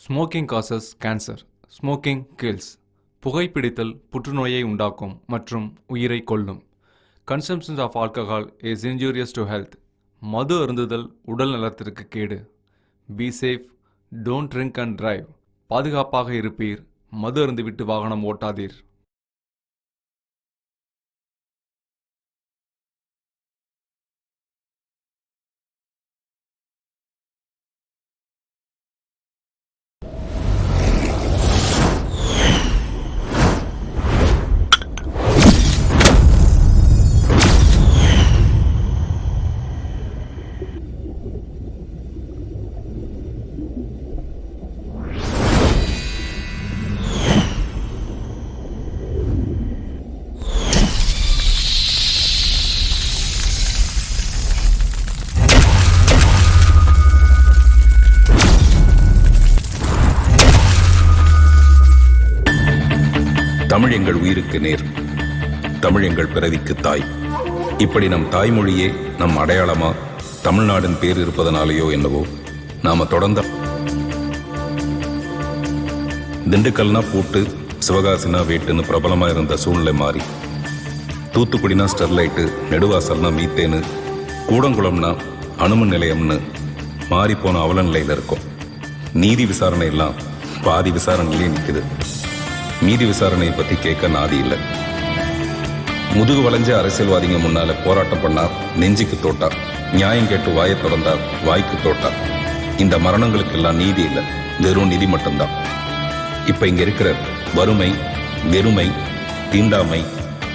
Smoking causes cancer. Smoking kills. புகைப்பிடித்தல் புற்றுநோயை உண்டாக்கும் மற்றும் உயிரை கொல்லும். Consumption of alcohol is injurious to health. மது அருந்துதல் உடல் நலத்திற்கு கேடு. Be safe, don't drink and drive. பாதுகாப்பாக இருப்பீர். மது அருந்துவிட்டு வாகனம் ஓட்டாதீர். தமிழ் எங்கள் உயிருக்கு நேர், தமிழ் எங்கள் பிறவிக்கு தாய். இப்படி நம் தாய்மொழியே நம் அடையாளமா தமிழ்நாடின் பேர் இருப்பதனாலேயோ என்னவோ நாம தொடர்ந்த திண்டுக்கல்னா பூட்டு, சிவகாசினா வேட்டுன்னு பிரபலமா இருந்த சூழ்நிலை மாறி, தூத்துக்குடினா ஸ்டெர்லைட்டு, நெடுவாசல்னா மீத்தேனு, கூடங்குளம்னா அணுமின் நிலையம்னு மாறி போன அவல நிலையில இருக்கும். நீதி விசாரணை எல்லாம் பாதி விசாரணையிலே நிற்குது. மீதி விசாரணையை பத்தி கேட்க நாதி இல்லை. முதுகு வளைஞ்ச அரசியல்வாதிங்க முன்னால போராட்டம் பண்ணா நெஞ்சுக்கு தோட்டா, நியாயம் கேட்டு வாயை திறந்தா வாய்க்கு தோட்டா. இந்த மரணங்களுக்கு எல்லாம் நீதி இல்லை, வெறும் நிதி மட்டும்தான். இப்ப இங்க இருக்கிற வறுமை, வெறுமை, தீண்டாமை,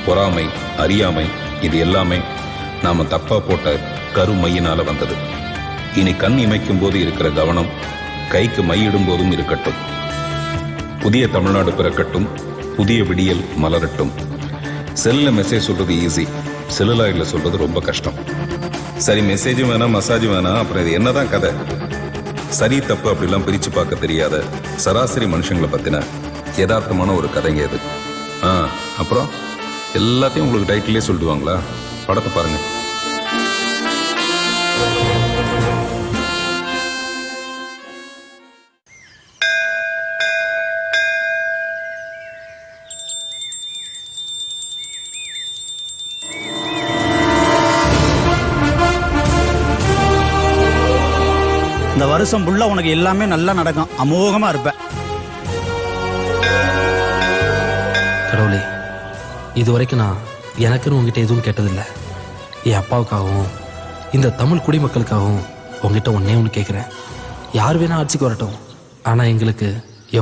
பொறாமை, அறியாமை, இது எல்லாமே நாம தப்பா போட்ட கருமையினால வந்தது. இனி கண் இமைக்கும் போது இருக்கிற கவனம் கைக்கு மையிடும் போதும் இருக்கட்டும். புதிய தமிழ்நாடு பிறக்கட்டும், புதிய விடியல் மலரட்டும். செல்லில் மெசேஜ் சொல்றது ஈஸி, செல்லுலாயில சொல்றது ரொம்ப கஷ்டம். சரி, மெசேஜும் வேணாம், மசாஜும் வேணாம், அப்புறம் இது என்னதான் கதை? சரி தப்பு அப்படிலாம் பிரிச்சு பார்க்க தெரியாத சராசரி மனுஷங்களை பத்தின யதார்த்தமான ஒரு கதைங்க இது. அப்புறம் எல்லாத்தையும் உங்களுக்கு டைட்டிலே சொல்லிடுவாங்களா? படத்தை பாருங்க. இந்த வருஷம் புள்ள உனக்கு எல்லாமே நல்லா நடக்கும், அமோகமா இருப்ப. கடவுளே, இது வரைக்கும் நான் எனக்குன்னு உங்ககிட்ட எதுவும் கேட்டதில்லை. என் அப்பாவுக்காகவும் இந்த தமிழ் குடிமக்களுக்காகவும் உங்ககிட்ட ஒன்னே ஒன்று கேட்குறேன். யார் வேணா ஆட்சிக்கு வரட்டும், ஆனால் எங்களுக்கு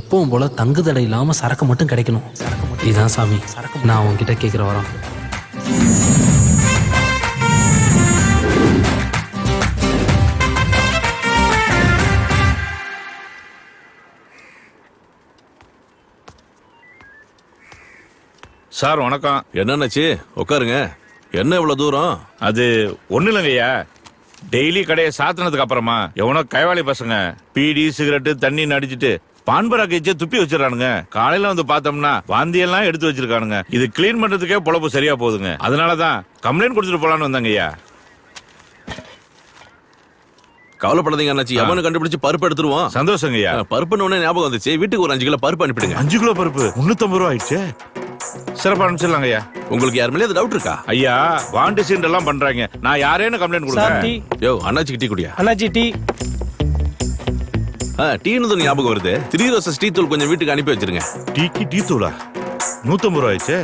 எப்பவும் போல தங்கு தடை இல்லாமல் சரக்கு மட்டும் கிடைக்கணும். இதுதான் சாமி நான் உங்ககிட்ட கேட்குற வரோம். சார் வணக்கம். என்னன்னாச்சு? உட்காருங்க. என்ன இவ்வளவு தூரம்? அது ஒண்ணு இல்லைங்கய்யா, டெய்லி கடையை சாத்தினதுக்கு அப்புறமா எவனோ கைவாளி பசங்க பீடி சிகரெட்டு தண்ணி அடிச்சுட்டு பான்பராக்கு வச்சு துப்பி வச்சிடறானுங்க. காலையில வந்து பார்த்தோம்னா வாந்தி எல்லாம் எடுத்து வச்சிருக்கானுங்க. இது கிளீன் பண்றதுக்கே பொழப்பு சரியா போகுதுங்க. அதனாலதான் கம்ப்ளைண்ட் கொடுத்துட்டு போலான்னு வந்தாங்க ஐயா. கவலைப்படாதீங்க அண்ணாச்சி, எவனு கண்டுபிடிச்சு பருப்பு எடுத்துருவோம். சந்தோஷங்க ஐயா. பருப்புன்னு உடனே ஞாபகம் வந்துச்சு, வீட்டுக்கு ஒரு 5 கிலோ பருப்பு அனுப்பிடுங்க. 5 கிலோ பருப்பு 350 ரூபா ஆயிடுச்சு. சிறப்பா அனுப்பிச்சிடலாங்க ஐயா. உங்களுக்கு யார் மேலே டவுட் இருக்கா? ஐயா, வாண்டு சீண்ட் எல்லாம் பண்றாங்க, நான் யாரேன்னு கம்ப்ளைண்ட் கொடுக்குறேன். யோ அண்ணாச்சிக்கு டீ குடியா? அண்ணாச்சி டீ. டீன்னு ஞாபகம் வருது. 3 ரோசஸ் டீ தூள் கொஞ்சம் வீட்டுக்கு அனுப்பி வச்சிருங்க. டீக்கு டீ தூளா? 150 ரூபா ஆயிடுச்சு.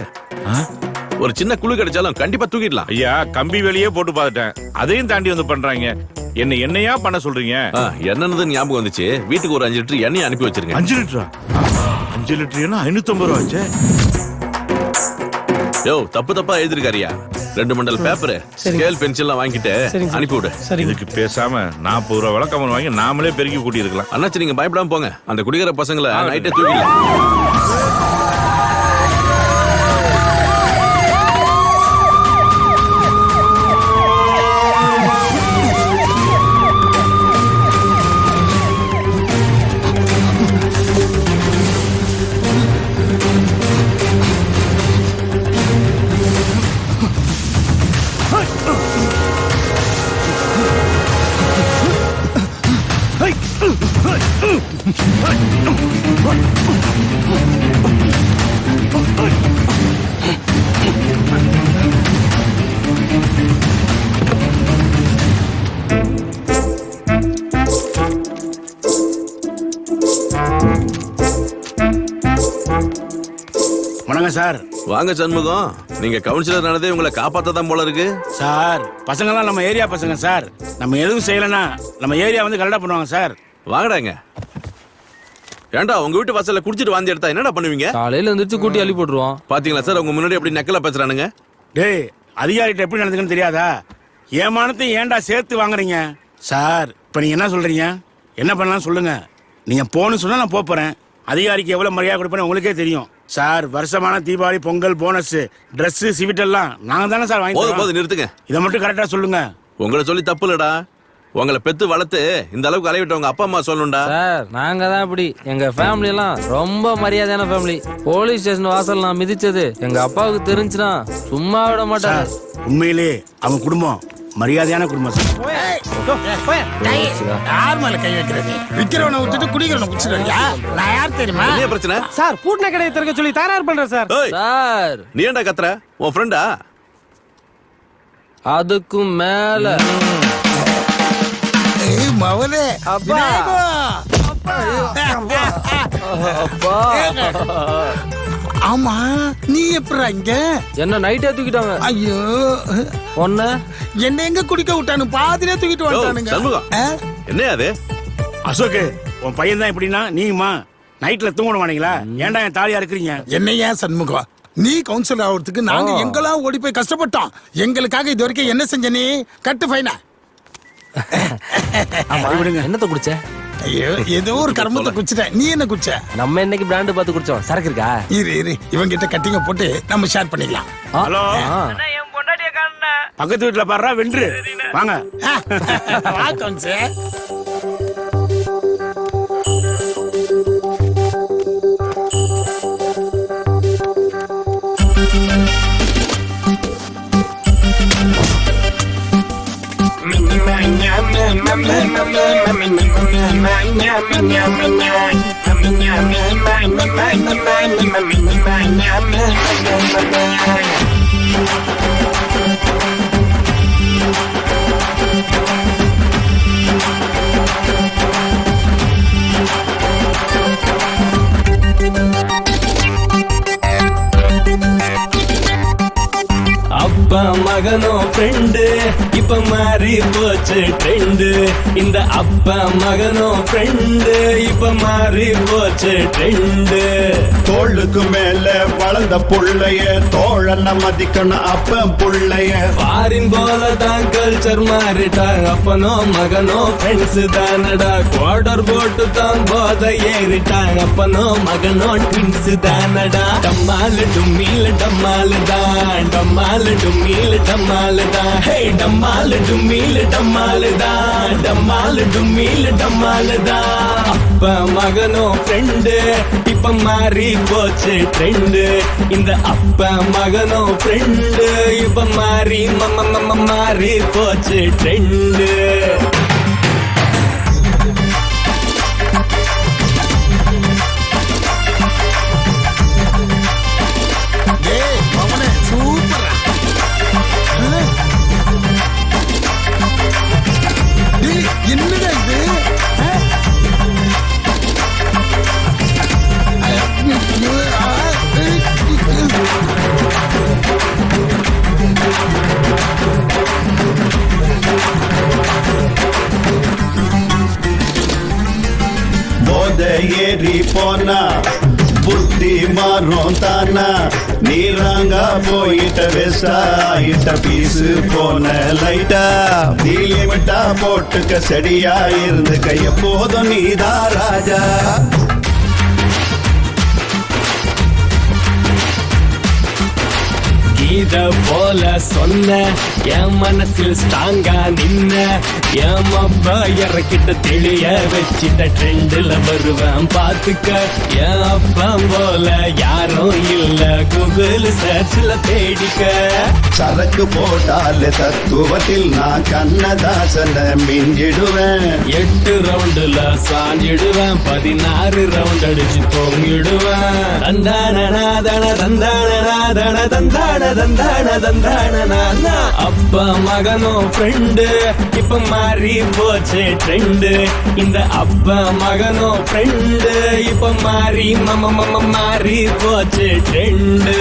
ஒரு சின்ன குழு கிடைச்சாலும் கண்டிப்பா தூக்கிடலாம். ஐயா, கம்பி வேலையே போட்டு பார்த்துட்டேன், அதையும் தாண்டி வந்து பண்றாங்க. என்னையா பண்ண சொல்றீங்க? என்னன்னு ஞாபகம் வந்துச்சு, வீட்டுக்கு ஒரு 5 லிட்டர் எண்ணெய் அனுப்பி வச்சிருங்க. 5 லிட்டரா? 5 லிட்டர் 550 ரூபா ஆச்சு. யோ தப்பா எழுதிருக்காரியா? 2 மண்டல் பேப்பர், ஸ்கேல் பென்சில் எல்லாம் வாங்கிட்டு அனுப்பி விடு. இதுக்கு பேசாம 40 ரூபா விளக்கம் வாங்கி நாமளே பெருக்கி கூட்டி இருக்கலாம். அண்ணாச்சி நீங்க பயப்படாம போங்க, அந்த குடிக்கிற பசங்களை நைட்டே தூக்கிடலாம். வணக்கம் சார். வாங்க சண்முகம், நீங்க கவுன்சிலர் நடந்தே உங்களை காப்பாத்ததான் போல இருக்கு. சார் பசங்கெல்லாம் நம்ம ஏரியா பசங்க சார். நம்ம எதுவும் செய்யலன்னா நம்ம ஏரியா வந்து கரெக்டா பண்ணுவாங்க சார். வாங்கடாங்க. ஏண்டா உங்க வீட்டு வாசல்ல குடிச்சிட்டு வாந்தி எடுத்தா என்னடா பண்ணுவீங்க? காலையில எந்திரிச்சு கூட்டி அள்ளி போட்டுருவோம். பாத்தீங்களா சார், உங்க முன்னாடி எப்படி நக்கலா பேசுறானுங்க. டேய், அதிகாரிகிட்ட எப்படி நடந்துக்குன்னு தெரியாதா? ஏமானத்தையும் ஏன்டா சேர்த்து வாங்குறீங்க சார்? இப்ப நீங்க என்ன சொல்றீங்க? என்ன பண்ணலாம் சொல்லுங்க. நீங்க போன்னு சொன்னா நான் போறேன். அதிகாரிக்கு எவ்வளவு மரியாதை கொடுப்பேன்னு உங்களுக்கே தெரியும் சார். வருஷமான தீபாவளி, பொங்கல், போனஸ், Dress, சிவிட் எல்லாம் நாங்க தானே சார் வாங்கி போதும் தரோம். போதும் நிறுத்துங்க. இதை மட்டும் கரெக்டா சொல்லுங்க. உங்களை சொல்லி தப்பு இல்லடா. உங்களை பெத்து வளர்த்து இந்த அளவுக்கு அலைவிட்ட உங்க அப்பா அம்மா சொல்லணும்டா. சார் நாங்க தான் இப்படி. எங்க ஃபேமிலி எல்லாம் ரொம்ப மரியாதையான ஃபேமிலி. போலீஸ் ஸ்டேஷன் வாசல் நான் மிதிச்சது எங்க அப்பாவுக்கு தெரிஞ்சுனா சும்மா விட மாட்டாரு. சார் உண்மையிலே அவங்க குடும்பம் மரியாதையான குடும்பம் சார். யார் மேல கை வைக்கிறது? விக்கிறவனை விட்டுட்டு குடிக்கிறவனை குடிச்சிடுறியா? நான் யார் தெரியுமா? என்ன பிரச்சனை? சார் பூட்டின கடையை திறக்க சொல்லி தயார் பண்றேன் சார். ஏய், சார் நீ ஏன்டா கத்துற? உன் ஃப்ரெண்டா? அதுக்கும் மேல ஏய் மவனே, விநாயகா. அப்பா ஆமா, நீ எப்படா இங்க? என்ன நைட்டே தூக்கிட்டாங்க. ஐயோ, ஒன்னு என்ன எங்க குடிக்க விட்டானு? பாதிலே தூக்கிட்டு வந்துட்டானுங்க. சண்முகம், ஆ? என்ன அது? அசோக், உன் பையன் தான் எப்படின்னா நீமா நைட்ல தூங்கணும் வானீங்களா? ஏன்டா என் தாலியா இருக்கிறீங்க? என்ன ஏன் சண்முகம், நீ கவுன்சிலர் ஆகிறதுக்கு நாங்க எங்கெல்லாம் ஓடி போய் கஷ்டப்பட்டோம். எங்களுக்காக இது வரைக்கும் என்ன செஞ்ச நீ? கட்டு ஃபைனா. என்னத்த குடிச்ச? ஐயோ, ஏதோ ஒரு கர்மத்தை குடிச்சிட்ட. நீ என்ன குடிச்ச? நம்ம என்னைக்கு பிராண்டு பார்த்து குடிச்சோம். சரக்கு இருக்கா? இரு இவங்க கிட்ட கட்டிங்க போட்டு நம்ம ஷேர் பண்ணிக்கலாம். ஹலோ, பக்கத்து வீட்டுல பாடுறா வென்று வாங்க. வா கவுன்சிலர். அப்பா மகனும் ஃப்ரெண்டு இப்ப மாறி போச்சு ட்ரெண்டு. இந்த அப்பா மகனும் ஃப்ரெண்டு இப்ப மாறி போச்சு ட்ரெண்டு. தோளுக்கு மேல வளர்ந்த புள்ளைய தோழன மதிக்கணும் அப்ப புள்ளைய. ஃபாரின் போல தான் கல்ச்சர் மாறிட்டாங்க. அப்பனோ மகனோ ஃப்ரெண்ட்ஸ் தானடா. குவார்டர் போட்டு தான் போதை ஏறிட்டாங்க. அப்பனோ மகனோ ட்வின்ஸ் தானடா. டம்மாலு டும்மீல் டம்மாலு தான். டம்மாலு டும்மீல் டம்மாலு தான். ஹே டம்மாலு டும்மீல் டம்மாலு தான். டம்மாலு டும்மீல் டம்மாலு தான். அப்ப மகனோ ஃப்ரெண்டு இப்ப மாறி போச்சு ட்ரெண்டு. இந்த அப்ப மகனோ ஃப்ரெண்டு இப்ப மாறி மாறி போச்சு ட்ரெண்டு. ஏய் மவனே, சூப்பரா. டேய், என்னடா இது? ஆ? ஐயோ, ஆ, போத ஏறி போனா புத்தி மாறும் தானா. நீராங்க போயிட்ட வேஸ்டா ஆயிட்ட பீசு போன லைட்டா. நீ லிமிட்டா போட்டுக்க செடியா இருந்து கைய போதும் நீதா ராஜா. இத போல சொன்ன என் மனசில் ஸ்ட்ராங்கா நின்ன என் அப்பா இறக்கிட்ட தெளிய வச்சிட்ட ட்ரெண்டுல வருவேன் பாத்துக்க என் அப்பா போல யாரும் இல்ல கூகுள் சர்ச்ல தேடிக்க சரக்கு போட்டாலே தத்துவத்தில் நான் கண்ணதாசன மிஞ்சிடுவேன் 8 ரவுண்டுல சாஞ்சிடுவேன் 16 ரவுண்ட் அடிச்சு தோங்கிடுவேன் தந்தான தந்தான தந்தான தந்தான தந்தான அப்பா மகனும் ஃப்ரெண்டு இப்ப மாறி போச்சு ட்ரெண்டு இந்த அப்பா மகனும் ஃப்ரெண்டு இப்ப மாறி மாறி போச்சு ட்ரெண்டு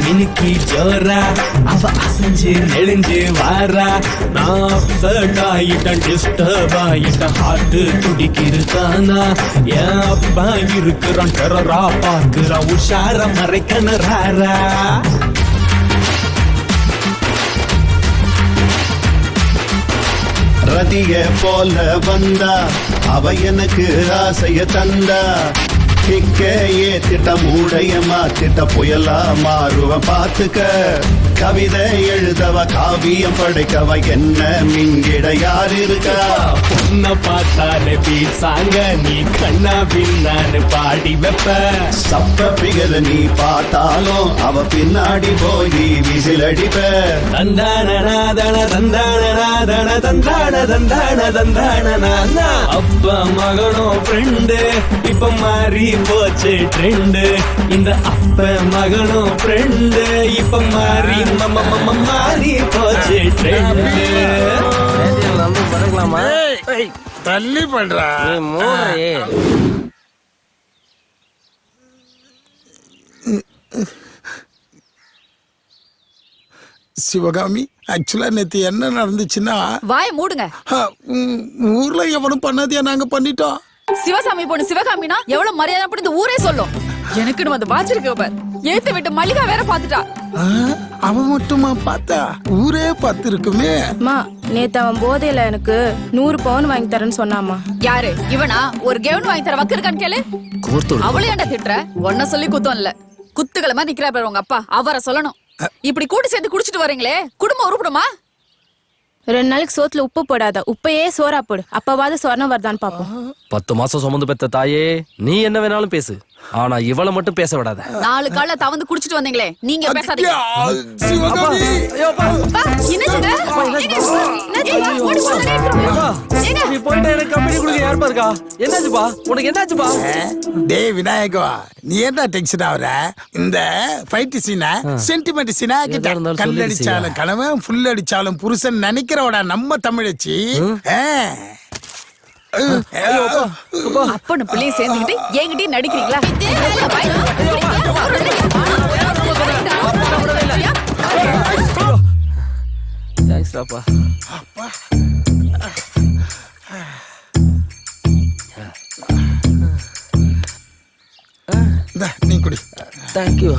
மினுக்கி ஜோரா அவ அசைஞ்சு நெளிஞ்சு வாரா நான் அப்செட் ஆயிட்டேன் டிஸ்டர்ப் ஆயிட்டேன் ஹார்ட் துடிக்கிது தானா என் அப்பா இருக்கிறான் டெரரா பார்க்கிறான் உஷார மறைக்கணராரா ரதிய போல வந்தா அவ எனக்கு ஆசைய தந்தா கிக்க ஏத்திட்ட மூடைய மாத்திட்ட புயலா மாறுவ பாத்துக்க கவிதை எழுதவ காவியம் படைக்கவ என்ன மிங்கிட யார் இருக்கா பொண்ண பார்த்தாலே பீசாங்க நீ கண்ணா பின்னான்னு பாடி வைப்ப சப்ப பிகல நீ பார்த்தாலும் அவ பின்னாடி போய் விசில் அடிப்ப தந்தான தந்தான தந்தான தந்தான தந்தான அப்பா மகனும் ஃப்ரெண்டு இப்ப மாறி போச்சு ட்ரெண்டு இந்த அப்ப மகனும் ஃப்ரெண்டு இப்ப மாறி மாறி போச்சு ட்ரெண்டு படுக்கலாமா தள்ளி பண்றா சிவகாமி ஆக்சுவலா நேத்து என்ன நடந்துச்சுன்னா வாய மூடுங்க. ஊர்ல எவனும் பண்ணாதியா நாங்க பண்ணிட்டோம். சிவசாமி பொண்ணு சிவகாமினா எவ்வளவு மரியாதை அப்படி இந்த ஊரே சொல்லும். எனக்குன்னு வந்து வாச்சிருக்க பார். ஏத்து விட்டு மல்லிகா வேற பாத்துட்டா. அவன் மட்டுமா பார்த்தா ஊரே பார்த்து இருக்குமே. அம்மா நேத்து அவன் போதையில எனக்கு 100 பவுன் வாங்கி தரேன்னு சொன்னாமா. யாரு இவனா? ஒரு கவுன் வாங்கி தர வக்கு இருக்கான்னு கேளு. அவளே ஏன்டா திட்டுற? ஒன்ன சொல்லி குத்தம் இல்ல. குத்துக்களமா நிக்கிறா பாரு உங்க அப்பா. அவரை சொல்லணும். இப்படி கூட்டி சேர்ந்து குடிச்சிட்டு வரீங்களே குடும்பம் உருப்படுமா? 2 நாளைக்கு சோத்துல உப்பு போடாத, உப்பையே சோறா போடு, அப்பவாது சொர்ணம் வருதான்னு பாப்போம். 10 மாசம் சுமந்து பெத்த தாயே, நீ என்ன வேணாலும் பேசு, ஆனா இவள மட்டும் பேச விடாத. 4 கால தவந்து குடிச்சிட்டு வந்தீங்களே, நீங்க பேசாதீங்க. நீ போயிட்டு எனக்கு கம்பெனி கொடுக்க யாருப்பா இருக்கா? என்னாச்சுப்பா உனக்கு? என்னாச்சுப்பா? டேய் விநாயகா, நீ என்ன டென்ஷன் ஆகுற? இந்த ஃபைட் சீனா சென்டிமெண்ட் சீனா கிட்ட கல்லடிச்சாலும் கணவன் ஃபுல் அடிச்சாலும் புருஷன் நினைக்கிறவடா நம்ம தமிழச்சி. அப்பனு பிள்ளைய சேர்ந்துக்கிட்டு என்கிட்டயும் நடிக்கிறீங்களா? நீ குடி. Thank you.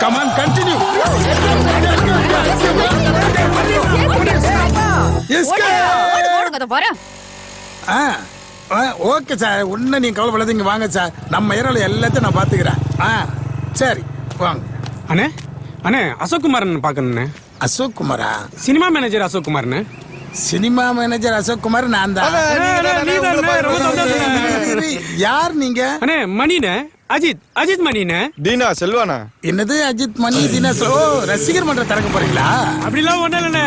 Come on, continue. Okay sir, ஒன்னும் நீங்க கவலைப்படாதீங்க. வாங்க சார், நம்ம ஏரியாவில் எல்லாத்தையும் நான் பாத்துக்கிறேன். சரி வாங்க. அண்ணே அண்ணே அசோக் குமார் பாக்கணுண்ணே. அசோக் குமாரா? சினிமா மேனேஜர் அசோக் குமார்ண்ணே. சினிமா மேனேஜர் அசோக் குமார் நான் தான். யார் நீங்க? அண்ணே மணிண்ணே, அஜித் மணிண்ணே. தீனா செல்வானா? என்னது அஜித் மணி தீனா? ஓ, ரசிகர் மன்றம் திறக்க போறீங்களா? அப்படிலாம் ஒண்ணு இல்லண்ணே,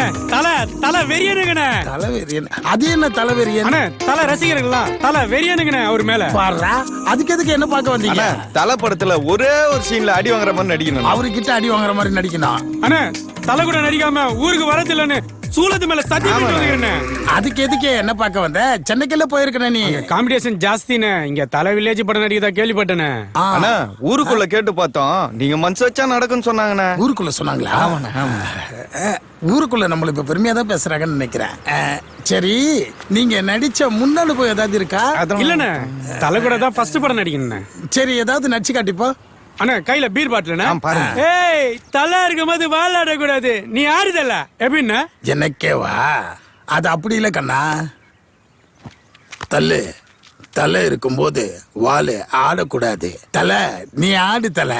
தலை வெறியனுங்கண்ணே. தலை வெறியன்? அது என்ன தலை வெறியன்? அண்ணே தலை ரசிகர்களா, தலை வெறியனுங்கண்ணே அவர் மேல. பாருடா, அதுக்கு எதுக்கு என்ன பார்க்க வந்தீங்க? தலை படத்துல ஒரே ஒரு சீன்ல அடி வாங்குற மாதிரி நடிக்கணும். அவர்கிட்ட அடி வாங்குற மாதிரி நடிக்கணும். அண்ணே தலை கூட நடிக்காம ஊருக்கு வரதில்லன்னு சூலத்து மேல சத்தியம் வந்துக்கிறேன். அதுக்கு எதுக்கு என்ன பார்க்க வந்த? சென்னைக்குள்ள போயிருக்கேன் நீ. காம்படிஷன் ஜாஸ்தின்னு இங்க தலை வில்லேஜ் படம் நடிக்கதா கேள்விப்பட்டேனே. அண்ணா ஊருக்குள்ள கேட்டு பார்த்தோம், நீங்க மனசு வச்சா நடக்கும்னு சொன்னாங்கண்ணே. ஊருக்குள்ள சொன்னாங்களா? ஊருக்குள்ள நம்மள இப்ப பெருமையா தான் பேசுறாங்கன்னு நினைக்கிறேன். சரி, நீங்க நடிச்ச முன்னனுபவம் ஏதாவது இருக்கா? இல்லண்ணே, தலை கூட தான் ஃபர்ஸ்ட் படம் நடிக்கணும். சரி, ஏதாவது நடிச்சு காட்டிப்போ. அண்ணா கையில பீர் பாட்டில். ஏய், தலை இருக்கும் போது வாழாட கூடாது. நீ ஆடுதல்ல எப்படின்னா? எனக்கேவா? அது அப்படி இல்ல கண்ணா. தலை தலை இருக்கும்போது வாலு ஆடக்கூடாது. தலை நீ ஆடு தலை.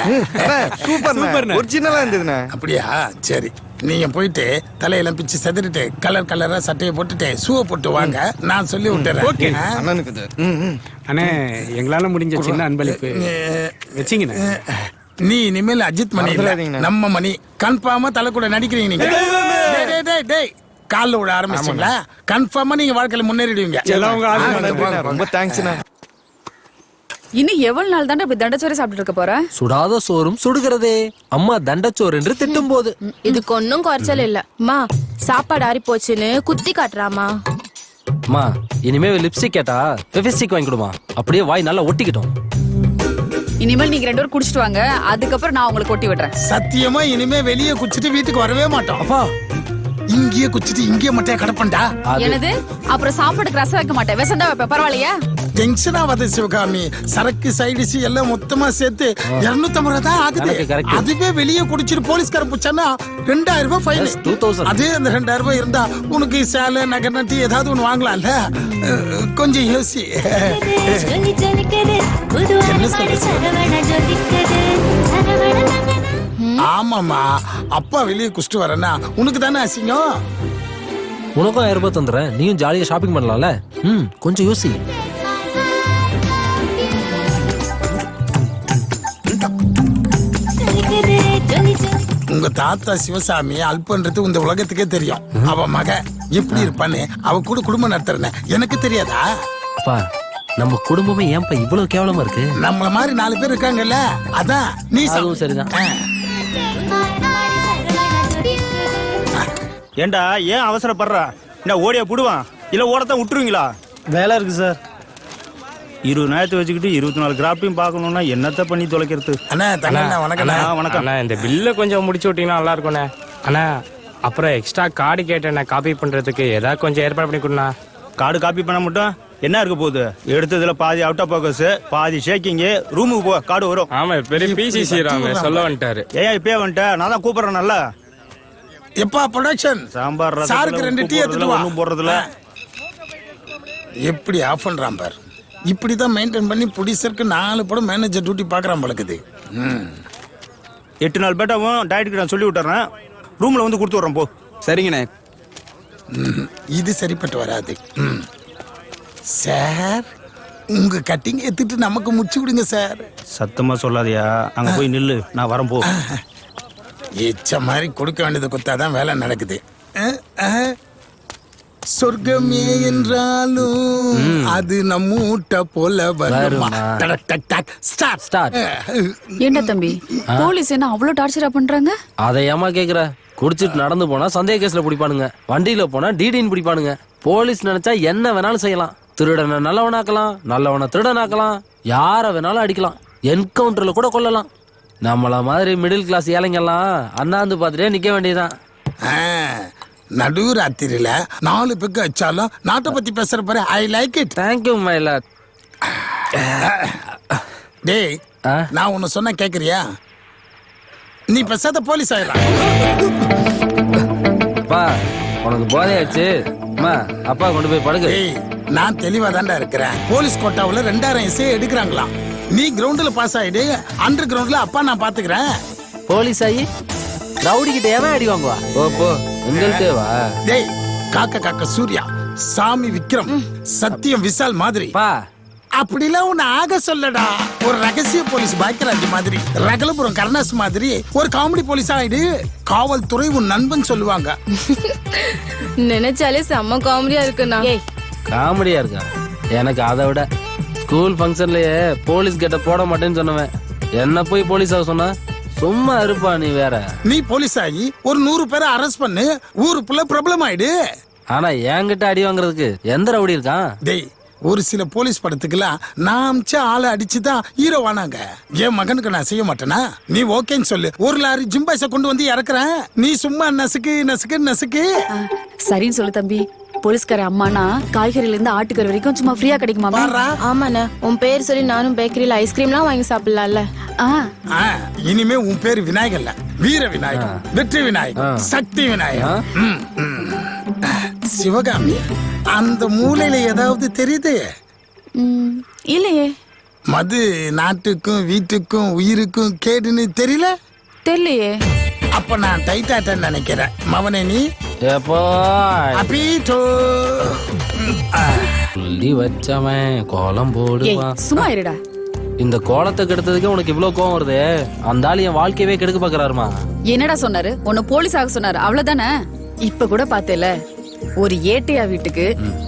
சூப்பர், ஒரிஜினலா இருந்ததுண்ணே. அப்படியா? சரி, நீங்க போயிட்டு தலையெல்லாம் பிச்சு செதறிட்டு கலர் கலரா சட்டையை போட்டுட்டு ஷூவை போட்டு வாங்க, நான் சொல்லி விட்டுறேன். அண்ணனுக்கு அண்ணே, எங்களால முடிஞ்ச சின்ன அன்பளிப்பு வச்சிங்கண்ணே. நீ இனிமேல் அஜித் மணி இல்ல, நம்ம மணி. கன்ஃபார்மா தலை கூட நடிக்கிறீங்க நீங்க. டேய் டேய் டேய், கால்ல விட ஆரம்பிச்சிங்களா? கன்ஃபார்மா நீங்க வாழ்க்கையில முன்னேறிடுவீங்க. ரொம்ப தேங்க்ஸ்ண்ணா. இனி எவ்வளவு நாள் தாண்டா இப்படி தண்டச்சோறு சாப்பிட்டு இருக்க போற? சுடாத சோறும் சுடுகிறதே அம்மா தண்டச்சோறு என்று திட்டும் போது. இதுக்கு ஒன்னும் குறைச்சல் இல்ல. மா சாப்பாடு ஆறி போச்சுன்னு குத்தி காட்டுறாமா. அம்மா இனிமே லிப்ஸ்டிக் கேட்டா ஃபெவிஸ்டிக் வாங்கி கொடுமா, அப்படியே வாய் நல்லா ஒட்டிக்கிட்டோம். இனிமேல் நீங்க 2 பேரும் குடிச்சிட்டு வாங்க, அதுக்கப்புறம் நான் உங்களுக்கு கொட்டி விடுறேன். சத்தியமா இனிமே வெளியே குச்சிட்டு வீட்டுக்கு வரவே மாட்டோம். அப்பா இங்கேயே குச்சிட்டு இங்கேயே மட்டும் கடப்பண்டா. என்னது? அப்புறம் சாப்பாடுக்கு ரசம் வைக்க மாட்டேன், விஷம் தான் வைப்பேன். பரவாயில்லையா? டென்ஷன் ஆகாது சிவகாமி. சரக்கு சைடிஸ் எல்லாம் மொத்தமா சேர்த்து 250 ரூபாய் தான் ஆகுது. அதுவே வெளியே குடிச்சிட்டு போலீஸ்கார புடிச்சானா 2000 ரூபாய் ஃபைன். அதே அந்த 2000 ரூபாய் இருந்தா உனக்கு சேலை நகை நட்டி ஏதாவது ஒண்ணு வாங்கலாம்ல. கொஞ்சம் யோசி. ஆமாமா, அப்பா வெளியே குடிச்சிட்டு வரேன்னா உனக்கு தானே அசிங்கம். உனக்கும் 1000 ரூபாய் தந்துறேன், நீயும் ஜாலியா ஷாப்பிங் பண்ணலாம்ல. கொஞ்சம் யோசி. உங்க தாத்தா சிவசாமி அல்பன்றது இந்த உலகத்துக்கே தெரியும். அவ மக எப்படி இருப்பான்னு அவ கூட குடும்பம் நடத்துறேன்னு எனக்கு தெரியாதா? அப்பா நம்ம குடும்பமே ஏன்பா இவ்வளவு கேவலமா இருக்கு? நம்மள மாதிரி 4 பேர் இருக்காங்கல்ல, அதான் நீ சரிதான். ஏண்டா ஏன் அவசரப்படுறா? என்ன ஓடியா புடுவான் இல்ல ஓடத்தான் விட்டுருவீங்களா? வேலை இருக்கு சார். 20 நேரத்தை வச்சுக்கிட்டு 24 கிராஃப்டையும் பார்க்கணும்னா என்னத்த பண்ணி தொலைக்கிறது? அண்ணா வணக்கம். வணக்கம். அண்ணா இந்த பில்லை கொஞ்சம் முடிச்சு விட்டீங்கன்னா நல்லா இருக்கும்ண்ணே. அண்ணா அப்புறம் எக்ஸ்ட்ரா கார்டு கேட்டேண்ணே, காப்பி பண்றதுக்கு ஏதாவது கொஞ்சம் ஏற்பாடு பண்ணி கொடுண்ணா. கார்டு காப்பி பண்ண மட்டும் என்ன இருக்க போகுது? எடுத்ததுல பாதி அவுட் ஆஃப் ஃபோக்கஸ், பாதி ஷேக்கிங். ரூமுக்கு போ, கார்டு வரும். ஆமா, பெரிய பிசிசி சொல்ல வந்துட்டாரு. ஏன் இப்பயே வந்துட்டேன்? நான் தான் கூப்பிடுறேன். நல்லா எப்பா ப்ரொடக்ஷன் சாம்பார் சாருக்கு 2 டீ எடுத்துட்டு வா. ஒண்ணும் போடுறதுல எப்படி ஆஃப் பண்றான் பார். இப்படிதான் மெயின்டைன் பண்ணி ப்ரொடியூசருக்கு 4 படம் மேனேஜர் டியூட்டி பாக்குறான் பழக்குது. 8 நாள் பேட்டாவும் டயட்டுக்கு நான் சொல்லி விட்டுறேன். ரூம்ல வந்து கொடுத்து விட்றேன் போ. சரிங்கண்ணே. இது சரிப்பட்டு வராது. சார், உங்க கட்டிங் எடுத்துட்டு நமக்கு முடிச்சு விடுங்க சார். சத்தமா சொல்லாதியா, அங்க போய் நில்லு, நான் வரேன் போ. எச்ச மாதிரி கொடுக்க வேண்டியது கொடுத்தாதான் வேலை நடக்குது. சொர்க்கமே என்றாலும் அது நம்மூட்ட போல வருமா. என்ன தம்பி, போலீஸ் என்ன அவ்வளவு டார்ச்சரா பண்றாங்க? அதை ஏமா கேக்குற? குடிச்சிட்டு நடந்து போனா சந்தேக கேஸ்ல பிடிப்பானுங்க, வண்டியில போனா டிடின்னு பிடிப்பானுங்க. போலீஸ் நினைச்சா என்ன வேணாலும் செய்யலாம். திருடனை நல்லவனாக்கலாம், நல்லவனை திருடனாக்கலாம், யார வேணாலும் அடிக்கலாம், என்கவுண்டர்ல கூட கொல்லலாம். நம்மள மாதிரி மிடில் கிளாஸ் ஏழைங்கெல்லாம் அண்ணாந்து பார்த்துட்டே நிக்க வேண்டியதுதான். நடு ராத்திரியில 4 பேருக்கு வச்சாலும் நாட்டை பத்தி பேசுற பாரு. I like it. Thank you my Lord. டேய், நான் உன்னை சொன்ன கேக்குறியா? நீ பேசாத போலீஸ் ஆயிடலாம். பா உனக்கு போதையாச்சு. அப்பா கொண்டு போய் படுக்க. நான் தெளிவா தாண்டா இருக்கிறேன். போலீஸ் கோட்டாவுல 2000 எஸ்ஏ எடுக்கிறாங்களாம். நீ கிரவுண்ட்ல பாஸ் ஆயிடு, அண்டர் கிரவுண்ட்ல அப்பா நான் பாத்துக்கிறேன். போலீஸ் ஆகி ரவுடி கிட்ட எவன் அடி வாங்குவா? போ உங்கள்கிட்ட வா. டேய், காக்க சூர்யா, சாமி விக்ரம், சத்தியம் விஷால் மாதிரி அப்படிலாம் உன்னை ஆக சொல்லடா. ஒரு ரகசிய போலீஸ் பாய்க்கராஜ் மாதிரி, ரகலபுரம் கருணாஸ் மாதிரி ஒரு காமெடி போலீஸ் ஆயிடு. காவல்துறை உன் நண்பன் சொல்லுவாங்க. நினைச்சாலே செம்ம காமெடியா இருக்குண்ணா. காமெடியா இருக்கா? எனக்கு அதை விட ஸ்கூல் ஃபங்க்ஷன்லயே போலீஸ் கிட்ட போட மாட்டேன்னு சொன்னவன் என்ன போய் போலீஸ் ஆக சொன்னா? சும்மா இருப்பா நீ வேற. நீ போலீஸ் ஆகி ஒரு 100 பேரை அரெஸ்ட் பண்ணு, ஊருக்குள்ள ப்ராப்ளம் ஆயிடு. ஆனா என்கிட்ட அடி வாங்குறதுக்கு எந்த ரவுடி இருக்கான்? டேய், ஒரு சில போலீஸ் படத்துக்குலாம் நான் அமிச்ச ஆளை அடிச்சுதான் ஹீரோ ஆனாங்க. என் மகனுக்கு நான் செய்ய மாட்டேனா? நீ ஓகேன்னு சொல்லு, 1 லாரி ஜிம்பாய்ஸ கொண்டு வந்து இறக்குறேன். நீ சும்மா நசுக்கு நசுக்கு நசுக்கு. சரின்னு சொல்லு தம்பி. போலீஸ்கார அம்மானா காய்கறில இருந்து ஆட்டுக்கறி வரைக்கும் சும்மா ஃப்ரீயா கிடைக்குமா? ஆமாண்ணா, உன் பேர் சொல்லி நானும் பேக்கரியில ஐஸ்கிரீம்லாம் வாங்கி சாப்பிடலாம்ல. இனிமே உன் பேரு விநாயகர் இல்ல, வீர விநாயகர், வெற்றி விநாயகர், சக்தி விநாயகர். சிவகாமி, அந்த மூலையில ஏதாவது தெரியுது? இல்லையே. மது நாட்டுக்கும் வீட்டுக்கும் உயிருக்கும் கேடுன்னு தெரியல? தெரியலையே. அப்ப நான் டைட்டாட்டன் நினைக்கிறேன். மவனே நீ புள்ளி வச்சவன் கோலம் போடுவான். சும்மா இருடா. இந்த கோலத்தை கெடுத்ததுக்கு உனக்கு இவ்வளவு கோவம் வருது? அந்த ஆளு என் வாழ்க்கையவே கெடுக்க பாக்குறாருமா. என்னடா சொன்னாரு? உன்னை போலீஸ் ஆக சொன்னாரு, அவ்வளவுதானே? இப்ப கூட பாத்தேல, ஒரு ஏட்டையா வீட்டுக்கு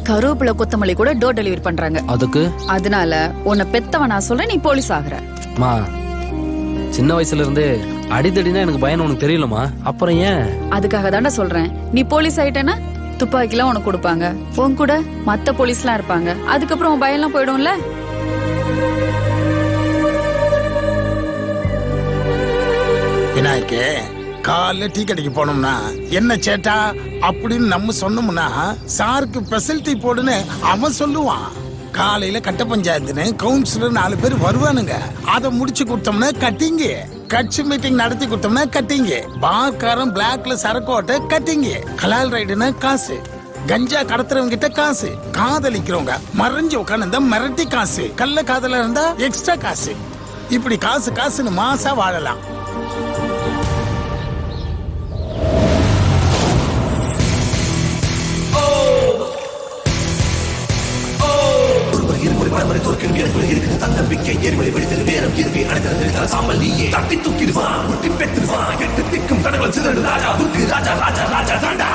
கருவேப்பிலை கொத்தமல்லி கூட டோர் டெலிவரி பண்றாங்க. அதுக்கு அதனால உன்னை பெத்தவன் நான் சொல்றேன், நீ போலீஸ் ஆகுற. மா, சின்ன வயசுல இருந்து அடித்தடினா எனக்கு பயம் உனக்கு தெரியலமா? அப்புறம் ஏன்? அதுக்காக தாண்டா சொல்றேன். நீ போலீஸ் ஆயிட்டனா துப்பாக்கிலாம் உனக்கு கொடுப்பாங்க, உன் கூட மத்த போலீஸ்லாம் இருப்பாங்க. அதுக்கப்புறம் உன் பயம்லாம் போயிடும்ல. விநாயகே, காலைல டீ கடைக்கு போனோம்னா என்ன சேட்டா அப்படின்னு நம்ம சொன்னோம்னா சாருக்கு ஸ்பெஷல் டீ போடுன்னு அவன் சொல்லுவான். காலையில கட்ட பஞ்சாயத்துன்னு கவுன்சிலர் 4 பேர் வருவானுங்க. அதை முடிச்சு கொடுத்தோம்னா கட்டிங்க. கட்சி மீட்டிங் நடத்தி கொடுத்தோம்னா கட்டிங்க. பார்க்காரன் பிளாக்ல சரக்கு ஓட்ட கட்டிங்க. ஹலால் ரைடுனா காசு. கஞ்சா கடத்துறவங்க கிட்ட காசு. காதலிக்கிறவங்க மறைஞ்சு உட்காந்து மிரட்டி காசு. கள்ள காதல இருந்தா எக்ஸ்ட்ரா காசு. இப்படி காசு காசுன்னு மாசா வாழலாம். தன்னம்பிக்கை ஏர்வழி வெடித்தது நேரம் இருக்கு அடைத்தது சாம்பல் நீயே தட்டி தூக்கிடுவான் முட்டி பெற்றுவான் எட்டு திக்கும் தடவல் சிதறு ராஜா துர்க்கு ராஜா ராஜா ராஜா தாண்டா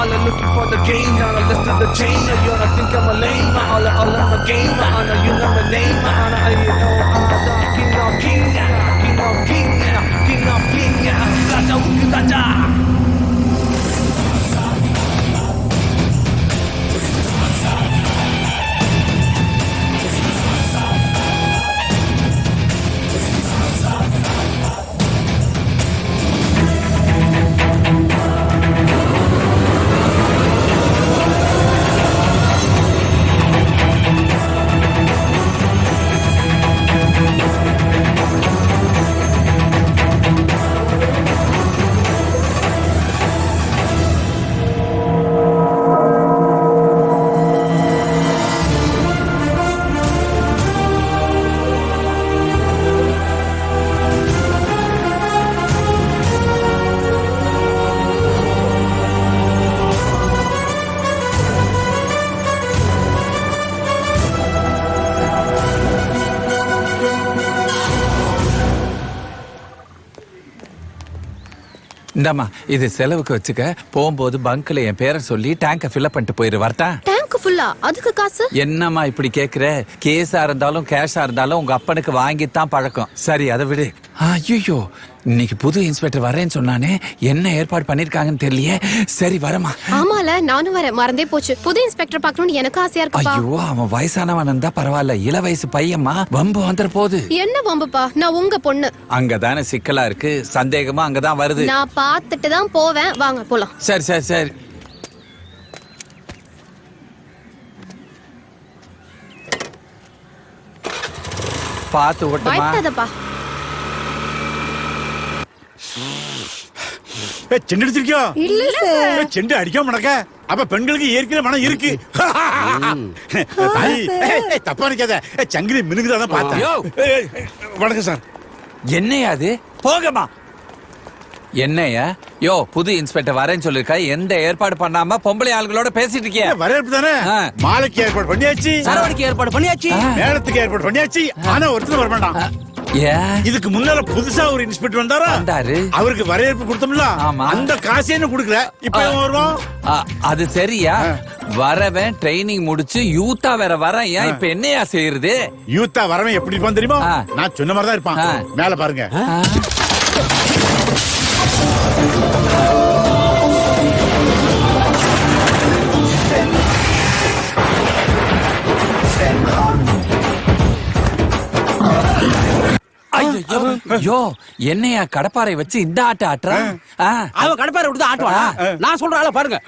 all are looking for the game, now I listen to the chain. You don't think I'm a lame, all I'm a game. I know you know my name, I know you know I'm the king of king, king of king, king of king, Raja Uki Raja. இந்தாமா, இது செலவுக்கு வச்சுக்க. போகும்போது பங்க்ல என் பேரை சொல்லி டேங்க fill பண்ணிட்டு போயிரு. வரட்டா? டேங்க் ஃபுல்லா? அதுக்கு காசு? என்னம்மா இப்படி கேக்குற? கேஸா இருந்தாலும் கேஷா இருந்தாலும் உங்க அப்பனுக்கு வாங்கித்தான் பழக்கம். சரி, அதை விடு. ஐயோ, இன்னைக்கு புது இன்ஸ்பெக்டர் வரேன்னு சொன்னானே, என்ன ஏற்பாடு பண்ணிருக்காங்கன்னு தெரியலையே. சரி, வரமா? ஆமால, நானும் வரேன். மறந்தே போச்சு. புது இன்ஸ்பெக்டர் பார்க்கணும்னு எனக்கு ஆசையா இருக்குப்பா. ஐயோ, அவன் வயசானவன் இருந்தா பரவாயில்ல, இள வயசு பையம்மா. வம்பு வந்துற போகுது. என்ன வம்புப்பா? நான் உங்க பொண்ணு. அங்கதானே சிக்கலா இருக்கு. சந்தேகமா அங்கதான் வருது. நான் பார்த்துட்டு தான் போவேன். வாங்க போலாம். சரி சரி சரி. பார்த்து ஓட்டமா. பயப்படாதப்பா. செண்டு அடிச்சிருக்கியோ? இல்ல சார். செண்டு அடிக்காம நடக்க. அப்ப பெண்களுக்கு ஏற்கனவே மனம் இருக்கு. தப்பா நினைக்காத. சங்கிலி மினுக்குதான் பார்த்தேன். வணக்கம் சார். என்னையா அது? போகமா. என்னையா? யோ, புது இன்ஸ்பெக்டர் வரேன்னு சொல்லிருக்கா, எந்த ஏற்பாடு பண்ணாம பொம்பளை ஆளுகளோட பேசிட்டு இருக்கியா? வரவேற்பு தானே. மாலைக்கு ஏற்பாடு பண்ணியாச்சு, சரவணிக்கு ஏற்பாடு பண்ணியாச்சு, மேளத்துக்கு ஏற்பாடு பண்ணியாச்சு. ஆனா ஒருத்தர் வர மாட்டான். இதுக்கு முன்னால புதுசா ஒரு இன்ஸ்பெக்டர் வந்தாரா? அவருக்கு வரவேற்பு கொடுத்தோம்ல, அந்த காசே என்ன கொடுக்கல. இப்ப வருவோம். அது சரியா? வரவன் ட்ரைனிங் முடிச்சு யூத்தா வேற வரேன். ஏன் இப்ப என்னையா செய்யறது? யூத்தா வரவன் எப்படி இருப்பான் தெரியுமா? நான் சொன்ன மாதிரி தான் இருப்பான். மேல பாருங்க. ஐயோ, என்னையா கடப்பாரை வச்சு இந்த ஆட்ட ஆட்டுறான்? அவன் கடப்பாரை விட்டு ஆட்டுவானா? நான் சொல்ற ஆள பாருங்க.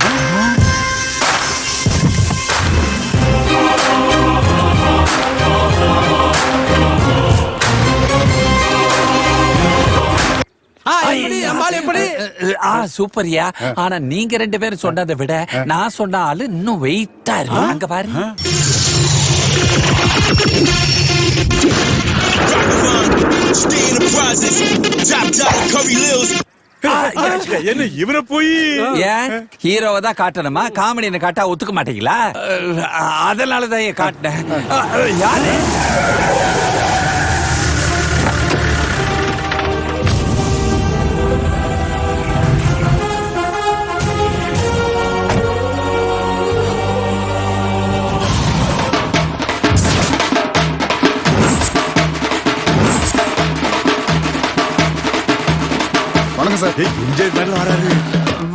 சூப்பர்யா. ஆனா நீங்க 2 பேரும் சொன்னதை விட நான் சொன்ன ஆளு இன்னும் வெயிட்டா இருக்கு. அங்க பாருங்க. என்ன இவரை போய் ஹீரோவை தான் காட்டணுமா? காமெடியை காட்டா ஒத்துக்க மாட்டீங்களா? அதனாலதான் காட்டினேன். யாரு?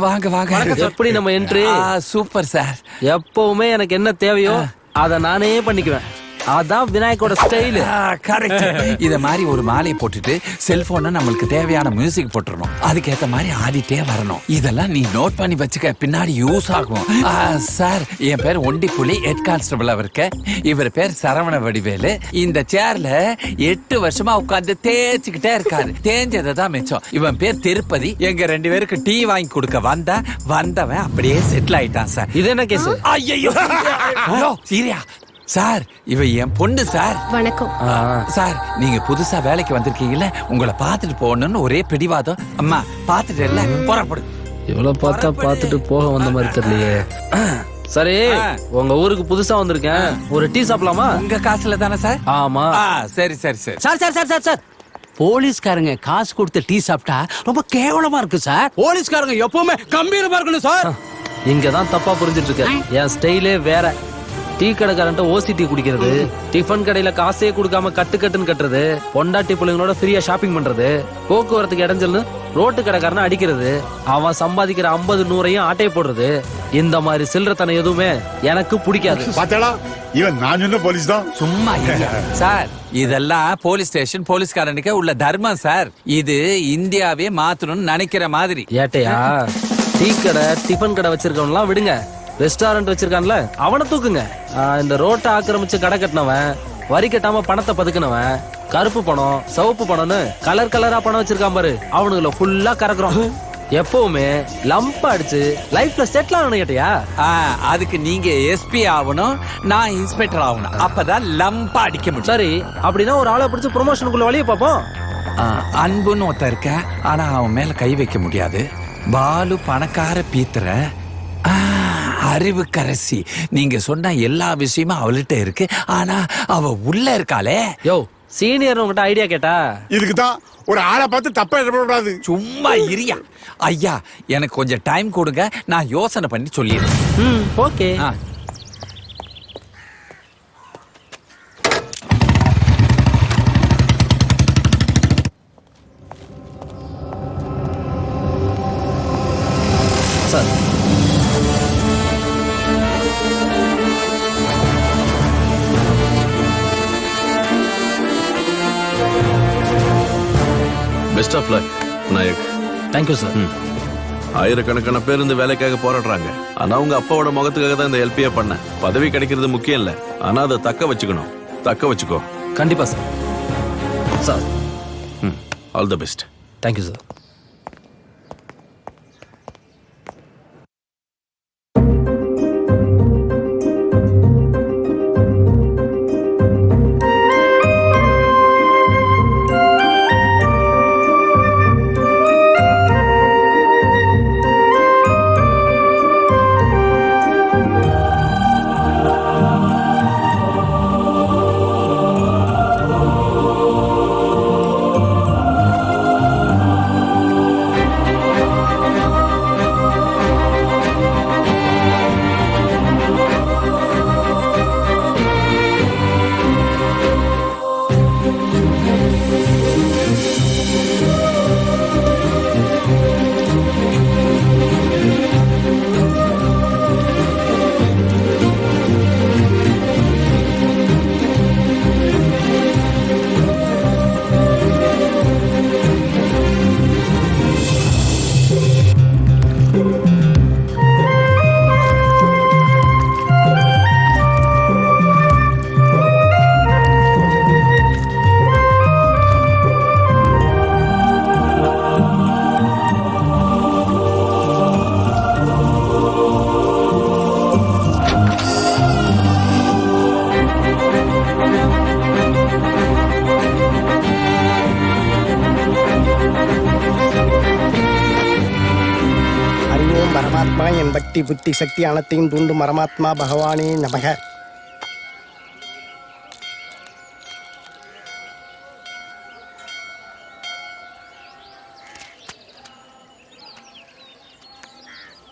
வாங்க வாங்க. எப்படி நம்ம என்ட்ரி? Super sir. எப்பவுமே எனக்கு என்ன தேவையோ அதை நானே பண்ணிக்குவேன். அதான் விநாயகோட ஸ்டைல். கரெக்ட். இத மாதிரி ஒரு மாலையை போட்டுட்டு செல்போனை நம்மளுக்கு தேவையான மியூசிக் போட்டுறணும். அதுக்கேத்த மாதிரி ஆடிட்டே வரணும். இதெல்லாம் நீ நோட் பண்ணி வச்சுக்க, பின்னாடி யூஸ் ஆகும். சார், என் பேர் ஒண்டிப்புலி, ஹெட் கான்ஸ்டபிள். அவருக்கு இவர் பேர் சரவண வடிவேலு. இந்த சேர்ல 8 வருஷமா உட்கார்ந்து தேய்ச்சிக்கிட்டே இருக்காரு. தேஞ்சதை தான் மிச்சம். இவன் பேர் திருப்பதி. எங்க 2 பேருக்கு டீ வாங்கி கொடுக்க வந்தவன் அப்படியே செட்டில் ஆயிட்டான் சார். இது என்ன கேஸ்? ஐயோ, சீரியா சார், இவ என் பொண்ணு சார். வணக்கம் சார். நீங்க புதுசா வேலைக்கு வந்திருக்கீங்கல்ல, உங்களை பார்த்துட்டு போகணும்னு ஒரே பிடிவாதம். அம்மா பார்த்துட்டு இல்ல, புறப்படு. இவ்வளவு பார்த்தா பார்த்துட்டு போக வந்த மாதிரி தெரியலையே. சரி, உங்க ஊருக்கு புதுசா வந்திருக்கேன். ஒரு டீ சாப்பிடலாமா? உங்க காசுல தானே சார்? ஆமா. சரி சரி சரி. Sir sir sir sir sir, போலீஸ்காரங்க காசு கொடுத்து டீ சாப்பிட்டா ரொம்ப கேவலமா இருக்கு சார். போலீஸ்காரங்க எப்பவுமே கம்பீரமா இருக்கணும் சார். இங்கதான் தப்பா புரிஞ்சிட்டு இருக்க. என் ஸ்டைலே வேற. டீ கடைக்காரன்ட்ட ஓசி டீ குடிக்கிறது, டிஃபன் கடையில காசே கொடுக்காம கட்டுன்னு கட்டுறது, பொண்டாட்டி பிள்ளைங்களோட ஃப்ரீயா ஷாப்பிங் பண்றது, போக்குவரத்துக்கு இடைஞ்சல்னு ரோட்டு கடைக்காரனை அடிக்கிறது, அவன் சம்பாதிக்கிற 50-100 ஆட்டையை போடுறது, இந்த மாதிரி சில்லறத்தனம் எதுவுமே எனக்கு பிடிக்காது. பாத்தேடா, இவன் நான் சொன்ன போலீஸ் தான். சும்மா சார், இதெல்லாம் போலீஸ் ஸ்டேஷன் போலீஸ்காரனுக்கே உள்ள தர்மம் சார். இது இந்தியாவே மாத்தணும்னு நினைக்கிற மாதிரி. ஏட்டையா, டீ கடை டிஃபன் கடை வச்சிருக்கவன்லாம் விடுங்க, ரெஸ்டாரண்ட் வச்சிருக்கான்ல அவனை தூக்குங்க. இந்த ரோட்டை ஆக்கிரமிச்சு கடை கட்டினவன், வரி கட்டாம பணத்தை பதுக்கினவன், கருப்பு பணம் சிவப்பு பணம்னு கலர் கலரா பணம் வச்சிருக்கான் பாரு, அவனுங்களை ஃபுல்லா கறக்குறோம். எப்பவுமே லம்ப் அடிச்சு லைஃப்ல செட்டில் ஆகணும். கேட்டியா? அதுக்கு நீங்க எஸ்பி ஆகணும், நான் இன்ஸ்பெக்டர் ஆகணும். அப்பதான் லம்பா அடிக்க முடியும். சரி, அப்படின்னா ஒரு ஆளை பிடிச்சு ப்ரொமோஷனுக்குள்ள வழியை பார்ப்போம். அன்புன்னு ஒருத்தன் இருக்க, ஆனா அவன் மேல கை வைக்க முடியாது. பாலு பணக்கார பீத்திர, அறிவு கரசி. நீங்க சொன்ன எல்லா விஷயமும் அவள்கிட்ட இருக்கு, ஆனா அவ உள்ள இருக்காளே. யோ, சீனியர் உங்ககிட்ட ஐடியா கேட்டா இதுக்குதான் ஒரு ஆளை பார்த்து தப்பா இடப்படாது. சும்மா இரியா. ஐயா, எனக்கு கொஞ்சம் டைம் கொடுங்க, நான் யோசனை பண்ணி சொல்லிடுறேன். Okay. Sir, best of luck Nayak. Thank you sir. ஆயிரக்கணக்கான பேர் இந்த வேலைக்காக போராடுறாங்க. ஆனா உங்க அப்பாவோட முகத்துக்காக தான் இந்த எல்பிஏ பண்ண. பதவி கிடைக்கிறது முக்கியம் இல்ல, ஆனா அதை தக்க வச்சுக்கணும். தக்க வச்சுக்கோ. கண்டிப்பா sir. Sir. All the best. Thank you sir. பரமாத்மா என் பக்தி புத்தி சக்தி அனைத்தையும் தூண்டும் பரமாத்மா பகவானே நமக.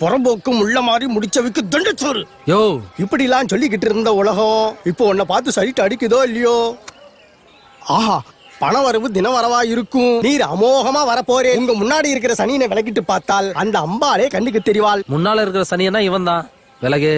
புறம்போக்கும் உள்ள மாதிரி முடிச்சவைக்கு தண்டச்சோறு. யோ, இப்படி எல்லாம் சொல்லிக்கிட்டு இருந்த உலகம் இப்போ உன்னை பார்த்து சரிட்டு அடிக்குதோ இல்லையோ? ஆஹா, பண வரவு தின வரவா இருக்கும். நீர் அமோகமா வரப்போறே. உங்க முன்னாடி இருக்கிற சனியனை விலகிட்டு பார்த்தால் அந்த அம்பாலே கண்ணுக்கு தெரிவாள். முன்னால இருக்கிற சனியனா இவன் தான். விலகு.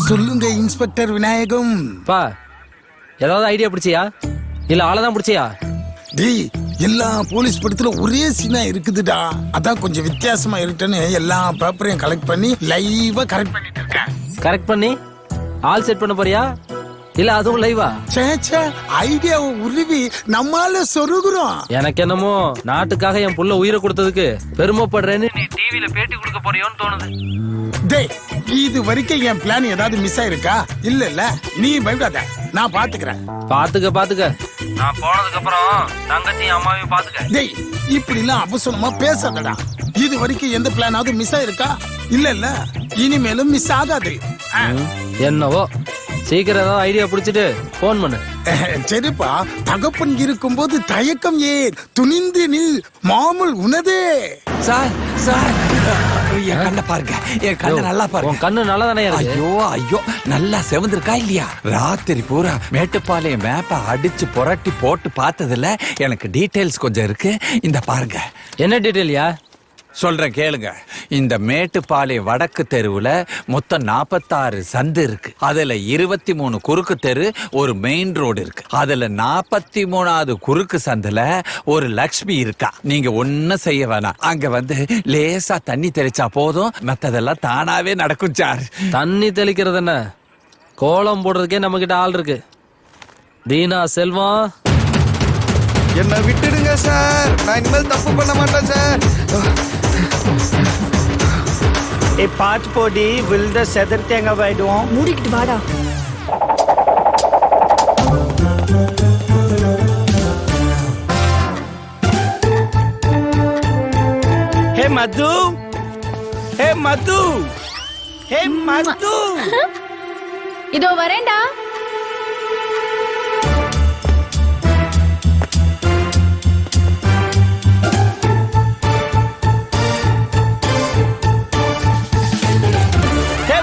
சொல்லுங்க இன்ஸ்பெக்டர் விநாயகம். பா, ஏதாவது ஐடியா பிடிச்சியா இல்ல ஆளதான் பிடிச்சியா? டேய், எல்லா போலீஸ் படத்துல ஒரே சீனா இருக்குதுடா. அதான் கொஞ்சம் வித்தியாசமா இருக்குன்னு எல்லா பேப்பரையும் கலெக்ட் பண்ணி லைவா கரெக்ட் பண்ணிட்டு இருக்கேன். கரெக்ட் பண்ணி ஆள் செட் பண்ண போறியா இல்ல அதுவும் லைவா? சேச்சே, ஐடியாவை உருவி நம்மால சொருகுறோம். எனக்கு என்னமோ நாட்டுக்காக என் புள்ள உயிரை கொடுத்ததுக்கு பெருமைப்படுறேன்னு நீ டிவில பேட்டி கொடுக்க போறியோன்னு தோணுது. டேய், இது வரைக்கும் என் பிளான் ஏதாவது மிஸ் ஆயிருக்கா? இல்ல நீ பயப்படாத, நான் பாத்துக்கிறேன். பாத்துக்க நான் போனதுக்கு அப்புறம் தங்கச்சி அம்மாவையும் பாத்துக்க. டேய், இப்படி எல்லாம் அவசரமா பேசாதடா. இது வரைக்கும் எந்த பிளானாவது மிஸ் ஆயிருக்கா? இல்ல இனிமேலும் மிஸ் ஆகாது. என்னவோ சீக்கிரம் ஏதாவது ஐடியா புடிச்சிட்டு போன் பண்ணு. சரிப்பா, தகப்பன் இருக்கும்போது தயக்கம் ஏன், துணிந்து நில், மாமூல் உனதே. சார் சார், என் கண்ணை பாருங்க, என் கண்ணை நல்லா பாருங்க. உன் கண்ணு நல்லா தானே இருக்கு? ஐயோ நல்லா செவந்திருக்கா இல்லையா? ராத்திரி பூரா மேட்டுப்பாளையம் மேப்பை அடிச்சு புரட்டி போட்டு பார்த்ததுல எனக்கு டீடைல்ஸ் கொஞ்சம் இருக்கு. இந்த பாருங்க. என்ன டீடைல்யா? சொல்றேன் கேளுங்க. இந்த மேட்டுப்பாளையம் வடக்கு தெருவுல மொத்தம் 46 சந்து இருக்கு. அதுல 23 குறுக்கு தெரு, ஒரு மெயின் ரோடு இருக்கு. அதுல 43வது குறுக்கு சந்துல ஒரு லக்ஷ்மி இருக்கா. நீங்க ஒன்னும் செய்ய வேணாம். அங்க வந்து லேசா தண்ணி தெளிச்சா போதும், மத்ததெல்லாம் தானாவே நடக்கும் சார். தண்ணி தெளிக்கிறது என்ன, கோலம் போடுறதுக்கே நம்ம கிட்ட ஆள் இருக்கு. தீனா செல்வம், என்ன விட்டுடுங்க சார், நான் இனிமேல் தப்பு பண்ண மாட்டேன் சார். பாட்டு போடி விழுந்த செதர் தேங்க போயிடுவோம். மூடிக்கிட்டு வாடா. ஹே மது, ஹே மது, ஹே மது. இதோ வரேன்டா.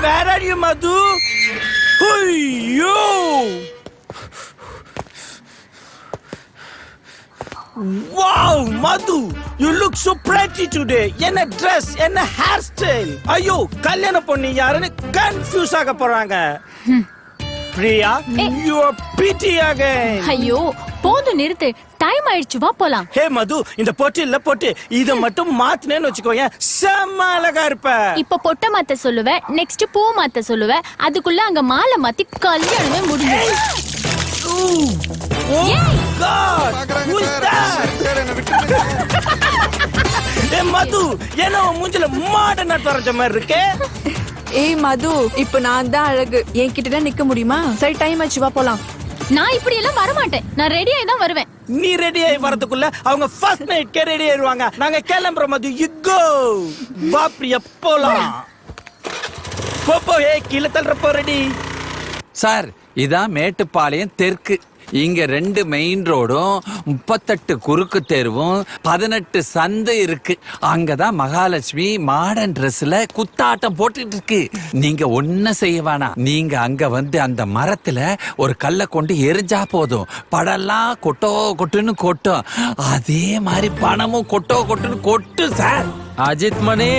Where are you, Madhu? Yo! Wow, Madhu, you look so pretty today. என்ன dress, என்ன hairstyle. ஐயோ, கல்யாண பொண்ணு யாருன்னு கன்ஃபியூஸ் ஆக போறாங்க. Priya, you are pretty again. ஐயோ, போது நிறுத்து, டைம் ஆயிடுச்சு, வா போலாம். ஹே மது, இந்த பொட்டில போட்டு இத மட்டும் மாத்துனேன்னு வச்சுக்கோங்க, செம்ம அழகா இருப்ப. இப்ப பொட்டை மாத்த சொல்லுவ, நெக்ஸ்ட் பூ மாத்த சொல்லுவ, அதுக்குள்ள அங்க மாலை மாத்தி கல்யாணமே முடிஞ்சு. Oh God! Who's that? ஏ மது, என்ன மூஞ்சில மாட நட் வரைஞ்ச மாதிரி இருக்கே. ஏய் மது, இப்ப நான் தான் அழகு, என்கிட்ட தான் நிக்க முடியுமா? சரி, டைம் ஆச்சு, வா போலாம். நான் இப்படி எல்லாம் வர மாட்டேன், நான் ரெடி ஆயி தான் வருவேன். நீ ரெடி ஆயி வரதுக்குள்ள அவங்க ஃபர்ஸ்ட் நைட் கே ரெடி ஆயிருவாங்க. நாங்க கிளம்புறோம் மது, யூ கோ. வா பிரியா, போலாம். போப்போ, ஏ கீழே தள்ளுறப்போ ரெடி. சார், இதான் மேட்டுப்பாளையம் தெற்கு. இங்க 2 மெயின் ரோடும் 38 குறுக்கு தெருவும் 18 சந்து இருக்கு. அங்கதான் மகாலட்சுமி மாடர்ன் ட்ரெஸ்ல குத்தாட்டம் போட்டுட்டு இருக்கு. நீங்க ஒன்னும் செய்ய வேணாம். நீங்க அங்க வந்து அந்த மரத்துல ஒரு கல்லை கொண்டு எரிஞ்சா போதும், படம்லாம் கொட்டோ கொட்டுன்னு கொட்டும். அதே மாதிரி பணமும் கொட்டோ கொட்டுன்னு கொட்டு sir. Ajith Mani,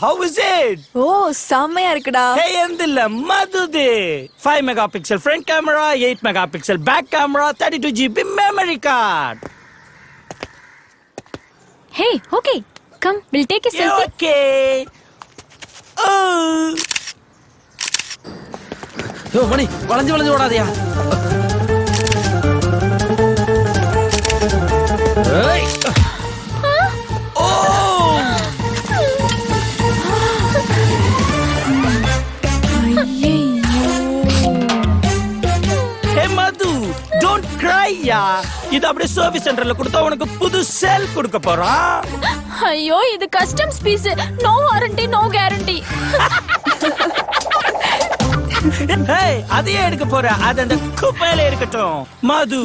how is it? ஓ, செமையா இருக்குடா. Hey, எந்தில்ல மதுதே. 5 megapixel front camera, 8 megapixel back camera, 32 GB memory card. Hey, okay, come, we'll take a selfie. Okay. யோ மணி, வளைஞ்சு ஓடாதயா. ஏய், இது அப்படியே சர்வீஸ் சென்டர்ல கொடுத்தா உனக்கு புது செல் கொடுக்க போறோம். ஐயோ, இது customs piece, no warranty no guarantee. ஏய், அதையே எடுக்க போற, அது அந்த குப்பையில இருக்கட்டும். மது,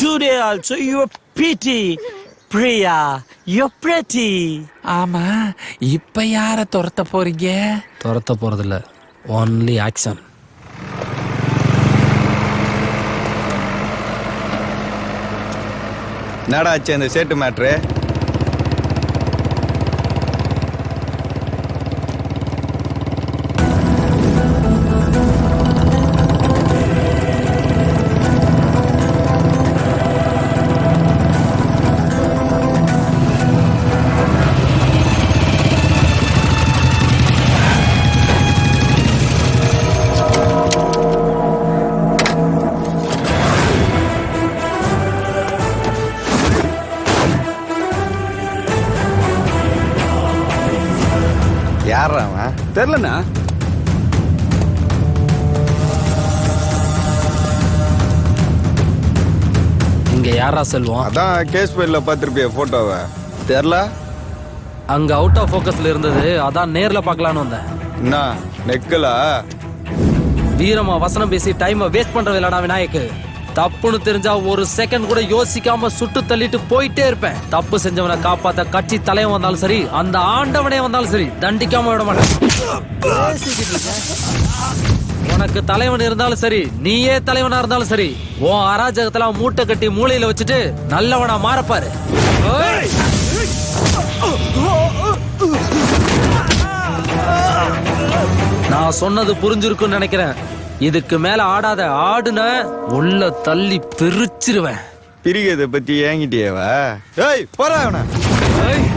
today also you are pretty. Priya, you are pretty. ஆமா, இப்ப யார துரத்த போறீங்க? துரத்த போறதில்ல, ஒன்லி ஆக்ஷன். என்னடா ஆச்சு அந்த சேட்டு மேட்ரு? தெரியலண்ணா. இங்க யாரா செல்வம்? அதான் கேஸ் ஃபைல்ல பார்த்திருப்பிய போட்டோவை. தெரியல. அங்க அவுட் ஆஃப் ஃபோக்கஸ்ல இருந்தது, அதான் நேர்ல பார்க்கலான்னு வந்தேன். என்ன நெக்கலா? வீரமா வசனம் பேசி டைமை வேஸ்ட் பண்ற விளையாடா விநாயக்கு. தப்புன்னு தெரிஞ்சா ஒரு செகண்ட் கூட யோசிக்காம சுட்டு தள்ளிட்டு போயிட்டே இருப்பேன். தப்பு செஞ்சவனை காப்பாத்த கட்சி தலைவன் வந்தாலும் சரி, அந்த ஆண்டவனே வந்தாலும் சரி, தண்டிக்காம விட மாட்டேன். உனக்கு தலைவன் இருந்தாலும் சரி, நீயே தலைவனா இருந்தாலும் சரி, உன் அராஜகத்துல மூட்டை கட்டி மூளையில வச்சுட்டு நல்லவனா மாறப்பாரு. நான் சொன்னது புரிஞ்சிருக்குன்னு நினைக்கிறேன். இதுக்கு மேல ஆடாத. ஆடுன உள்ள தள்ளி பிரிச்சிருவேன். பிரிகதை பத்தி ஏங்கிட்டியவா? ஏய் போறா அவன. ஏய்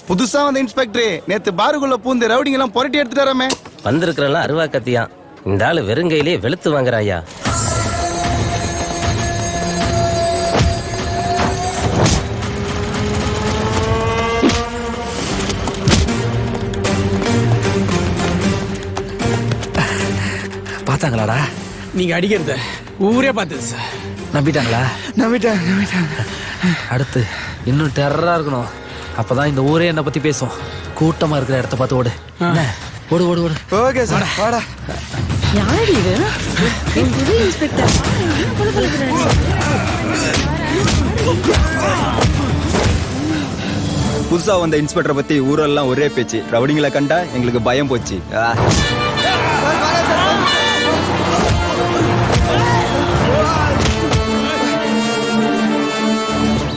புதுசா வந்த இன்ஸ்பெக்டர் நேத்து பாருக்குள்ள பூந்து ரவுடிங் எல்லாம் புரட்டி எடுத்துட்டாராமே. வந்திருக்கிறலாம் அருவா கத்தியா. இந்த ஆளு வெறுங்கையிலே வெளுத்து வாங்குறாயா. பார்த்தாங்களாடா? நீங்க அடிக்கிறத ஊரே பார்த்தது சார். நம்பிட்டாங்களா? நம்பிட்டாங்க. அடுத்து இன்னும் டெரரா இருக்கணும். அப்பதான் இந்த ஊரே என்னை பத்தி பேசும். கூட்டமா இருக்கிற இடத்த பார்த்து ஓடு. ஓடு ஓடு ஓடு. ஓகே சார் வாடா. யாரு இது? புது இன்ஸ்பெக்டர். புதுசா வந்த இன்ஸ்பெக்டரை பத்தி ஊரெல்லாம் ஒரே பேச்சு. ரவுடிங்களை கண்டா எங்களுக்கு பயம் போச்சு.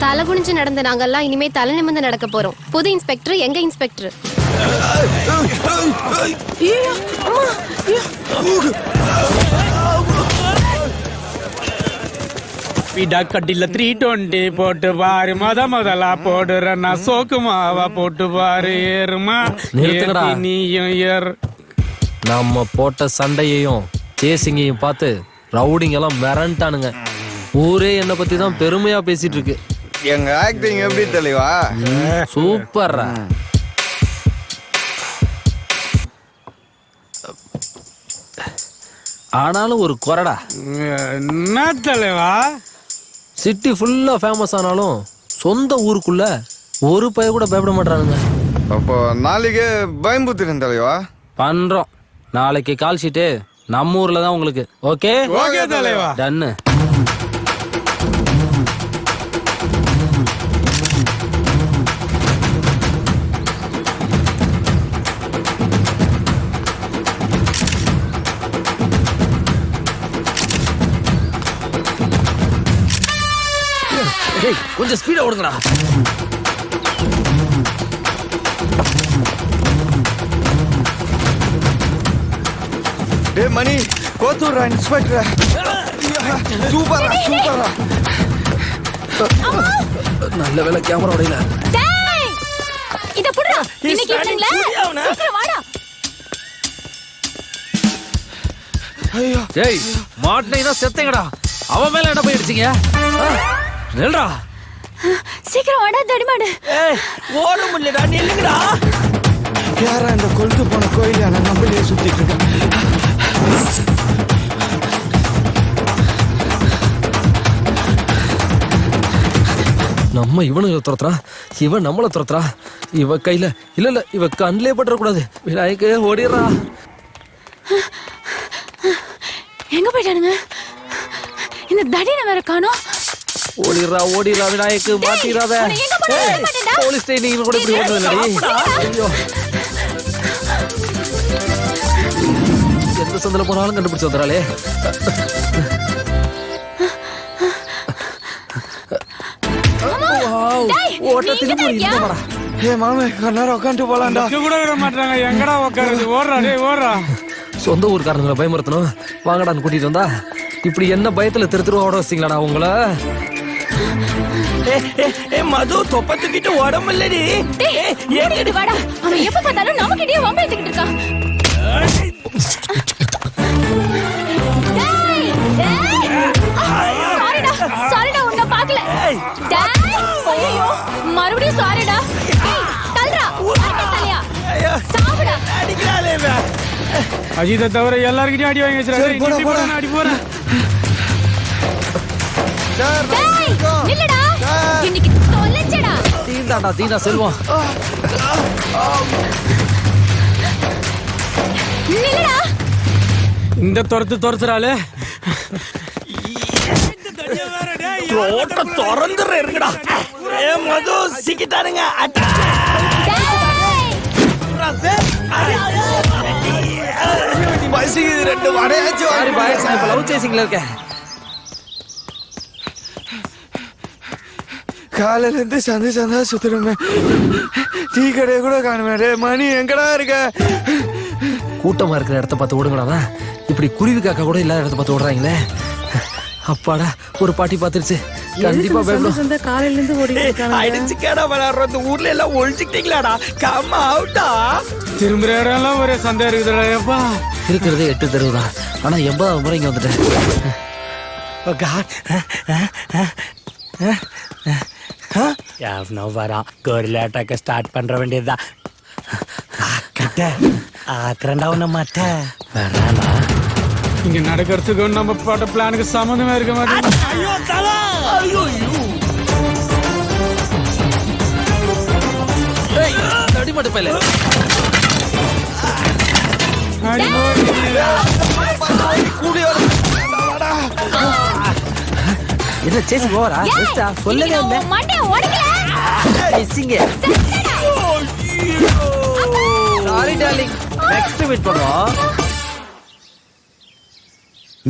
தலை குனிஞ்சு நடந்த நாங்கெல்லாம் இனிமே தலை நிமிர்ந்து நடக்க போறோம். புது இன்ஸ்பெக்டர் எங்க இன்ஸ்பெக்டர். கட்டில 320 போட்டு பாரு. முதலா போடுறா சோக்கு மாவா போட்டு பாரு. ஏறுமா நீயும் ஏறு. நம்ம போட்ட சண்டையையும் சேசிங்கையும் பார்த்து ரவுடிங்க எல்லாம் மிரண்டானுங்க. ஊரே என்னை பத்தி தான் பெருமையா பேசிட்டு இருக்கு. எங்க ஆக்டிங் எப்படி தெளிவா? சூப்பர்ரா. ஆனாலும் ஒரு குறடா. என்ன தலைவா? சிட்டி ஃபுல்லா ஃபேமஸ் ஆனாலும் சொந்த ஊருக்குள்ள ஒரு பைய கூட பயப்பட மாட்டானுங்க. அப்போ நாளைக்கு பயம்புத்திரன் தலைவா பண்றோம். நாளைக்கு கால் ஷீட்டு நம்ம ஊர்ல தான் உங்களுக்கு. ஓகே ஓகே தலைவா. டன்னு. கொஞ்சம் ஸ்பீடா ஓடுங்கடா. ஏ மணி கோத்தூர்ரா இன்ஸ்பெக்டர் சூப்பரா சூப்பரா. நல்ல வேலை கேமரா உடையில. டேய் இத புடுடா. இன்னைக்கு ஈவினிங்ல சீக்கிரம் வாடா. ஐயோ டேய் மாட்னைனா செத்தங்கடா. அவன் மேல என்ன போய் அடிச்சீங்க? நில்றா. சீக்கிரம் வாடா தடிமாடு. ஏய் ஓட முடியலடா, நில்லுங்கடா. யாரா இந்த கொழுத்து போன கோயில நான் நம்மளே சுத்திட்டு இருக்கேன். நம்ம இவனுங்களை துரத்துறா, இவன் நம்மள துரத்துறா. இவ கையில இல்ல இவ கண்ணிலே பட்டுறக்கூடாது. விநாயக ஓடிடுறா. எங்க போயிட்டானுங்க? இந்த தடின வேற காணோம். ஓடிடுறா விநாயக்கு, மாட்டிராத. போலீஸ் ஸ்டேஷன் கூட இப்படி ஓடுறதுலடி. ஐயோ எந்த சந்தில போனாலும் கண்டுபிடிச்சு வந்துறாளே. ஓட்ட திரும்பி வரா. ஏ மாமே கண்ணார உட்காந்து போலாம்டா. கூட விட மாட்டாங்க. எங்கடா உட்காருது? ஓடுறா டேய் ஓடுறா. சொந்த ஊர்காரங்களை பயமுறுத்தணும் வாங்கடான்னு கூட்டிட்டு வந்தா இப்படி என்ன பயத்துல திருத்துருவா ஓட வச்சிங்களாடா உங்களை? மது தொப்பத்துக்கிட்டு உடம்புல்லடி. ஏறிடு வாடா. அவன் எப்ப பார்த்தாலும் நமக்கிட்டே வம்பு எடுத்துக்கிட்டு இருக்கான். சாரிடா உன்னை பார்க்கல. ஐயோ மறுபடியும் சாரிடா. தல்றா தலையா சாவுடா. அடிக்கலாலே அஜித்தை தவிர எல்லாருக்கிட்டையும் அடி வாங்கி வச்சிருக்காங்க. அடி போறேன். நில்லுடா. இன்னைக்கு தொலைச்சடா. தீண்டா செல்வம். நில்லுடா. இந்த துரத்துறாளே. ரோட்ட திறந்துற இருக்குடா. ஏ மது சிக்கிட்டானுங்க. பசிக்குது, ரெண்டு வடையாச்சும் சாரி பாய்ஸ், நான் இப்ப லவ் சேசிங்ல இருக்கேன். காலையில இருந்து சந்தா சுத்துறமே. டீ கடையை கூட காணுமே. மணி எங்கடா இருக்க? கூட்டமா இருக்கிற இடத்த பார்த்து ஓடுங்கடா. இப்படி குருவி காக்கா கூட இல்லாத இடத்த பார்த்து ஓடுறாங்களே. அப்பாடா ஒரு பாட்டி பாத்துருச்சு. கண்டிப்பா பயப்படும். காலையில இருந்து ஓடிட்டு விளையாடுற ஊர்ல எல்லாம் ஒழிச்சுக்கிட்டீங்களாடா. கம் அவுட்டா. திரும்புற இடம் எல்லாம் ஒரே சந்தேகம் இருக்குதுடா. இருக்கிறது 8 தெருவு தான். ஆனா 80 முறை இங்க வந்துட்டேன். கோரிலா அட்டாக்க ஸ்டார்ட் பண்ற வேண்டியதுதான். ஆக்கிறண்டா உன்ன மாட்ட வரானா? இங்க நடக்கிறதுக்கு நம்ம போட்ட பிளானுக்கு சம்மந்தமே இருக்க மாட்டேங்குது. ஐயோ தலா. ஐயோ அடி மாட்டு பையல. என்ன சேசி போறா? ஜஸ்ட் சொல்லவே இல்ல. மண்டே ஓடிக்கல. Missing. Sorry darling. Next meet பண்ணுவோம்.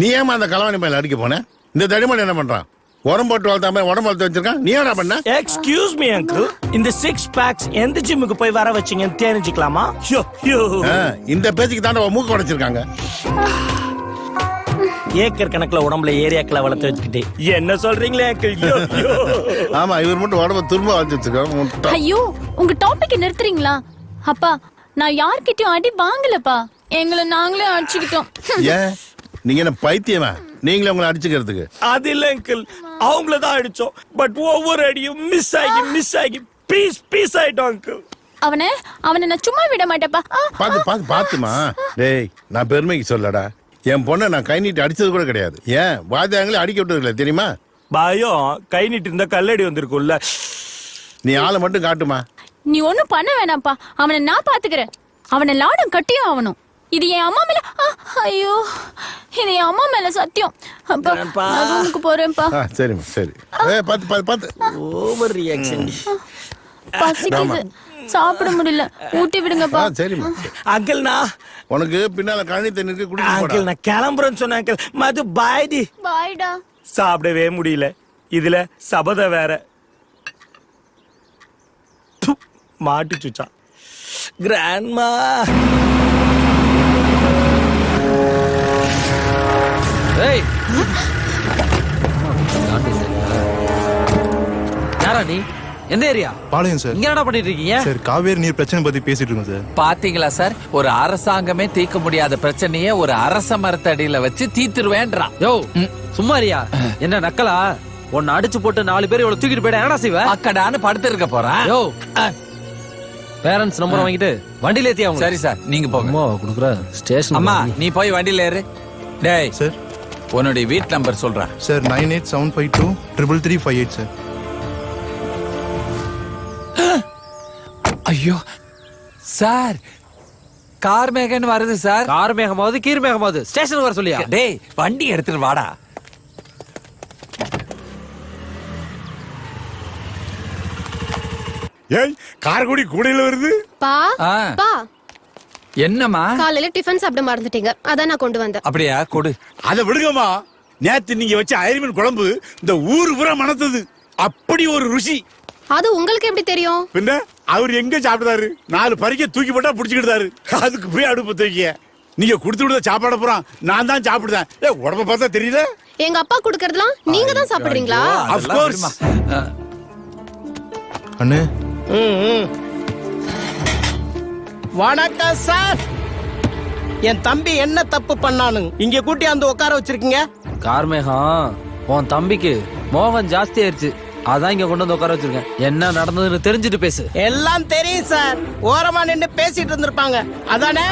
நீ ஏமா அந்த கலவாணி மேல அடிக்க போன? இந்த தடிமன் என்ன பண்றான்? உரம் போட்டு வளர்த்தாம உடம்பு வளர்த்து வச்சிருக்கான். நீ என்ன பண்ண? எக்ஸ்கியூஸ் மீ அங்கிள், இந்த 6 பேக்ஸ் எந்த ஜிம்முக்கு போய் வர வச்சீங்கன்னு தெரிஞ்சுக்கலாமா? இந்த பேச்சுக்கு தாண்ட மூக்கு உடைச்சிருக்காங்க. ஏக்கர் கணக்குல உடம்புல ஏரியாக்களை வளர்த்து வச்சுக்கிட்டு என்ன சொல்றீங்களே அங்கிள்? ஆமா, இவர் மட்டும் உடம்பு திரும்ப வளர்த்து வச்சிருக்காங்க. ஐயோ உங்க டாபிக் நிறுத்துறீங்களா? அப்பா நான் யார்கிட்டயும் அடி வாங்கலப்பா. எங்களை நாங்களே அடிச்சுக்கிட்டோம். ஏன் நீங்க என்ன பைத்தியமா? நீங்களே உங்களை அடிச்சுக்கிறதுக்கு? அது இல்ல அங்கிள், அவங்களதான் அடிச்சோம். பட் ஒவ்வொரு அடியும் மிஸ் ஆகி பீஸ் ஆயிட்டோம் அங்கிள். அவனை நான் சும்மா விட மாட்டேப்பா. பாத்துமா. டேய் நான் பெருமைக்கு சொல்லடா. என் பொண்ணை நான் கை நீட்டி அடிச்சது கூட கிடையாது. ஏன் வாத்தியாங்களே அடிக்க விட்டது இல்லை தெரியுமா? பயம் கை நீட்டி இருந்தா கல்லடி வந்திருக்கும்ல. நீ ஆளை மட்டும் காட்டுமா. நீ ஒண்ணும் பண்ண வேணாம்ப்பா. அவனை நான் பாத்துக்கிறேன். அவனை லாடம் கட்டியும் ஆகணும். இது என் அம்மா மேல. ஐயோ இது என் அம்மா மேல சத்தியம். அப்பா நான் ரூமுக்கு போறேன்ப்பா. சரிம்மா சரி. பாத்து ஓவர் ரியாக்ஷன். பசிக்குது, சாப்பிட முடியல, ஊட்டி விடுங்கப்பா. சரிம்மா. அங்கிள் நான் உனக்கு பின்னால கழனி தண்ணி குடிக்க. அங்கிள் நான் கிளம்புறேன்னு சொன்னேன் அங்கிள். மது பாய்டி. பாய்டா. சாப்பிடவே முடியல, இதுல சபத வேற. மாட்டிச்சுச்சா கிராண்ட்மா. ஏய் யாரா நீ? எந்த ஏரியா? பாளையம் சார். இங்க என்ன பண்ணிட்டு இருக்கீங்க? சார் காவேரி நீர் பிரச்சனை பத்தி பேசிட்டு இருக்கோம் சார். பாத்தீங்களா சார், ஒரு அரசாங்கமே தீர்க்க முடியாத பிரச்சனையே ஒரு அரச மரத்தடியில வச்சு தீர்த்துருவேன்றான். யோ சும்மாரியா? என்ன நக்கலா? உன்னை அடிச்சு போட்டு 4 பேர் இவ்வளவு தூக்கிட்டு போயிட என்னடா செய்வ? அக்கடான்னு படுத்து இருக்க போறான். யோ பேரண்ட்ஸ் நம்பர் வாங்கிட்டு வண்டியில ஏத்தி அவங்க. சரி சார், நீங்க போங்க. அம்மா குடுக்குற ஸ்டேஷன். அம்மா நீ போய் வண்டியில ஏறு. டேய் சார் உன்னுடைய வீட் நம்பர் சொல்றேன் சார். 9875233358 சார். ஐயோ சார், கார் மேகன் வருது சார். கார் மேகமாவது கீர் மேகமாவது ஸ்டேஷன் வர சொல்லியா? டேய் வண்டி எடுத்துட்டு வாடா. ஏய் கார்குடி கூடையில வருது. பா ஆ. பா என்னம்மா? காலையில டிஃபன் சாப்பிட மறந்துட்டீங்க, அதான் நான் கொண்டு வந்தேன். அப்படியா, கொடு. அத விடுங்கம்மா. நேத்து நீங்க வச்ச ஐரிமீன் குழம்பு இந்த ஊரு பூரா மணத்தது. அப்படி ஒரு ருசி. அது உங்களுக்கு எப்படி தெரியும்? பின்ன அவர் எங்க சாப்பிட்டாரு? 4 பறிக்க தூக்கி போட்டா புடிச்சுக்கிட்டாரு. அதுக்கு போய் அடுப்பு தூக்கிய நீங்க கொடுத்து விடுத சாப்பாட போறான். நான் தான் சாப்பிடுறேன். உடம்ப பார்த்தா தெரியல. எங்க அப்பா குடுக்கறதெல்லாம் நீங்க தான் சாப்பிடுறீங்களா? Of course. அண்ணே வணக்கம் சார். என் தம்பி என்ன தப்பு பண்ணானு இங்க கூட்டி அந்த உட்கார வச்சிருக்கீங்க? கார் மேகம் உன் தம்பிக்கு மோகம் ஜாஸ்தி ஆயிருச்சு, அதான் இங்க கொண்டு வந்து உட்கார வச்சிருக்கேன். என்ன நடந்ததுன்னு தெரிஞ்சுட்டு பேசு. எல்லாம் தெரியும் சார். ஓரமா நின்னு பேசிட்டு இருந்திருப்பாங்க அதானே?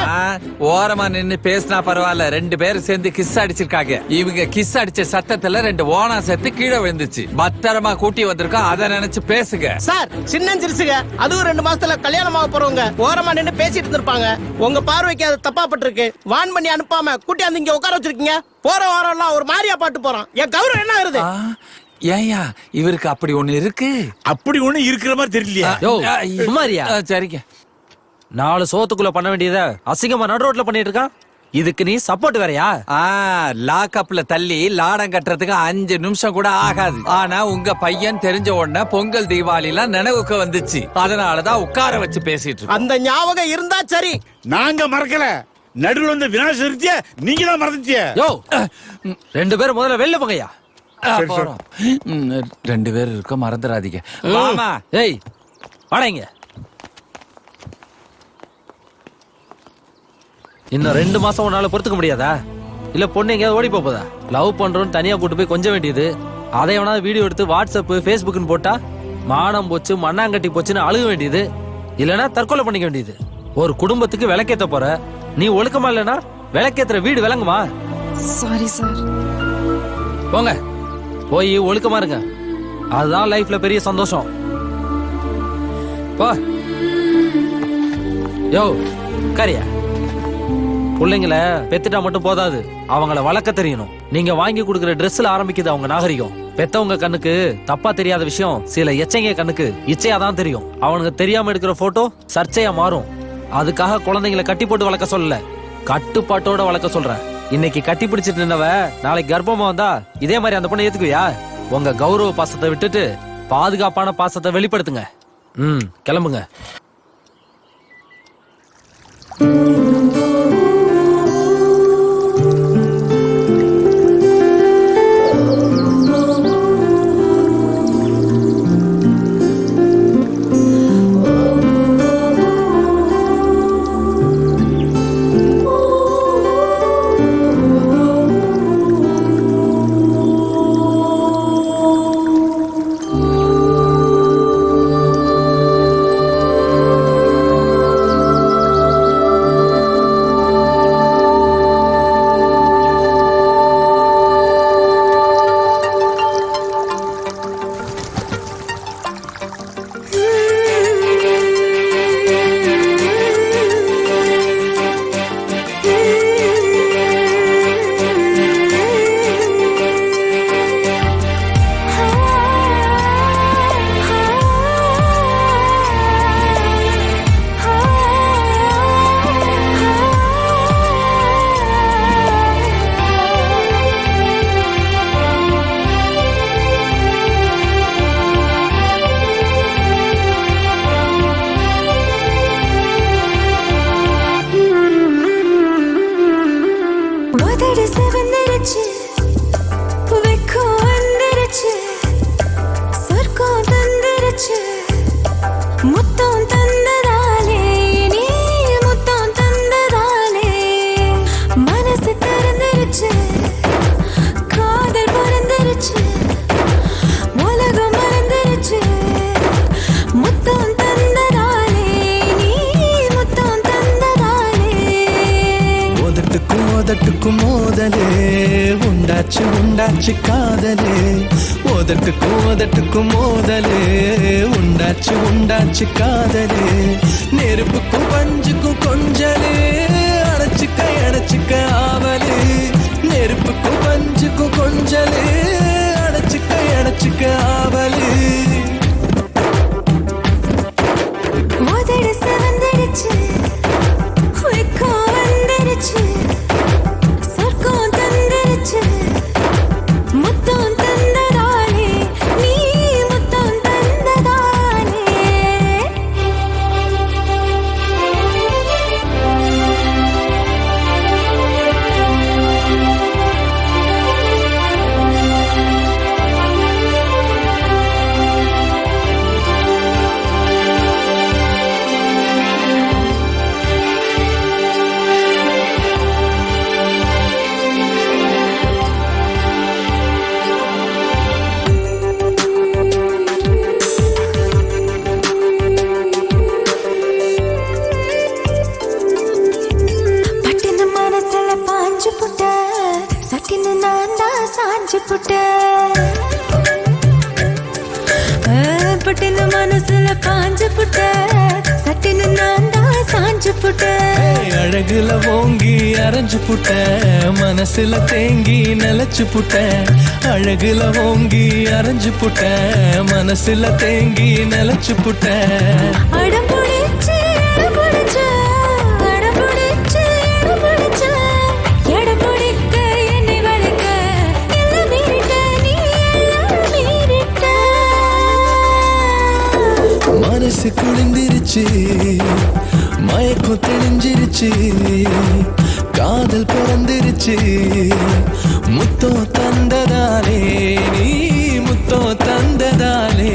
ஓரமா நின்னு பேசினா பரவாயில்ல, 2 பேரும் சேர்ந்து கிஸ் அடிச்சிருக்காங்க. இவங்க கிஸ் அடிச்ச சத்தத்துல 2 ஓனா சேர்த்து கீழே விழுந்துச்சு. பத்திரமா கூட்டி வந்திருக்கோம், அதை நினைச்சு பேசுங்க சார். சின்னஞ்சிருசுங்க, அதுவும் 2 மாசத்துல கல்யாணம் ஆக போறவங்க ஓரமா நின்னு பேசிட்டு இருந்திருப்பாங்க. உங்க பார்வைக்கு அது தப்பா பட்டிருக்கு. வான் பண்ணி அனுப்பாம கூட்டி வந்து இங்க உட்கார வச்சிருக்கீங்க. போற வாரம் எல்லாம் ஒரு மாதிரியா பாட்டு போறான். என் கௌரவம் என்ன ஆகுது? ஏயா இவருக்கு அப்படி ஒண்ணு இருக்கு? அப்படி ஒண்ணு இருக்கிற மாதிரி தெரியலையா? யோ சும்மாரியா? சரிங்க. 4 சோத்துக்குள்ள பண்ண வேண்டியத அசிங்கமா நடு ரோட்ல பண்ணிட்டு இருக்கான். இதுக்கு நீ சப்போர்ட் வேறயா? லாக்அப்ல தள்ளி லாடம் கட்டுறதுக்கு 5 நிமிஷம் கூட ஆகாது. ஆனா உங்க பையன் தெரிஞ்ச உடனே பொங்கல் தீபாவளிலாம் நினைவுக்கு வந்துச்சு. அதனாலதான் உட்கார வச்சு பேசிட்டு இருக்கோம். அந்த ஞாபகம் இருந்தா சரி. நாங்க மறக்கல. நடுவில் வந்து விநாசகரித்திய நீங்க தான் மறந்துட்டிய. யோ 2 பேரும் முதல்ல வெளில போங்கயா. போறோம். 2 பேர் இருக்க மறந்துடாதீங்க. மாமா ஏய் வாடங்க. இன்னும் 2 மாசம் உன்னால பொறுத்துக்க முடியாதா? இல்ல பொண்ணு எங்கேயாவது ஓடி போதா? லவ் பண்றோன்னு தனியா கூட்டு போய் கொஞ்சம் வேண்டியது. அதை எவனாவது வீடியோ எடுத்து வாட்ஸ்அப் ஃபேஸ்புக்னு போட்டா மானம் போச்சு மண்ணாங்கட்டி போச்சுன்னு அழுக வேண்டியது. இல்லைன்னா தற்கொலை பண்ணிக்க வேண்டியது. ஒரு குடும்பத்துக்கு விளக்கேத்த போற நீ ஒழுக்கமா இல்லைன்னா விளக்கேத்துற வீடு விளங்குமா? Sorry sir. போங்க போய் ஒழுக்கமா இருங்க, அதுதான் லைஃப்ல பெரிய சந்தோஷம். போ யோ கரியா. பிள்ளைங்களை பெத்துட்டா மட்டும் போதாது, அவங்கள வளர்க்க தெரியணும். நீங்க வாங்கி கொடுக்குற ட்ரெஸ்ல ஆரம்பிக்குது அவங்க நாகரிகம். பெத்தவங்க கண்ணுக்கு தப்பா தெரியாத விஷயம் சில எச்சைங்க கண்ணுக்கு இச்சையா தான் தெரியும். அவனுக்கு தெரியாம எடுக்கிற போட்டோ சர்ச்சையா மாறும். அதுக்காக குழந்தைங்களை கட்டி போட்டு வளர்க்க சொல்லல, கட்டுப்பாட்டோட வளர்க்க சொல்றேன். இன்னைக்கு கட்டி பிடிச்சிட்டு நின்னவ நாளைக்கு கர்ப்பமா வந்தா இதே மாதிரி அந்த பொண்ணை ஏத்துக்குவியா? உங்க கௌரவ பாசத்தை விட்டுட்டு பாதுகாப்பான பாசத்தை வெளிப்படுத்துங்க. கிளம்புங்க. உதட்டுக்கும் மோதலே உண்டாச்சு உண்டாச்சு காதலே உதட்டுக்கும் மோதலே உண்டாச்சு உண்டாச்சு காதலே நெருப்புக்கும் பஞ்சுக்கும் கொஞ்சலே அடைச்சுக்க ஆவலே நெருப்புக்கும் பஞ்சுக்கும் கொஞ்சலே அடைச்சுக்க ஆவலே மோதடு சிவந்திருச்சு வெக்கம் வந்துருச்சு சொர்க்கம் தந்துருச்சு முத்தம் தந்ததாலே நீ முத்தம் தந்ததாலே பட்டுன்னு மனசுல பாஞ்சு புட்ட சட்டின்னு நான் தான் சாஞ்சு புட்ட பட்டுன்னு மனசுல பாஞ்சு புட்ட சட்டின்னு நான் தான் சாஞ்சு புட்ட அழகுல ஓங்கி அரைஞ்சு புட்ட மனசுல தேங்கி நிலச்சு புட்ட அழகுல ஓங்கி அரைஞ்சு புட்ட மனசுல தேங்கி நிலச்சு புட்ட அடம் பிடிச்சு அடம் பிடிச்சு எடை பிடிக்க என்னை வளைக்க எல்லாம் மீறிட்ட நீ எல்லாம் மீறிட்ட மனசு குளிந்திருச்சு மயக்கம் தெளிஞ்சிருச்சு காதல் பிறந்திருச்சு முத்தம் தந்ததாலே நீ முத்தம் தந்ததாலே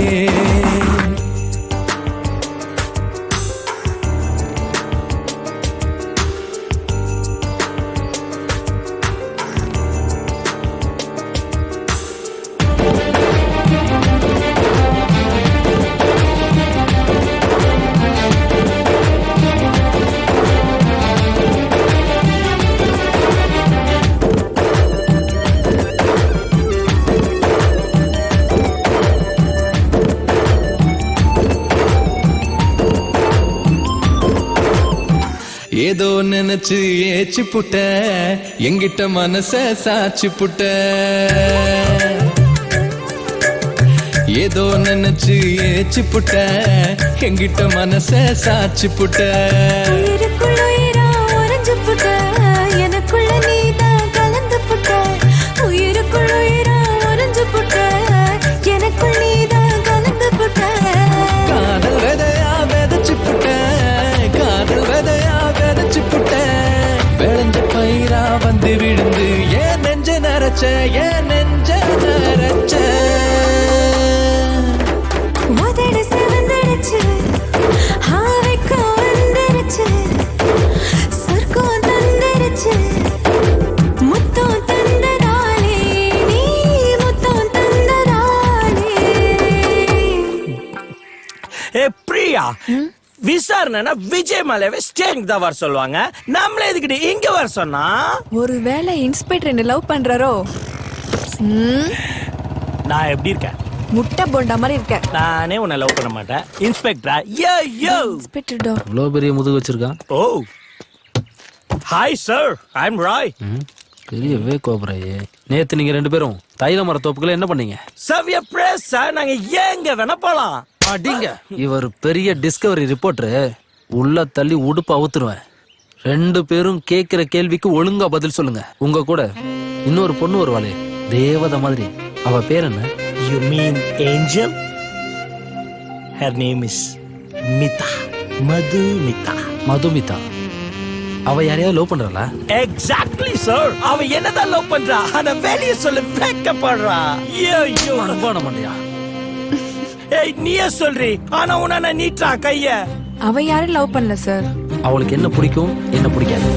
ஏதோ நினைச்சு ஏச்சு புட்ட எங்கிட்ட மனச சாச்சு புட்ட ஏதோ நினைச்சு ஏச்சு புட்ட எங்கிட்ட மனச சாச்சு புட்ட உயிருக்குள்ள உயிரா உறைஞ்சு புட்ட எனக்குள்ள நீதான் கலந்து புட்ட உயிருக்குள்ள உயிரா உறைஞ்சு புட்ட எனக்குள்ள நீதான் கலந்து புட்ட காதல் விதையா விதைச்சு புட்ட காதல் விதையா விதைச்சு புட்ட விளைஞ்ச பயிரா வந்து விழுந்து ஏன் நெஞ்ச நரைச்ச ஏன் நெஞ்ச நரைச்ச உதடு சிவந்திருச்சு வெக்கம் வந்துருச்சு சொர்க்கம் தந்துருச்சு முத்தம் தந்ததாலே நீ முத்தம் தந்ததாலே ஏ பிரியா விசாரணைனா விஜய் மலையவே ஸ்டேஜ் தான் வர சொல்லுவாங்க நம்மள எதுக்கிட்ட இங்க வர சொன்னா ஒருவேளை இன்ஸ்பெக்டர் என்ன லவ் பண்றாரோ நான் எப்படி இருக்கேன் முட்டை போண்டா மாதிரி இருக்க நானே உன்னை லவ் பண்ண மாட்டேன் இன்ஸ்பெக்டரா யோ யோ இன்ஸ்பெக்டர் இவ்வளோ பெரிய முதுகு வச்சிருக்கான் ஓ ஹாய் சார் ஐ அம் ராய் பெரியவே கோபுரையே நேத்து நீங்க ரெண்டு பேரும் தைல மர தோப்புக்குள்ள என்ன பண்ணீங்க சவ்ய பிரஸ் சார் நாங்க ஏங்க வேணா போலாம் அடிங்க இவர் பெரிய டிஸ்கவரி ரிப்போர்ட்டரு உள்ள தள்ளி உடுப்பு அவுத்துருவேன் ரெண்டு பேரும் கேட்கிற கேள்விக்கு ஒழுங்கா பதில் சொல்லுங்க உங்க கூட இன்னொரு பொண்ணு வருவாளே தேவதை மாதிரி அவ பேர் என்ன you mean angel her name is Mitha Madhumitha Madhumitha அவ யாரையாவது லவ் பண்றாளா எக்ஸாக்ட்லி சார் அவ என்னதான் லவ் பண்றா ஆனா வெளிய சொல்ல வெக்கப்படுறா ஐயோ அன்பான மண்டையா ஏய் நீயே சொல்றி ஆனா உன்ன நீட்டா கைய அவ யாரும் லவ் பண்ணல சார் அவளுக்கு என்ன பிடிக்கும் என்ன பிடிக்காது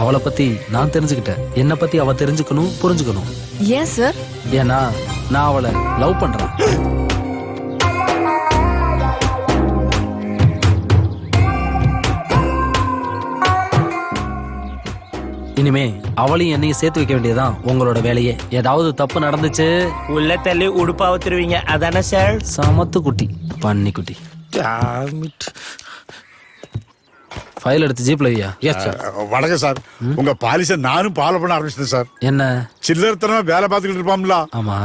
அவளை பத்தி நான் தெரிஞ்சுக்கிட்டேன், என்னை பத்தி அவ தெரிஞ்சுக்கணும், புரிஞ்சுக்கணும். ஏன் சார்? ஏன்னா நான் அவளை லவ் பண்றேன். இனிமே அவளையும் என்னையும் சேர்த்து வைக்க வேண்டியதுதான் உங்களோட வேலையே. ஏதாவது தப்பு நடந்துச்சு உள்ள தள்ளி உடுப்பா ஊத்துருவீங்க, அதானே சார்? சமத்து குட்டி, பன்னி குட்டி. ஃபைல் எடுத்து ஜீப்ல வையா. வணக்கம் சார். உங்க பாலிச நானும் ஃபாலோ பண்ண ஆரம்பிச்சேன் சார். என்ன சில்லறத்தனமா வேலை பார்த்துக்கிட்டு இருப்பாம்ல,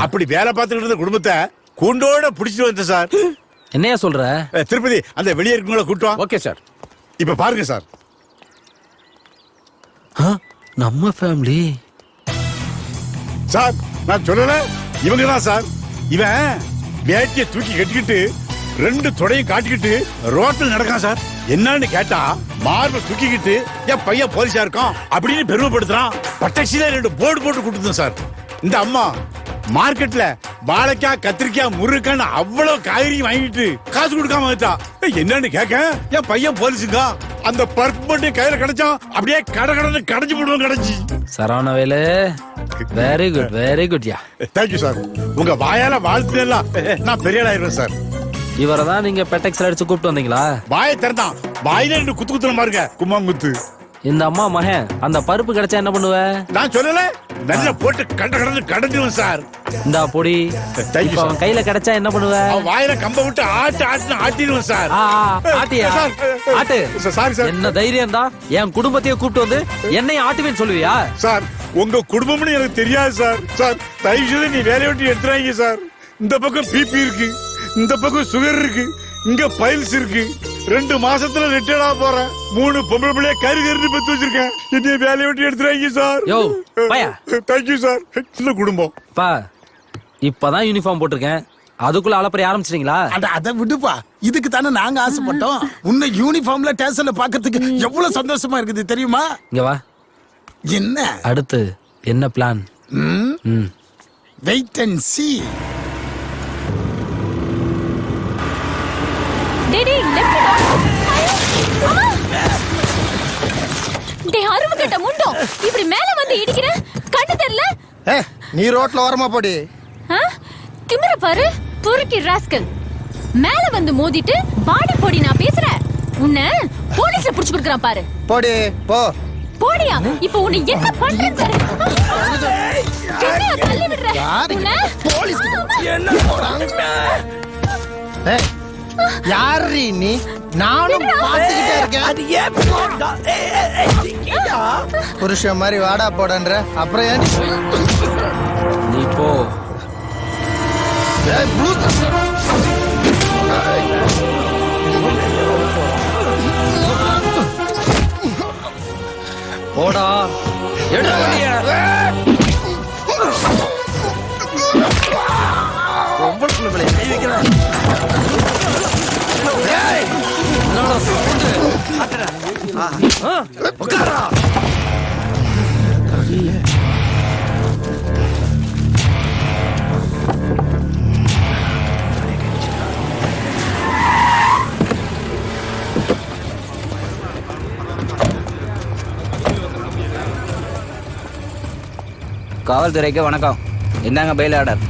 அப்படி வேலை பார்த்துக்கிட்டு இருந்த குடும்பத்தை கூண்டோட புடிச்சிட்டு வந்தேன் சார். என்னையா சொல்ற? திருப்பதி அந்த வெளியே இருக்கவங்கள கூட்டுவா. Okay sir. இப்ப பாருங்க சார், நம்ம ஃபேமிலி சார். நான் சொல்லல, இவங்க தான் சார். இவன் வேட்டியை தூக்கி கட்டிக்கிட்டு 2 தொடையும் காட்டிக்கிட்டு ரோட்டில் நடக்கான் சார். என்னன்னு கேட்டா மார்பை தூக்கிக்கிட்டு என் பையன் போலீஸா இருக்கான் அப்படின்னு பெருமைப்படுத்துறான். பட்டாசில 2 போர்டு போட்டு கொடுத்தோம் சார். இந்த அம்மா மார்க்கெட்ல வாழைக்காய், கத்திரிக்காய், முருங்கைக்கான்னு அவ்வளவு காய்கறி வாங்கிட்டு காசு கொடுக்காம வந்துட்டா. என்னன்னு கேட்க என் பையன் போலீஸுங்க. அந்த பர்க் மட்டும் கையில கிடைச்சான், அப்படியே கடை கடைஞ்சு போடுவோம். கிடைச்சி Saravanavelu, very good, very good. யா, தேங்க்யூ சார். உங்க வாயால வாழ்த்துலாம் நான் பெரிய ஆளாயிருவேன் சார். இவரை தான் நீங்க பெட்டெக்ஸ்ல அடிச்சு கூப்பிட்டு வந்தீங்களா? வாயை திறந்தான், வாயில 2 குத்து குத்துன பாருங்க, கும்மாங்குத்து. இந்த அம்மா மகன் அந்த பருப்பு கிடைச்சா என்ன பண்ணுவ? நான் சொல்லல, நல்ல போட்டு கடைஞ்சிடுவேன் சார். இந்த பொடி அவன் கையில கிடைச்சா என்ன பண்ணுவ? வாயில கம்ப விட்டு ஆட்டிடுவேன் சார். ஆட்டியா? ஆட்டு. Sorry sir. என்ன தைரியம் தான் என் குடும்பத்தையே கூப்பிட்டு வந்து என்னையும் ஆட்டுவேன்னு சொல்லுவியா? சார், உங்க குடும்பம்னு எனக்கு தெரியாது சார். சார், தயவு செய்து நீ வேலையை விட்டு எடுத்துறாங்க சார். இந்த பக்கம் பிபி இருக்கு, இந்த பக்கம் சுகர் இருக்கு, இங்க பைல்ஸ் இருக்கு. 2 மாசத்துல ரிட்டையர்டா போறேன். 3 பொம்பளை பிள்ளைய கருகருன்னு பெத்து வச்சிருக்கேன். என்னைய வேலையை விட்டு எடுத்துறாங்க சார். யோ பையா, தேங்க்யூ சார். சின்ன குடும்பம் பா. இப்பதான் யூனிஃபார்ம் போட்டிருக்கேன், அதுக்குள்ள அலப்பறை ஆரம்பிச்சிட்டீங்களா? அதை விடுப்பா, இதுக்கு தானே நாங்க ஆசைப்பட்டோம். உன்னை யூனிஃபார்ம்ல ஸ்டேஷன்ல பாக்கிறதுக்கு எவ்வளவு சந்தோஷமா இருக்குது தெரியுமா? இங்க வா. என்ன அடுத்து என்ன plan? Wait and see. Daddy அருமை கட்ட முண்டோம், இப்படி மேல வந்து இடிக்கிற, கண்ணு தெரியல? நீ ரோட்ல ஓரமா போடி. திமிர பாரு, பொறுக்கி ராஸ்கல். மேல வந்து மோதிட்டு பாடி போடி நான் பேசுறேன். உன்னை போலீஸ்ல புடிச்சு கொடுக்கறான் பாரு. போடி போ. போடியா? இப்போ உன்னை என்ன பண்றேன் பாரு. என்ன தள்ளி விடுற? போலீஸ் என்ன போறாங்க? யாரு நீ? நானும் பாத்துக்கிட்டே இருக்கேன். அது ஏன் புருஷன் மாதிரி வாடா போடன்ற? அப்புறம் ஏன் நீ போ. போடா, எடுடா வண்டிய. ரொம்ப பிள்ளை கை வைக்கிறான். உட்காரா. காவல்துறைக்கு வணக்கம். என்னங்க பெயில் ஆர்டர்?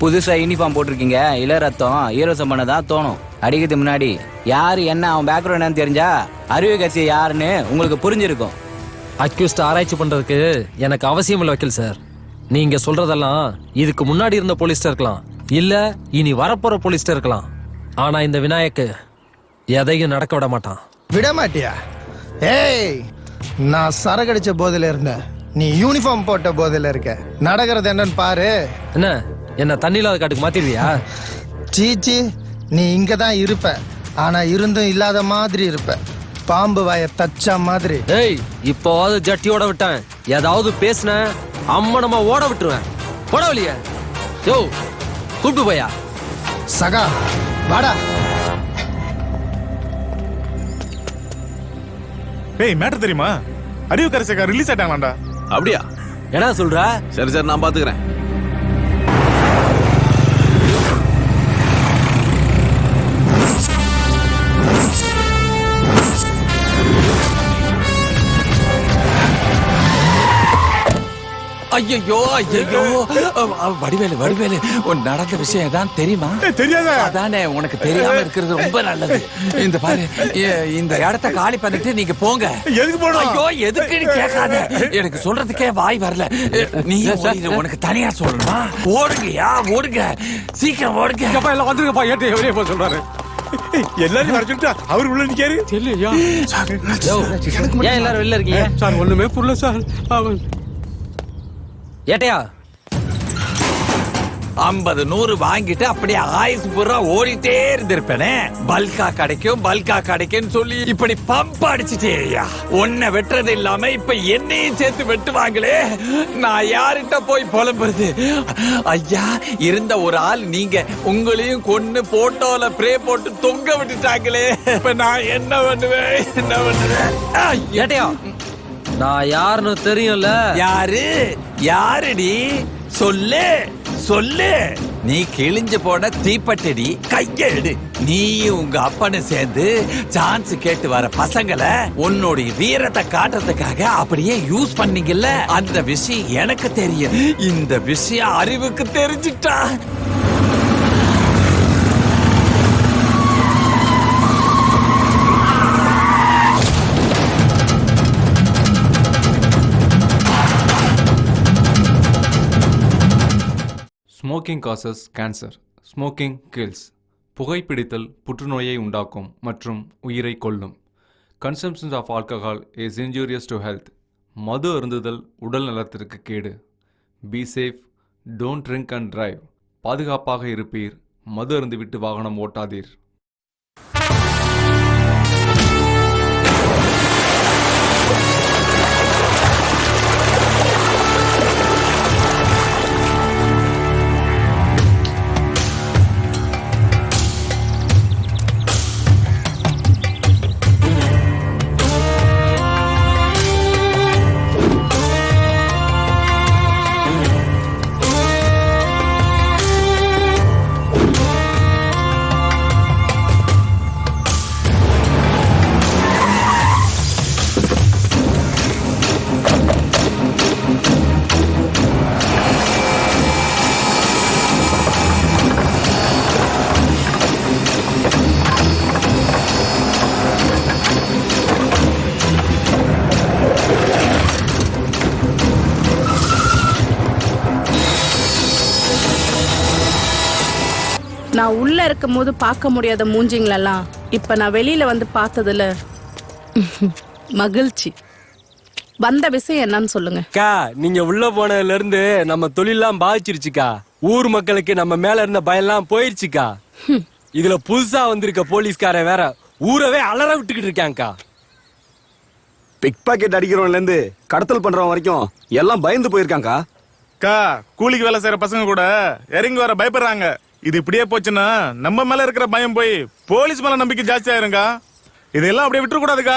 புதுசா யூனிஃபார்ம் போட்டிருக்கீங்க, இள ரத்தம் ஈரோசம் பண்ணதான் தோணும். அடிக்கிறதுக்கு முன்னாடி யாரு என்ன அவன் பேக்ரவுண்ட் என்னன்னு தெரிஞ்சா அறிவு கட்சி யாருன்னு உங்களுக்கு புரிஞ்சிருக்கும். அக்யூஸ்ட் ஆராய்ச்சி பண்றதுக்கு எனக்கு அவசியம் இல்லை வக்கீல் சார். நீங்க சொல்றதெல்லாம் இதுக்கு முன்னாடி இருந்த போலீஸ்டர் இருக்கலாம், இல்ல இனி வரப்போற போலீஸ்டர் இருக்கலாம். ஆனா இந்த விநாயக்கு எதையும் நடக்க விட மாட்டான். விட மாட்டியா? ஏய், நான் சரகடிச்ச போதில இருந்தேன், நீ யூனிஃபார்ம் போட்ட போதில இருக்க. நடக்கிறது என்னன்னு பாரு. என்ன தண்ணி இல்லாத காட்டுக்கு மாத்திருவியா? சீச்சி, நீ இங்க தான் இருப்ப, ஆனா இருந்தும் இல்லாத மாதிரி இருப்ப. பாம்பு வாய தச்ச மாதிரி. ஏய், இப்போவாது ஜட்டியோட விட்டேன், ஏதாவது பேசுன அம்மனமா ஓட விட்டுருவேன். போட வழிய. யோ கூப்பிட்டு போயா. சகா வாடா. ஏய், மேட்டர் தெரியுமா? அறிவு கரசேகா ரிலீஸ் ஆயிட்டாங்களாண்டா. அப்படியா? என்ன சொல்ற? சரி சரி, நான் பாத்துக்கிறேன். ஐயோ ஐயோ வடிவேலு வடிவேலு உன் நடந்த விஷயம் தான் தெரியுமா? தெரியாத. அதானே உனக்கு தெரியாம இருக்கிறது ரொம்ப நல்லது. இந்த பாரு இந்த இடத்த காலி பண்ணிட்டு நீங்க போங்க. எதுக்கு போறோம்? ஐயோ எதுக்குன்னு கேட்காத. எனக்கு சொல்றதுக்கே வாய் வரல. நீ உனக்கு தனியா சொல்லணுமா? ஓடுங்கயா ஓடுங்க, சீக்கிரம் ஓடுங்க. எல்லாம் வந்துருங்கப்பா. ஏட்ட எவரே போய் சொல்றாரு. எல்லாரும் வர சொல்லிட்டு அவர் உள்ள நிக்காரு. தெரியலையா? ஏன் எல்லாரும் வெளில இருக்கீங்க? சார் ஒண்ணுமே புரியல சார். அவன் ஏட்டையா 50 100 வாங்கிட்டு அப்படியே ஆயுசு பூரா ஓடிட்டே இருந்திருப்பேனே. பல்கா கிடைக்கும் சொல்லி இப்படி பம்ப் அடிச்சுட்டேயா. உன்னை வெட்டுறது இல்லாம இப்ப என்னையும் சேர்த்து வெட்டுவாங்களே. நான் யார்கிட்ட போய் புலம்புறது? ஐயா இருந்த ஒரு ஆள் நீங்க. உங்களையும் கொன்னு போட்டோல பிரே போட்டு தொங்க விட்டுட்டாங்களே. இப்ப நான் என்ன பண்ணுவேன்? ஏட்டையா நான் யாருன்னு தெரியும்ல. யாருடி? சொல்லு சொல்லு. நீ கிழிஞ்சு போன தீப்பட்டடி கையெடு. நீயும் உங்க அப்பனை சேர்ந்து சான்ஸ் கேட்டு வர பசங்களை உன்னோட வீரத்தை காட்டுறதுக்காக அப்படியே யூஸ் பண்ணீங்கல்ல. அந்த விஷயம் எனக்கு தெரியும். இந்த விஷயம் அறிவுக்கு தெரிஞ்சிட்டா. Smoking causes cancer. Smoking kills. புகைப்பிடித்தல் புற்றுநோயை உண்டாக்கும் மற்றும் உயிரை கொல்லும். Consumption of alcohol is injurious to health. மது அருந்துதல் உடல் நலத்திற்கு கேடு. Be safe, don't drink and drive. பாதுகாப்பாக இருப்பீர். மது அருந்துவிட்டு வாகனம் ஓட்டாதீர். நான் உள்ள இருக்கும் போது பார்க்க முடியாத மூஞ்சிங்களெல்லாம் இப்ப நான் வெளியில வந்து பார்த்ததுல மகிழ்ச்சி. வந்த விஷயம் என்னன்னு சொல்லுங்க. அக்கா நீங்க உள்ள போனதுல இருந்து நம்ம தொழிலாம் பாதிச்சிருச்சுக்கா. ஊர் மக்களுக்கு நம்ம மேல இருந்த பயம்லாம் போயிருச்சுக்கா. இதுல புதுசா வந்திருக்க போலீஸ்காரன் வேற ஊரவே அலற விட்டுக்கிட்டு இருக்காங்கக்கா. பிக் பாக்கெட் அடிக்கிறவன்ல இருந்து கடத்தல் பண்றவன் வரைக்கும் எல்லாம் பயந்து போயிருக்காங்கக்கா. கூலிக்கு வேலை செய்யற பசங்க கூட இறங்கி வர பயப்படுறாங்க. இது இப்படியே போச்சுன்னா நம்ம மேல இருக்கிற பயம் போய் போலீஸ் மேல நம்பிக்கை ஜாஸ்தி ஆயிருங்க. இதெல்லாம் அப்படியே விட்டுற கூடாதுக்கா.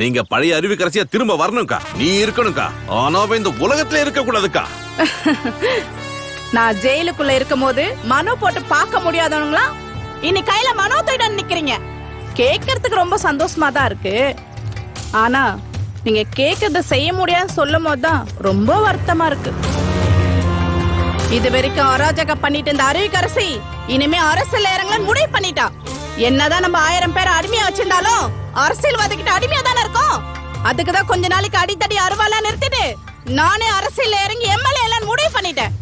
நீங்க பழைய அருவிக்கரசியா திரும்ப வரணும்க்கா. நீ இருக்கணும்க்கா. ஆனா இந்த உலகத்துல இருக்க கூடாதுக்கா. நான் ஜெயிலுக்குள்ள இருக்கும் போது மனு போட்டு பார்க்க முடியாதவங்களா இன்னைக்கு கையில மனோ தூக்கிட்டு நிக்கிறீங்க. கேட்கறதுக்கு ரொம்ப சந்தோஷமா தான் இருக்கு. ஆனா நீங்க கேட்கறத செய்ய முடியாதுன்னு சொல்லும் போதுதான் ரொம்ப வருத்தமா இருக்கு. இது வரைக்கும் அராஜகம் பண்ணிட்டு இந்த அருவிக்கரசி இனிமே அரசியல் இறங்கலன்னு முடிவு பண்ணிட்டா. என்னதான் நம்ம 1000 பேரை அடிமையா வச்சிருந்தாலும் அரசியல்வாதிகிட்ட அடிமையா தானே இருக்கும். அதுக்குதான் கொஞ்ச நாளைக்கு அடித்தடி அருவாலா நிறுத்திட்டு நானே அரசியல் இறங்கி எம்எல்ஏ எல்லாம் முடிவு பண்ணிட்டேன்.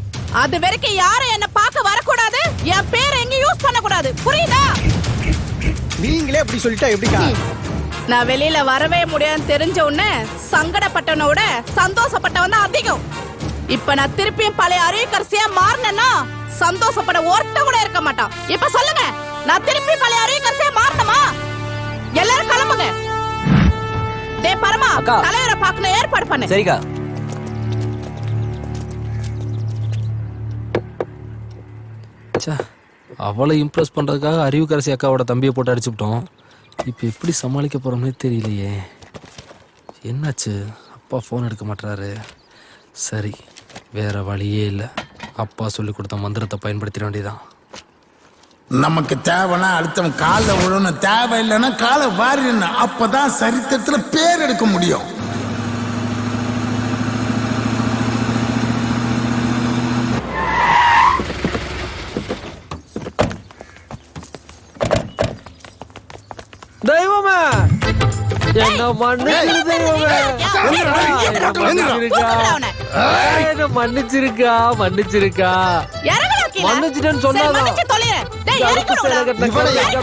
அது வரைக்கும் யாரும் என்ன பார்க்க வரக்கூடாது. என் பேரை எங்கேயும் யூஸ் பண்ணக்கூடாது. புரியுதா? நீங்களே அப்படி சொல்லிட்டா எப்படிக்கா? நான் வெளியில வரவே முடியாதுன்னு தெரிஞ்ச உடனே சங்கடப்பட்டவனோட சந்தோஷப்பட்டவன் தான் அதிகம். இப்ப நான் திருப்பியும் பழைய அருவிக்கரசியா மாறினேன்னா சந்தோஷப்பட ஒருத்த கூட இருக்க மாட்டான். இப்ப சொல்லுங்க, நான் திருப்பி பழைய அருவிக்கரசியா மாறணுமா? எல்லாரும் கிளம்புங்க. டேய் பரமா, தலைவரை பார்க்கணும், ஏற்பாடு பண்ணு. சரிக்கா. அவளை இம்ப்ரெஸ் பண்றதுக்காக அருவிக்கரசி அக்காவோட தம்பியை போட்டு அடிச்சுட்டோம். இப்போ எப்படி சமாளிக்க போறோம்னே தெரியலையே. என்னாச்சு? அப்பா ஃபோன் எடுக்க மாட்டாரு. சரி, வேற வழியே இல்லை. அப்பா சொல்லி கொடுத்த மந்திரத்தை பயன்படுத்திட வேண்டியதான். நமக்கு தேவைன்னா அடுத்தவன் காலில் விழணும், தேவை இல்லைன்னா காலை வாரிடணும். அப்பதான் சரித்திரத்துல பேர் எடுக்க முடியும். தெய்வமே என்ன மன்னிச்சிரு தெய்வமே. என்ன மன்னிச்சிருக்கா மன்னிச்சிருக்கா மன்னிச்சிட்டேன்னு சொன்னாதான்.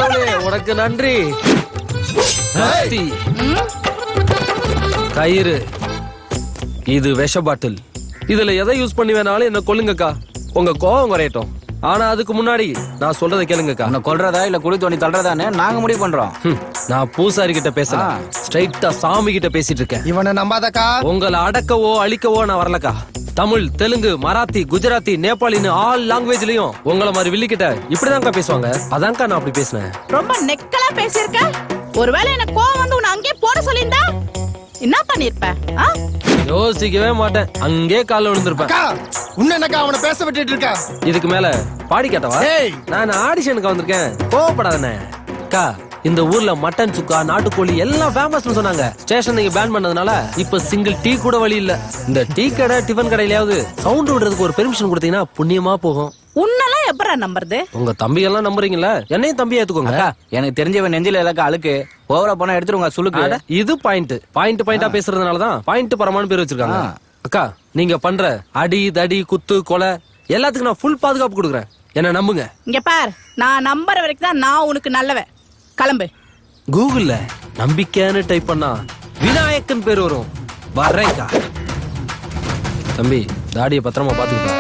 கடவுளே உனக்கு நன்றி. கத்தி, கயிறு, இது விஷ பாட்டில். இதுல எதை யூஸ் பண்ணி வேணாலும் என்ன கொல்லுங்கக்கா, உங்க கோவம் குறையட்டும். ஆனா அதுக்கு முன்னாடி நான் சொல்றதை கேளுங்கக்கா. உன்னை கொல்றதா இல்ல குழி தோண்டி தள்ளுறதான்னு நாங்க முடிவு பண்றோம். நான் பூசாரி கிட்ட பேசலாம், ஸ்ட்ரைட்டா சாமி கிட்ட பேசிட்டு இருக்கேன். இவனை நம்பாதக்கா. உங்களை அடக்கவோ அழிக்கவோ நான் வரலக்கா. தமிழ், தெலுங்கு, மராத்தி, குஜராத்தி, நேபாளின்னு ஆல் லாங்குவேஜ்லயும் உங்களை மாதிரி வில்லிக்கிட்ட இப்படிதான்க்கா பேசுவாங்க. அதான்க்கா நான் அப்படி பேசினேன். ரொம்ப நெக்கலா பேசியிருக்க. ஒருவேளை எனக்கு கோவம் வந்து உன்னை அங்கேயே போட சொல்லியிருந்தா என்ன பண்ணிருப்ப? யோசிக்கவே மாட்டேன், அங்கே கால விழுந்திருப்பேன். உன்ன என்னக்கா அவனை பேச விட்டுட்டு இருக்க? இதுக்கு மேல பாடி கேட்டவா? நான் ஆடிஷனுக்கு வந்திருக்கேன், கோவப்படாதனே. அக்கா, இந்த ஊர்ல மட்டன் சுக்கா, நாட்டுக்கோழி எல்லாம் ஃபேமஸ்னு சொன்னாங்க. ஸ்டேஷன் நீங்க பேன் பண்ணதுனால இப்ப சிங்கிள் டீ கூட வழி இல்ல. இந்த டீ கடை, டிஃபன் கடையிலயாவது சவுண்ட் விடுறதுக்கு ஒரு பெர்மிஷன் கொடுத்தீங்கன்னா புண்ணியமா போகும். உன்னெல்லாம் எப்பரா நம்புறது? உங்க தம்பி எல்லாம் நம்புறீங்களா? என்னையும் தம்பியா ஏத்துக்கோங்க. எனக்கு தெரிஞ்சவன் நெஞ்சில இலக்க அழுக்கு ஓவரா போனா எடுத்துருங்க சுளுக்கு. இது பாயிண்டா பேசுறதுனாலதான் பாயிண்ட் பரமானு பேர் வச்சிருக்காங்க. அக்கா, நீங்க பண்ற அடி தடி குத்து கொலை எல்லாத்துக்கும் நான் ஃபுல் பாதுகாப்பு கொடுக்குறேன், என்ன நம்புங்க. இங்க பார், நான் நம்புற வரைக்கும் தான் நான் உனக்கு நல்லவன். கிளம்பு. கூகுள்ல நம்பிக்கைன்னு டைப் பண்ணா விநாயக்கன் பேர் வரும். வரேன்க்கா. தம்பி, தாடியை பத்திரமா பாத்துக்கிட்டா.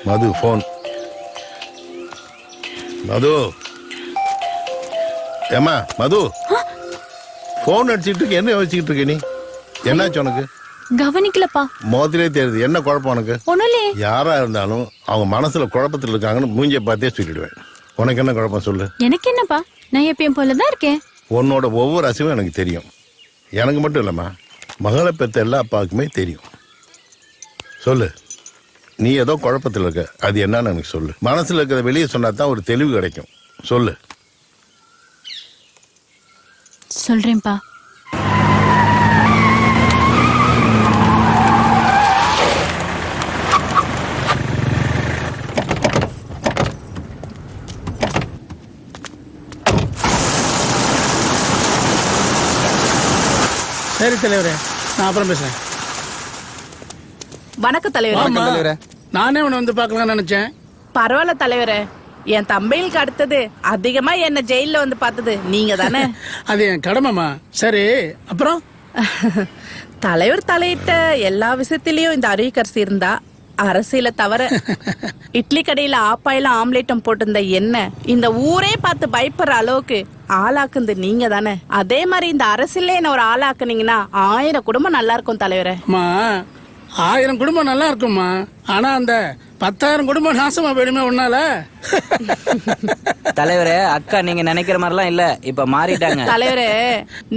மது போன். மது, ஏமா மது, போன் அடிச்சுட்டு இருக்க, என்ன யோசிச்சுட்டு இருக்க நீ? என்னாச்சு உனக்கு? கவனிக்கலப்பா. மோதிலே தெரியுது. என்ன குழப்பம் உனக்கு? ஒண்ணுலே. யாரா இருந்தாலும் அவங்க மனசுல குழப்பத்தில் இருக்காங்கன்னு மூஞ்சிய பார்த்தே சொல்லிடுவேன். உனக்கு என்ன குழப்பம் சொல்லு? எனக்கு என்னப்பா, நான் எப்பயும் போலதான் இருக்கேன். உன்னோட ஒவ்வொரு அசைவும் எனக்கு தெரியும். எனக்கு மட்டும் இல்லம்மா, மகளை பெற்ற எல்லா அப்பாவுக்குமே தெரியும். சொல்லு, நீ ஏதோ குழப்பத்தில் இருக்க, அது என்னன்னு எனக்கு சொல்லு. மனசுல இருக்கிறத வெளியே சொன்னா தான் ஒரு தெளிவு கிடைக்கும். சொல்லு. சொல்றேன்ப்பா. சரி தலைவரே, நான் அப்புறம் பேசுறேன். வணக்கம் தலைவரே. நானே உன்னை வந்து பார்க்கலாம்னு நினைச்சேன். பரவாயில்ல தலைவரே, என் தம்பிகளுக்கு அடுத்தது அதிகமா என்ன ஜெயில வந்து பார்த்தது நீங்க தானே. அது என் கடமைமா. சரி, அப்புறம் தலைவர் தலையிட்ட எல்லா விஷயத்திலயும் இந்த அருவிக்கரசி இருந்தா அரசியல தவிர இட்லி கடையில ஆப்பாயில ஆம்லேட்டும் போட்டிருந்த என்ன இந்த ஊரே பார்த்து பயப்படுற அளவுக்கு ஆளாக்குந்து நீங்க தானே. அதே மாதிரி இந்த அரசியல என்ன ஒரு ஆளாக்குனீங்கன்னா 1000 குடும்பம் நல்லா இருக்கும் தலைவரே. 1000 குடும்பம் நல்லா இருக்குமா, ஆனா அந்த 10,000 குடும்பம் நாசமா போயிடுமே உன்னால. தலைவரே, அக்கா நீங்க நினைக்கிற மாதிரிலாம் இல்ல, இப்ப மாறிட்டாங்க. தலைவரே,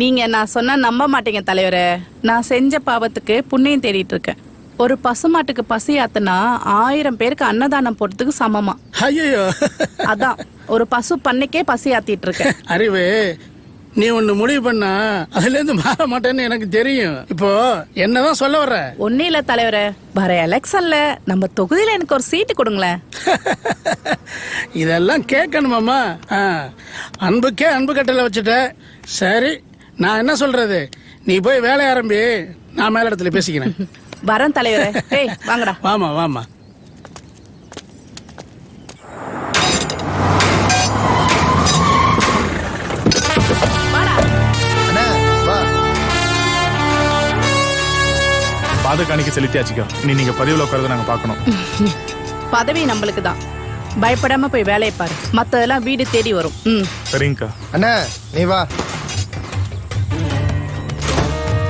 நீங்க நான் சொன்னா நம்ப மாட்டீங்க தலைவரே. நான் செஞ்ச பாவத்துக்கு புண்ணியம் தேடிட்டு இருக்கேன். ஒரு பசுமாட்டுக்கு பசி ஆத்துனா 1000 பேருக்கு அன்னதானம் போடுறதுக்கு சமமா. ஐயோ, அதான் ஒரு பசு பண்ணைக்கே பசி ஆத்திட்டு இருக்கேன். அறிவு, நீ ஒண்ணு முடிவு பண்ணா அதுல இருந்து மாற மாட்டேன்னு எனக்கு தெரியும். இப்போ என்னதான் சொல்ல வர்ற? ஒன்னும் இல்ல தலைவரே, வர எலெக்ஷன்ல நம்ம தொகுதியில எனக்கு ஒரு சீட்டு கொடுங்களேன். இதெல்லாம் கேட்கணுமாமா? அன்புக்கே அன்பு கட்டளை வச்சுட்ட. சரி, நான் என்ன சொல்றது, நீ போய் வேலை ஆரம்பி, நான் மேல இடத்துல பேசிக்கிறேன். வரேன் தலைவரே. ஏய் வாங்கடா. வாமா வாமா. பாதகாணிக்கு செலுத்தியாச்சுக்கா. இனி நீங்க பதிவுல உட்காரத நாங்க பார்க்கணும். பதவி நம்மளுக்கு தான், பயப்படாம போய் வேலையை பாரு. மத்ததெல்லாம் வீடு தேடி வரும். சரிங்கக்கா. அண்ணா நீ வா.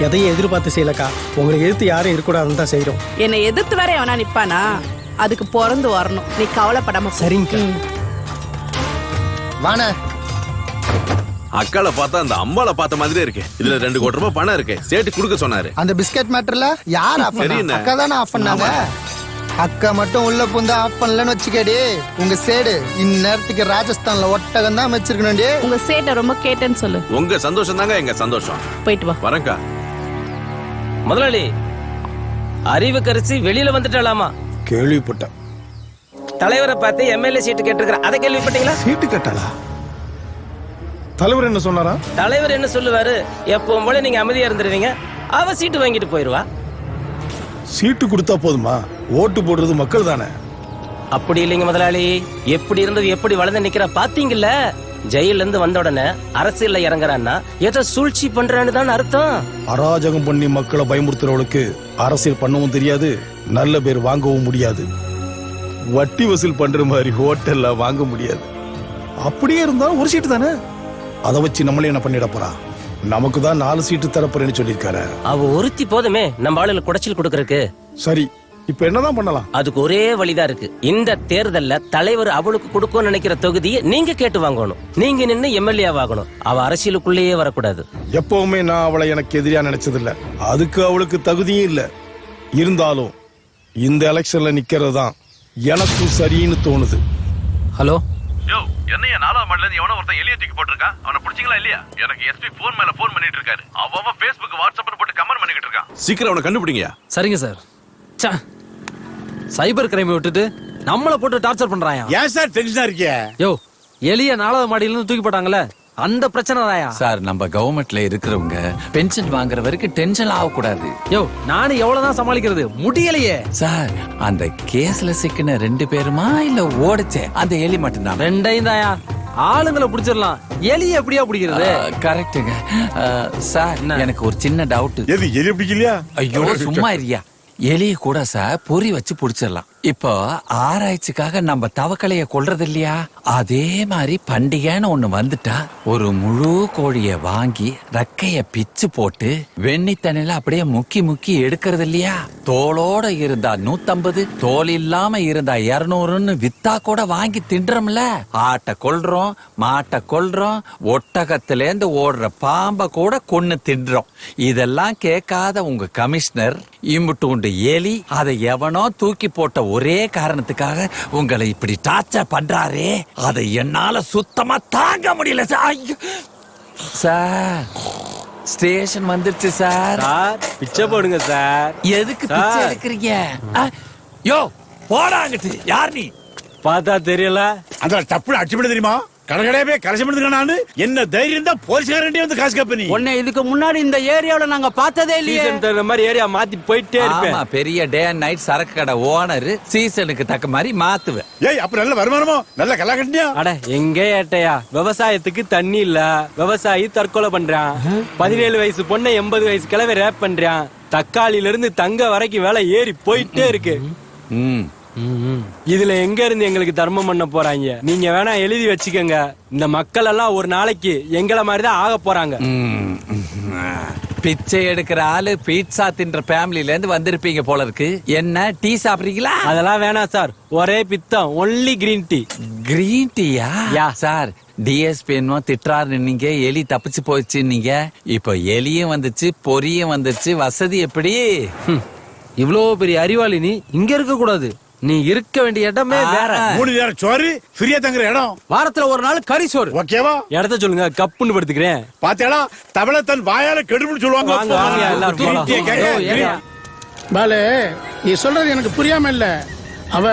எதையும் எதிர்பார்த்து செய்யலக்கா, உங்களை எதிர்த்து யாரும் இருக்கக்கூடாதுன்னு தான் செய்யறோம். என்னை எதிர்த்து வேற எவனா நிப்பானா, அதுக்கு பிறந்து வரணும். நீ கவலைப்படாம. சரிங்க வாண. அக்கால பார்த்தா அந்த அம்மால பார்த்த மாதிரியே இருக்கு. இதுல 2 கோடி ரூபாய் பணம் இருக்கு, சேட்டு குடுக்க சொன்னாரு. அந்த பிஸ்கட் மேட்டர்ல யார் ஆஃப் பண்ணா? அக்கா தானே ஆஃப் பண்ணாங்க. அக்கா மட்டும் உள்ள புந்து ஆஃப் பண்ணலன்னு வச்சுக்கடி, உங்க சேடு இந்நேரத்துக்கு ராஜஸ்தான்ல ஒட்டகம் தான் வச்சிருக்கணும்டி. உங்க சேட்டை ரொம்ப கேட்டேன்னு சொல்லு. உங்க சந்தோஷம் தாங்க எங்க சந்தோஷம். போயிட்டு வா. வரேன்க்கா. முதலாளி, அறிவுக்கரசி வெளியில வந்துட்டாலாமா? கேள்விப்பட்டேன். தலைவரை பார்த்து எம்எல்ஏ சீட்டு கேட்டிருக்கிற, அதை கேள்விப்பட்டீங்களா? சீட்டு கேட்டாளா? தலைவர் என்ன சொன்னாரா? தலைவர் என்ன சொல்லுவாரு, எப்பவும் போல நீங்க அமைதியா இருந்துருவீங்க, அவ சீட்டு வாங்கிட்டு போயிருவா. சீட்டு கொடுத்தா போதுமா? ஓட்டு போடுறது மக்கள் தானே. அப்படி இல்லைங்க முதலாளி, எப்படி இருந்தது எப்படி வளர்ந்து நிக்கிற பாத்தீங்கல்ல. ஜெயில இருந்து வந்த உடனே அரசியல்ல இறங்குறான்னா ஏதோ சூழ்ச்சி பண்றான்னு தான் அர்த்தம். அராஜகம் பண்ணி மக்களை பயமுறுத்துறவளுக்கு அரசியல் பண்ணவும் தெரியாது, நல்ல பேர் வாங்கவும் முடியாது. வட்டி வசூல் பண்ற மாதிரி ஹோட்டல்ல வாங்க முடியாது. அப்படியே இருந்தாலும் ஒரு சீட்டு தானே, அதை வச்சு நம்மளே என்ன பண்ணிட போறா? நமக்கு தான் 4 சீட்டு தரப்போறேன்னு சொல்லியிருக்காரு. அவ ஒருத்தி போதுமே நம்ம ஆளுல குடைச்சல் கொடுக்கறதுக்கு. சரி, இப்ப என்னதான் பண்ணலாம்? அதுக்கு ஒரே வழிதான் இருக்கு. இந்த தேர்தல்ல தலைவர் அவளுக்கு கொடுக்கும்னு நினைக்கிற தொகுதியை நீங்க கேட்டு வாங்கணும். நீங்க நின்னு எம்எல்ஏ ஆகணும். அவ அரசியலுக்குள்ளேயே வரக்கூடாது. எப்பவுமே நான் அவளை எனக்கு எதிரியா நினைச்சது இல்ல, அதுக்கு அவளுக்கு தகுதியும் இல்ல. இருந்தாலும் இந்த எலெக்ஷன்ல நிக்கிறது தான் எனக்கும் சரின்னு தோணுது. ஹலோ, யோ, என்னைய 4ஆம் மாடில இருந்து எவனோ ஒருத்தன் எலிய தூக்கி போட்டுருக்கான். அவனை பிடிச்சிங்களா இல்லையா? எனக்கு எஸ்பி போன் மேல போன் பண்ணிட்டு இருக்காரு. அவன் Facebook வாட்ஸ்அப்ல போட்டு கமெண்ட் பண்ணிட்டு இருக்கான். சீக்கிரம் அவனை கண்டுபிடிங்க. சரிங்க சார். சைபர் கிரைம் விட்டுட்டு நம்மள போட்டு டார்ச்சர் பண்றாயா? ஏன் சார் டென்ஷனா இருக்கீங்க? யோ, எலிய 4வது மாடியில இருந்து தூக்கி போட்டாங்கல்ல, அந்த பிரச்சனை தாயா சார். நம்ம கவர்மெண்ட்ல இருக்கிறவங்க பென்ஷன் வாங்குற வரைக்கும் டென்ஷன் ஆகக்கூடாது. யோ, நானும் எவ்வளவுதான் சமாளிக்கிறது, முடியலையே சார். அந்த கேஸ்ல சிக்கின 2 பேருமா இல்ல ஓடிச்சே அந்த எலி மட்டும்தான்? 2யும் தாயா. ஆளுங்களை பிடிச்சிடலாம், எலிய எப்படியா பிடிக்கிறது? கரெக்டுங்க சார். எனக்கு ஒரு சின்ன டவுட். எது எலி பிடிக்கலையா? ஐயோ சும்மா இருயா. எலிய கூட சார் பொறி வச்சு பிடிச்சிடலாம். இப்போ ஆராய்ச்சிக்காக நம்ம தவக்கலைய கொல்றது இல்லையா, அதே மாதிரி பண்டிகைன்னு ஒண்ணு வந்துட்டா ஒரு முழு கோழிய வாங்கி ரக்கைய பிச்சு போட்டு வெண்ணி தண்ணில அப்படியே முக்கி முக்கி எடுக்கிறது இல்லையா. தோளோட இருந்தா 150, தோல் இல்லாம இருந்தா 200ன்னு வித்தா கூட வாங்கி தின்றோம்ல. ஆட்டை கொல்றோம், மாட்டை கொல்றோம், ஒட்டகத்துல இருந்து ஓடுற பாம்ப கூட கொன்னு தின்றோம். இதெல்லாம் கேட்காத உங்க கமிஷனர் இம்புட்டு எலி அதை எவனோ தூக்கி போட்ட ஒரே காரணத்துக்காக உங்களை இப்படி டார்ச்சர் பண்றாரே, அதை என்னால சுத்தமா தாங்க முடியல சார். சார், ஸ்டேஷன் வந்துருச்சு சார். பிச்சை போடுங்க சார். எதுக்கு பிச்சை எடுக்கிறீங்க? யோ போடாங்கட்டு. யார் நீ? பார்த்தா தெரியல. அந்த டப்புனு அடிச்சுவிட தெரியுமா? கடற்கடையே போய் கரைச்சி பண்ணதுக்கானு என்ன தைரியம் தான் போலீஸ்காரன்டே வந்து காசு கேப்ப நீ. உன்னை இதுக்கு முன்னாடி இந்த ஏரியாவுல நாங்க பார்த்ததே இல்லையே. சீசன் தகுந்த மாதிரி ஏரியா மாத்தி போயிட்டே இருப்பேன். ஆமா, பெரிய டே அண்ட் நைட் சரக்கு கடை ஓனர் சீசனுக்கு தக்க மாதிரி மாத்துவேன். ஏய் அப்ப நல்ல வருமானமோ நல்ல கல்லா கட்டியா? அட எங்க ஏட்டையா, விவசாயத்துக்கு தண்ணி இல்ல, விவசாயி தற்கொலை பண்றான். 17 வயசு பொண்ணை 80 வயசு கிழவை ரேப் பண்றான். தக்காளியில இருந்து தங்க வரைக்கும் விலை ஏறி போயிட்டே இருக்கு. இதுல எங்க இருந்து எங்களுக்கு தர்மம் பண்ண போறாங்க? நீங்க வேணா எழுதி வச்சுக்கோங்க, இந்த மக்கள் எல்லாம் ஒரு நாளைக்கு எங்களை மாதிரிதான் ஆக போறாங்க. பிச்சை எடுக்கிற ஆளு பீட்சா தின்ற ஃபேமிலில இருந்து வந்திருப்பீங்க போல இருக்கு. என்ன டீ சாப்பிடுறீங்களா? அதெல்லாம் வேணாம் சார், ஒரே பித்தம், ஒன்லி கிரீன் டீ. கிரீன் டீயா? யா சார், டிஎஸ்பி என்னமோ திட்டுறாரு, நீங்க எலி தப்பிச்சு போச்சு. நீங்க இப்போ எலியும் வந்துச்சு, பொரியும் வந்துச்சு, வசதி எப்படி? இவ்வளோ பெரிய அறிவாளி நீ இங்க இருக்க கூடாது. நீ இருக்க வேண்டிய இடமே வேற. 3 நேரம் சோறு ஃப்ரீயா தங்குற இடம். வாரத்துல ஒரு நாள் கறி சோறு. ஓகேவா? இடத்த சொல்லுங்க, கப்புன்னு படுத்துக்கிறேன். பாத்தியாடா, தமிழ தன் வாயால கெடுபுன்னு சொல்லுவாங்க. பாலு, நீ சொல்றது எனக்கு புரியாம இல்ல. அவ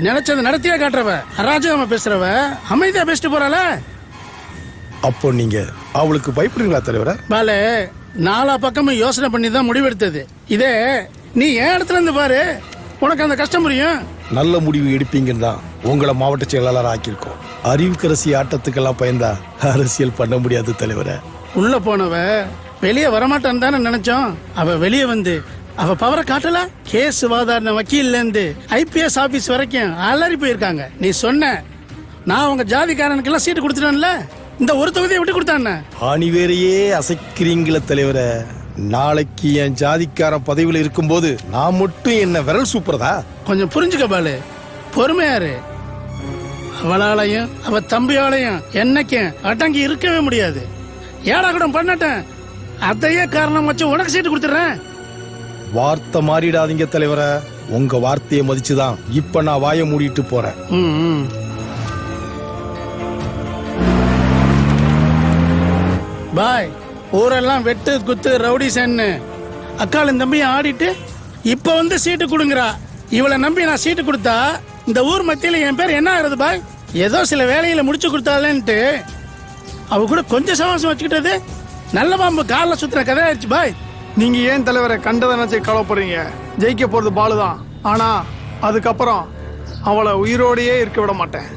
நினைச்சது நடத்தியே காட்டுறவ, அராஜகமா பேசுறவ, அமைதியா பேசிட்டு போறாள. அப்போ நீங்க அவளுக்கு பயப்படுறீங்களா தலைவர? பாலு, 4 பக்கமும் யோசனை பண்ணி தான் முடிவெடுத்தது. இதே நீ என் இடத்துல இருந்து பாரு, உனக்கு அந்த கஷ்டம் புரியும். நல்ல முடிவு எடுப்பீங்கன்னு தான் உங்களை மாவட்ட செயலாளர் ஆக்கியிருக்கோம். அறிவுக்கரசி ஆட்டத்துக்கெல்லாம் பயந்தா அரசியல் பண்ண முடியாது தலைவர. உள்ள போனவ வெளியே வரமாட்டான்னு தானே நினைச்சோம். அவ வெளியே வந்து அவ பவரை காட்டல. கேஸ் வாதாடின வக்கீல்ல இருந்து IPS ஆபீஸ் வரைக்கும் அலறி போயிருக்காங்க. நீ சொன்ன நான் உங்க ஜாதிக்காரனுக்கு எல்லாம் சீட்டு கொடுத்துட்டேன்ல, இந்த ஒரு தொகுதியை விட்டு கொடுத்தானே. ஆணிவேரையே அசைக்கிறீங்கள தலைவர. நாளைக்கு என் ஜாதிக்காரன் பதவியில் இருக்கும்போது நான் மட்டும் என்ன விரல் சூப்பரதா? கொஞ்சம் புரிஞ்சுக்க பாலு, பொறுமையாரு. அவளாலையும் அவ தம்பியாலையும் என்னைக்கும் அடங்கி இருக்கவே முடியாது. ஏடா கூட பண்ணட்டேன், அதையே காரணம் வச்சு உனக்கு சீட்டு கொடுத்துறேன். வார்த்தை மாறிடாதீங்க தலைவர. உங்க வார்த்தையை மதிச்சுதான் இப்ப நான் வாயை மூடிட்டு போறேன். பாய், ஊரெல்லாம் வெட்டு குத்து ரவுடி சென்னு அக்காலும் தம்பியும் ஆடிட்டு இப்ப வந்து சீட்டு கொடுங்கறா. இவளை நம்பி நான் சீட்டு கொடுத்தா இந்த ஊர் மத்தியில என் பேர் என்ன ஆகுறது பாய்? ஏதோ சில வேலைகளை முடிச்சு கொடுத்தாலேன்ட்டு அவ கூட கொஞ்சம் சமாசம் வச்சுக்கிட்டது நல்ல பாம்பு காலில் சுத்துற கதை ஆயிடுச்சு பாய். நீங்க ஏன் தலைவரை கண்டதை நினைச்சு கவலைப்படுறீங்க? ஜெயிக்க போறது பாலுதான். ஆனா அதுக்கப்புறம் அவளை உயிரோடையே இருக்க விட மாட்டேன்.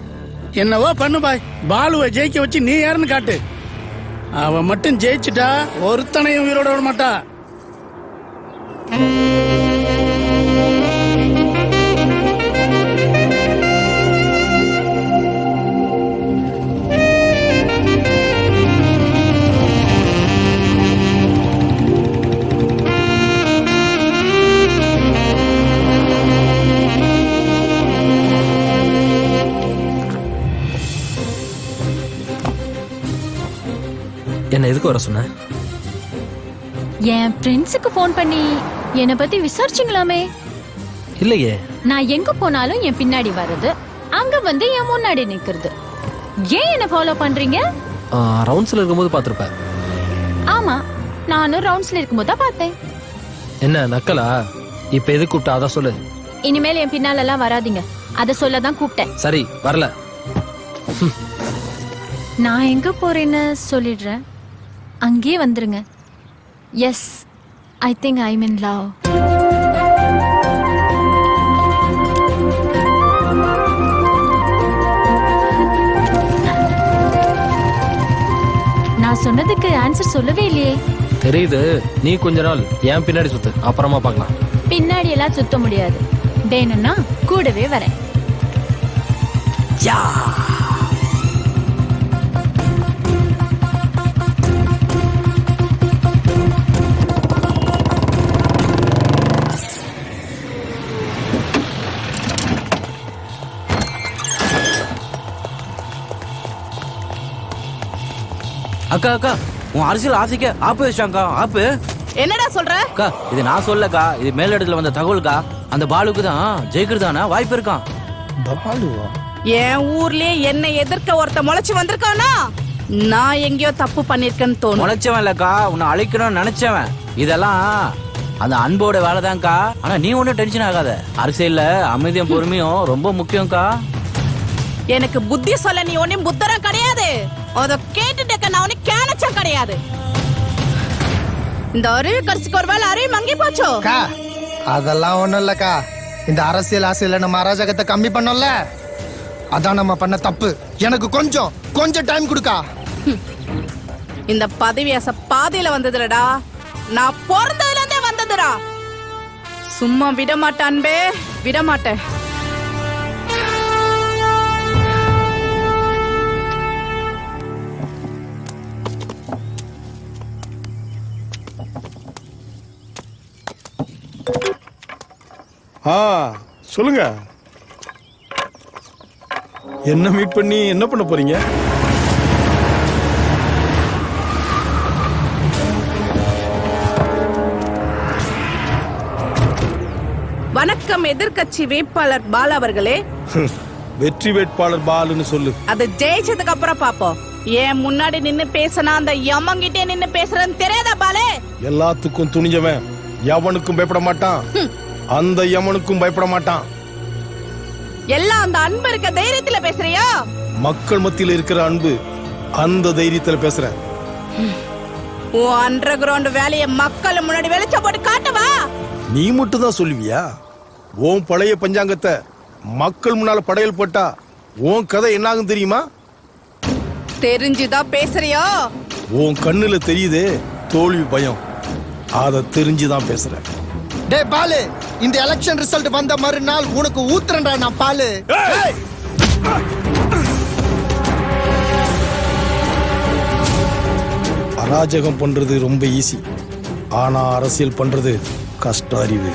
என்னவோ பண்ணு பாய், பாலுவை ஜெயிக்க வச்சு நீ யாருன்னு காட்டு. அவ மட்டும் ஜெயிச்சுட்டா ஒருத்தனையும் உயிரோட விட மாட்டா. என்ன எதுக்கு வர சொன்ன? என் ஃப்ரெண்ட்ஸுக்கு ஃபோன் பண்ணி என்னை பத்தி விசாரிச்சிங்களாமே. இல்லையே. நான் எங்க போனாலும் என் பின்னாடி வர்றது, அங்க வந்து என் முன்னாடி நிக்கிறது. ஏன் என்ன ஃபாலோ பண்றீங்க? ரவுண்ட்ஸ்ல இருக்கும்போது பாத்திருப்பேன். ஆமா, நானும் ரவுண்ட்ஸ்ல இருக்கும்போது தான் பார்த்தேன். என்ன நக்கலா? இப்ப எது கூப்பிட்டா அதான் சொல்லு. இனிமேல் என் பின்னால எல்லாம் வராதீங்க, அத சொல்லதான் கூப்பிட்டேன். சரி, வரல. நான் எங்க போறேன்னு சொல்லிடுறேன், அங்கேயே வந்துருங்க. Yes, I think I am in love. நான் சொன்னதுக்கு ஆன்சர் சொல்லவே இல்லையே. தெரியுது, நீ கொஞ்ச நாள் ஏன் பின்னாடி சுத்து, அப்புறமா பார்க்கலாம். பின்னாடி எல்லாம் சுத்த முடியாது, வேணும்னா கூடவே வரேன். அக்கா அக்கா, உன் அரசியல் ஆசைக்க ஆப்பு வச்சாங்கக்கா. ஆப்பு என்னடா சொல்ற? அக்கா, இது நான் சொல்லக்கா, இது மேலிடத்துல வந்த தகவல்கா. அந்த பாலுக்கு தான் ஜெயிக்கிறதானா வாய்ப்பு இருக்கான். பாலுவா? என் ஊர்லயே என்னை எதிர்க்க ஒருத்த முளைச்சு வந்திருக்கானா? நான் எங்கேயோ தப்பு பண்ணிருக்கேன்னு தோணும். முளைச்சவன் இல்லக்கா, உன்னை அழைக்கணும்னு நினைச்சவன். இதெல்லாம் அந்த அன்போட வேலைதான்க்கா. ஆனா நீ ஒன்னும் டென்ஷன் ஆகாத. அரசியல்ல அமைதியும் பொறுமையும் ரொம்ப முக்கியம்க்கா. எனக்கு புத்தி சொல்ல நீ ஒன்னும் புத்தரம் கிடையாது. அத கேட்டுட்டு நான் ஒன்னும் கேனச்சம் கிடையாது. இந்த அறிவு கரிசிக்கு ஒரு வேலை அறிவு மங்கி போச்சோ. அதெல்லாம் ஒண்ணும் இல்லக்கா. இந்த அரசியல் ஆசையில நம்ம அராஜகத்தை கம்மி பண்ணோம்ல, அதான் நம்ம பண்ண தப்பு. எனக்கு கொஞ்சம் டைம் கொடுக்கா. இந்த பதவி ஆசை பாதியில வந்ததுலடா, நான் பிறந்ததுல இருந்தே வந்ததுடா. சும்மா விட மாட்டான்பே, விட மாட்டேன். சொல்லுங்க. என்ன மீட் பண்ணி என்ன பண்ண போறீங்க? வணக்கம் எதிர்க்கட்சி வேட்பாளர் பாலு அவர்களே. வெற்றி வேட்பாளர் பாலுன்னு சொல்லு. அது ஜெயிச்சதுக்கு அப்புறம் பாப்போம். ஏன் முன்னாடி நின்னு பேசினா அந்த யமங்கிட்டே நின்னு பேசுறேன்னு தெரியாதா பாலு? எல்லாத்துக்கும் துணிஞ்சவன் எவனுக்கும் பயப்பட மாட்டான், அந்த யமனுக்கும் பயப்பட மாட்டான். எல்லாம் அந்த அன்பு இருக்க தைரியத்துல பேசுறியா? மக்கள் மத்தியில இருக்கிற அன்பு, அந்த தைரியத்துல பேசுறேன். உன் அண்டர் கிரவுண்ட் வேலையை மக்கள் முன்னாடி வெளிச்ச போட்டு காட்டவா? நீ மட்டும் தான் சொல்லுவியா? உன் பழைய பஞ்சாங்கத்தை மக்கள் முன்னால படையல் போட்டா உன் கதை என்ன ஆகும் தெரியுமா? தெரிஞ்சுதான் பேசுறியா? உன் கண்ணுல தெரியுதே தோல்வி பயம், அத தெரிஞ்சுதான் பேசுறேன். டே பாலு, இந்த எலெக்ஷன் ரிசல்ட் வந்த மறுநாள் உனக்கு ஊத்துறேன்டா நான் பாலு. அராஜகம் பண்றது ரொம்ப ஈஸி, ஆனா அரசியல் பண்றது கஷ்ட. அறிவு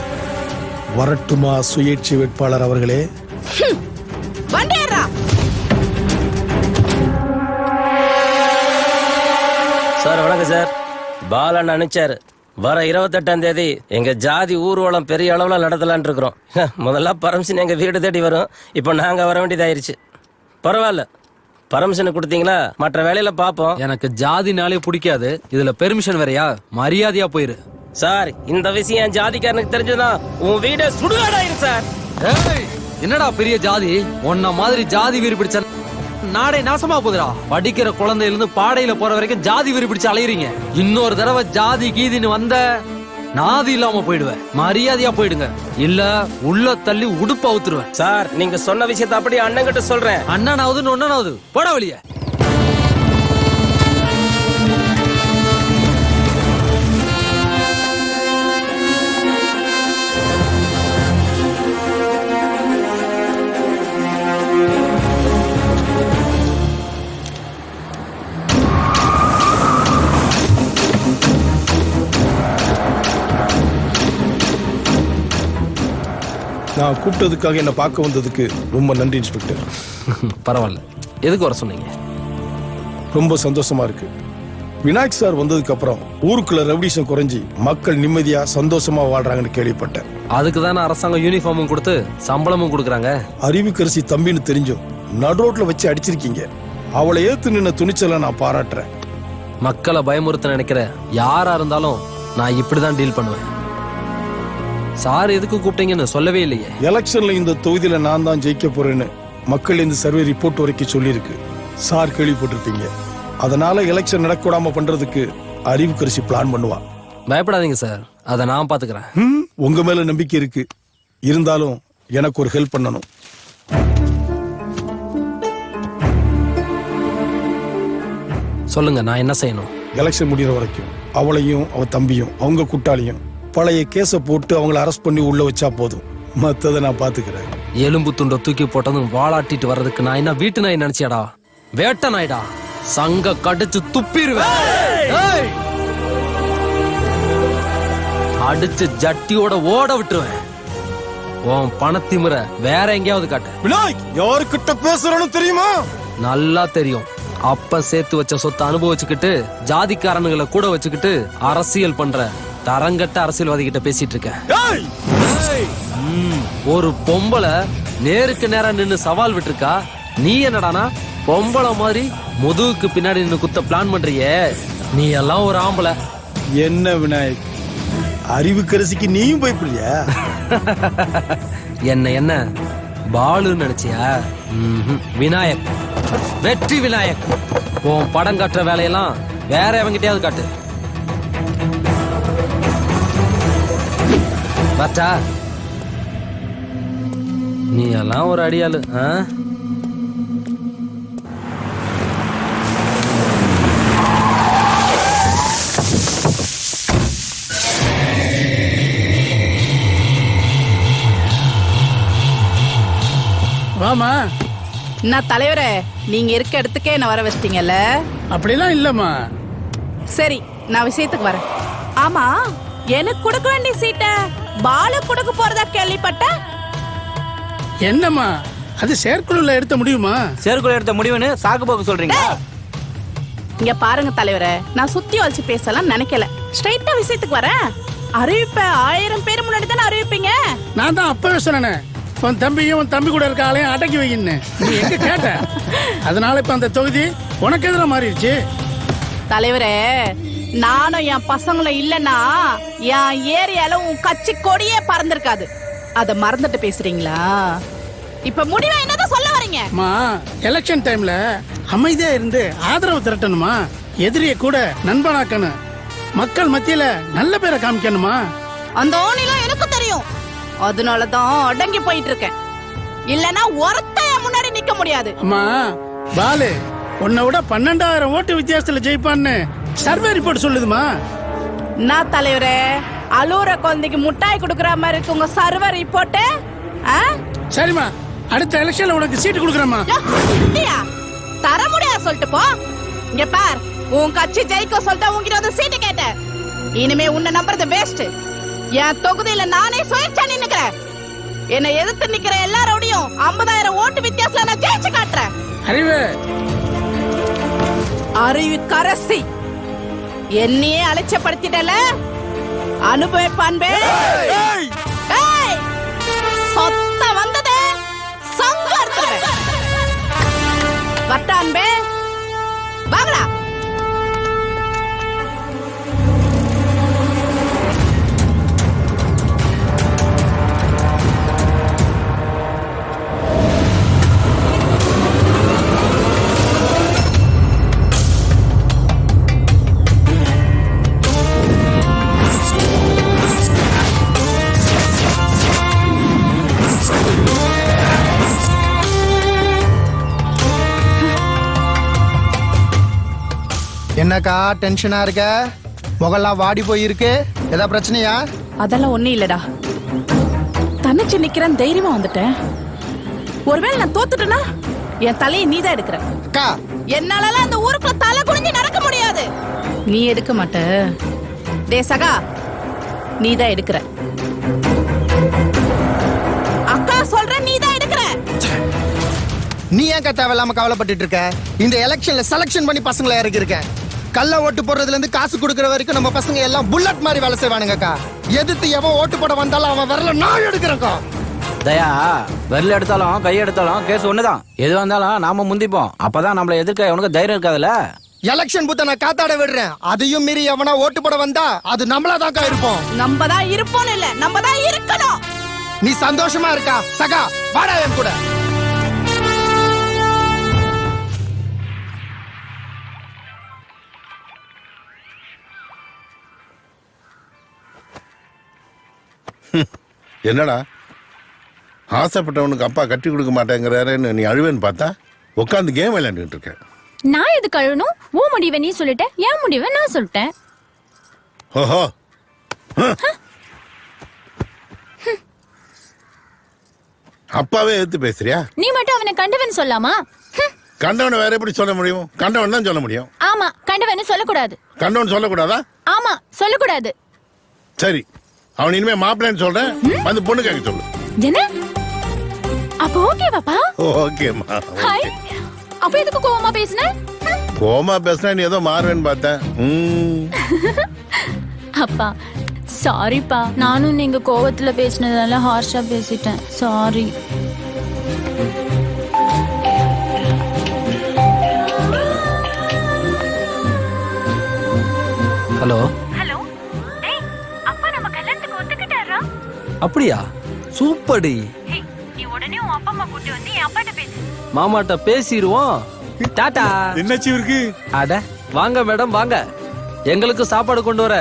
வரட்டுமா சுயேட்சை வேட்பாளர் அவர்களே? சார் வணக்கம் சார். பாலன் அனுப்பிச்சாரு, வர 28ஆம் தேதி எங்க ஜாதி ஊர்வலம் பெரிய அளவுல நடத்தலான் இருக்கிறோம். முதல்ல பர்மிஷன் எங்க வீடு தேடி வரும், இப்போ நாங்க வர வேண்டியதாயிருச்சு. பரவாயில்ல, பர்மிஷன் கொடுத்தீங்களா? மற்ற வேலையில பாப்போம். எனக்கு ஜாதினாலே பிடிக்காது, இதுல பெர்மிஷன் வேறையா? மரியாதையா போயிரு. சார் இந்த விஷயம் ஜாதிக்காரனுக்கு தெரிஞ்சதா உன் வீட சுடுகாடாயிரும் சார். என்னடா பெரிய ஜாதி? உன்ன மாதிரி ஜாதி வீறு பிடிச்ச நாடே நாசமா போகுதுடா. படிக்கிற குழந்தையில இருந்து பாடையில போற வரைக்கும் ஜாதி வீறு பிடிச்சு அலையறீங்க. இன்னொரு தடவை ஜாதி கீதின்னு வந்த நாதி இல்லாம போயிடுவேன். மரியாதையா போயிடுங்க, இல்ல உள்ள தள்ளி உடுப்ப அவுத்துருவேன். சார் நீங்க சொன்ன விஷயத்த அப்படியே அண்ணன் கிட்ட சொல்றேன். அண்ணனாவது ஒன்னனாவது போட வழிய. நான் கூப்பிட்டதுக்காக என்ன பார்க்க வந்ததுக்கு ரொம்ப நன்றி இன்ஸ்பெக்டர். பரவாயில்ல, எதுக்கு வர சொன்னீங்க? ரொம்ப சந்தோஷமா இருக்கு. விநாயக் சார் வந்ததுக்கு அப்புறம் ஊருக்குள்ள ரவுடிசம் குறைஞ்சி மக்கள் நிம்மதியா சந்தோஷமா வாழ்றாங்கன்னு கேள்விப்பட்டேன். அதுக்கு தானே அரசாங்கம் யூனிஃபார்மும் கொடுத்து சம்பளமும் கொடுக்குறாங்க. அறிவுக்கரசி தம்பின்னு தெரிஞ்சும் நடுரோட்ல வச்சு அடிச்சிருக்கீங்க. அவளை ஏத்து நின்ன துணிச்சலை நான் பாராட்டுறேன். மக்களை பயமுறுத்த நினைக்கிற யாரா இருந்தாலும் நான் இப்படிதான் டீல் பண்ணுவேன். சார் எதுக்கு கூப்பிட்டீங்கன்னு சொல்லவே இல்லையே. எலெக்ஷன்ல இந்த தொகுதியில நான் தான் ஜெயிக்க போறேன்னு மக்கள் இந்த சர்வே ரிப்போர்ட் வரைக்கும் சொல்லியிருக்கு. சார் கேள்விப்பட்டிருப்பீங்க. அதனால எலெக்ஷன் நடக்கூடாம பண்றதுக்கு அறிவுக்கரசி பிளான் பண்ணுவா. பயப்படாதீங்க சார், அதை நான் பாத்துக்கிறேன். உங்க மேல நம்பிக்கை இருக்கு, இருந்தாலும் எனக்கு ஒரு ஹெல்ப் பண்ணணும். சொல்லுங்க, நான் என்ன செய்யணும்? எலெக்ஷன் முடிகிற வரைக்கும் அவளையும் அவ தம்பியும் அவங்க கூட்டாளியும் பழைய கேஸ போட்டு அவங்கள அரெஸ்ட் பண்ணி உள்ள வச்சா போதும். மத்ததை நான் பாத்துக்கிறேன். எலும்பு துண்டை தூக்கி போட்டதும் வாளாட்டிட்டு வர்றதுக்கு நான் என்ன வீட்டு நாய் நினைச்சியாடா? வேட்ட நாய்டா, சங்க கடிச்சு துப்பிடுவேன். அடிச்சு ஜட்டியோட ஓட விட்டுருவேன். உன் பணத்திமுற வேற எங்கேயாவது காட்டு. விநாயக், யாருக்கிட்ட பேசுறன்னு தெரியுமா? நல்லா தெரியும். அப்ப சேர்த்து வச்ச சொத்தை அனுபவிச்சுக்கிட்டு ஜாதிக்காரனுங்களை கூட வச்சுக்கிட்டு அரசியல் பண்ற தரங்கட்ட அரசியல்வாதி கிட்ட பேசிட்டு இருக்கேன். ஒரு பொம்பளை நேருக்கு நேரம் நின்னு சவால் விட்டுருக்கா, நீ என்னடானா பொம்பளை மாதிரி முதுகுக்கு பின்னாடி நின்னு குத்த பிளான் பண்றியே. நீ எல்லாம் ஒரு ஆம்பளை. என்ன விநாயக், அறிவுக்கரசிக்கு நீயும் பயப்படலையா? என்ன பாலுன்னு நினைச்சியா? விநாயக், வெற்றி விநாயக். உன் படம் காட்டுற வேலையெல்லாம் வேற எவங்கிட்டயாவது காட்டு. பாத்தா, நீ எல்லாம் ஒரு அடியாளு. வாமா. என்ன தலைவரே, நீங்க இருக்க இடத்துக்கே என்ன வர வச்சிட்டீங்கல்ல? அப்படிலாம் இல்லம்மா. சரி, நான் விஷயத்துக்கு வரேன். ஆமா, எனக்கு கொடுக்க வேண்டிய சீட்டை பாலு கொடுக்க போறதா கேள்விப்பட்டேன். என்னம்மா அது செயற்குழுல எடுத்த முடியுமா? செயற்குழு எடுத்த முடிவுன்னு சாக்கு போக்கு சொல்றீங்க? இங்க பாருங்க தலைவரே, நான் சுத்தி வச்சு பேசலாம் நினைக்கல. ஸ்ட்ரைட்டா விஷயத்துக்கு வரேன். அறிவிப்ப 1000 பேர் முன்னாடி தானே அறிவிப்பீங்க. நான் தான் அப்பவே சொன்னேனே, உன் தம்பியும் உன் தம்பி கூட இருக்க ஆளையும் அடக்கி வைக்கின்னு. நீ எங்க கேட்ட? அதனால இப்ப அந்த தொகுதி உனக்கு எதிராக மாறிடுச்சு. தலைவரே, நானும் என் பசங்களும் இல்லன்னா என் ஏரியால உன் கட்சி கொடியே பறந்திருக்காது. அத மறந்துட்டு பேசுறீங்களா? இப்ப முடிவா என்னதான் சொல்ல வரீங்க? அம்மா, எலெக்ஷன் டைம்ல அமைதியா இருந்து ஆதரவு திரட்டணுமா, எதிரிய கூட நண்பனாக்கணும், மக்கள் மத்தியில நல்ல பேரை காமிக்கணுமா. அந்த ஓனிலாம் எனக்கு தெரியும். அதனாலதான் அடங்கி போயிட்டு இருக்கேன். இல்லனா ஒருத்த முன்னாடி நிக்க முடியாது. அம்மா, பாலு உன்னை விட 12,000 ஓட்டு வித்தியாசத்துல ஜெயிப்பான்னு சர்வே ரிப்போர்ட் சொல்லுதுமா. நான் தலைவரே, அலூர குழந்தைக்கு முட்டாய் கொடுக்கற மாதிரி இருக்கு உங்க சர்வே ரிப்போர்ட். சரிம்மா, அடுத்த எலெக்ஷன்ல உனக்கு சீட்டு கொடுக்குறேம்மா. தர முடியாது சொல்லிட்டு போ. இங்க பார், உன் கட்சி ஜெயிக்க சொல்லிட்டு உங்ககிட்ட வந்து சீட்டு கேட்டேன். இனிமே உன்னை நம்புறது வேஸ்ட். என் தொகுதியில நானே சுயேட்சா நின்னுக்கிறேன். என்னை எதிர்த்து நிக்கிற எல்லாரோடையும் 50,000 ஓட்டு வித்தியாசத்துல நான் ஜெயிச்சு காட்டுறேன். அறிவு கரசி, என்னையே அலட்சியப்படுத்திட்டல, அனுபவிப்பான்பே. சொத்த வந்தது சங்கர் வட்டான்பே. வாங்கடா. என்னக்கா டென்ஷனா இருக்க? முகல்லாம் வாடி போயிருக்கு. ஏதா பிரச்சனையா? அதெல்லாம் ஒண்ணும் இல்லடா. தனிச்சு நிக்கிறேன், தைரியமா வந்துட்டேன். ஒருவேளை நான் தோத்துட்டேன்னா என் தலையை நீதான் எடுக்கிற. அக்கா, என்னால அந்த ஊருக்குள்ள தலை குனிஞ்சு நடக்க முடியாது. நீ எடுக்க மாட்ட. டே சகா, நீதான் எடுக்கிற. அக்கா சொல்ற, நீதான் எடுக்கிற. நீ ஏன் தேவையில்லாம கவலைப்பட்டு இருக்க? இந்த எலெக்ஷன்ல செலக்ஷன் பண்ணி பசங்களை இறக்கி இருக்கேன். கள்ள ஓட்டு போடுறதுல இருந்து காசு கொடுக்கற வரைக்கும் நம்ம பசங்க எல்லாம் புல்லட் மாதிரி வேலை செய்வானுங்கக்கா. எதிர்த்து எவன் ஓட்டு போட வந்தாலும் அவன் விரல நான் எடுக்கிறேன்க்கா. தயா, விரல் எடுத்தாலும் கை எடுத்தாலும் கேஸ் ஒண்ணுதான். எது வந்தாலும் நாம முந்திப்போம். அப்பதான் நம்மள எதிர்க்க உனக்கு தைரியம் இருக்காதுல்ல. எலெக்ஷன் பூத்த நான் காத்தாட விடுறேன். அதையும் மீறி எவனா ஓட்டு போட வந்தா அது நம்மளாதான்க்கா இருப்போம். நம்ம தான் இருப்போம் இல்ல, நம்ம தான் இருக்கணும். நீ சந்தோஷமா இருக்கா? சகா, வாடா என் கூட. என்னடா ஆசைப்பட்டவனுக்கு அப்பா கட்டி கொடுக்க மாட்டேங்கிறாருன்னு நீ அழுவேன்னு பார்த்தா உட்காந்து கேம் விளையாண்டுட்டு இருக்க. நான் எதுக்கு அழுவணும்? உன் முடிவை நீ சொல்லிட்ட, என் முடிவை நான் சொல்லிட்டேன். ஓஹோ, அப்பாவே எடுத்து பேசுறியா? நீ மட்டும் அவனை கண்டவன் சொல்லாமா? கண்டவனை வேற எப்படி சொல்ல முடியும்? கண்டவன் தான் சொல்ல முடியும். ஆமா, கண்டவன் சொல்லக்கூடாது. கண்டவன் சொல்லக்கூடாதா? ஆமா, சொல்லக்கூடாது. சரி, அவன் இனிமே மாப்பிள்ளைன்னு சொல்றேன், வந்து பொண்ணு கேட்க சொல்லு. என்ன? அப்ப ஓகே பாப்பா? ஓகேம்மா. ஹாய். அப்ப எதுக்கு கோவமா பேசுன? கோவமா பேசுனா நீ ஏதோ மாறுவேன்னு பார்த்தேன். அப்பா சாரிப்பா, நானும் நீங்க கோவத்துல பேசினதால ஹார்ஷா பேசிட்டேன். சாரி. ஹலோ. ஹலோ. டேய், அப்பா நம்ம கல்யாணத்துக்கு ஒத்துக்கிட்டாரா? அப்படியா? சூப்பர் டி. நீ உடனே உடனே உன் அப்பா அம்மா கூட்டி வந்து என் அப்பாட்ட பேசு. மாமாட்ட பேசிடுவோம். டாடா. என்னாச்சு இருக்கு? அட வாங்க மேடம் வாங்க. எங்களுக்கு சாப்பாடு கொண்டு வர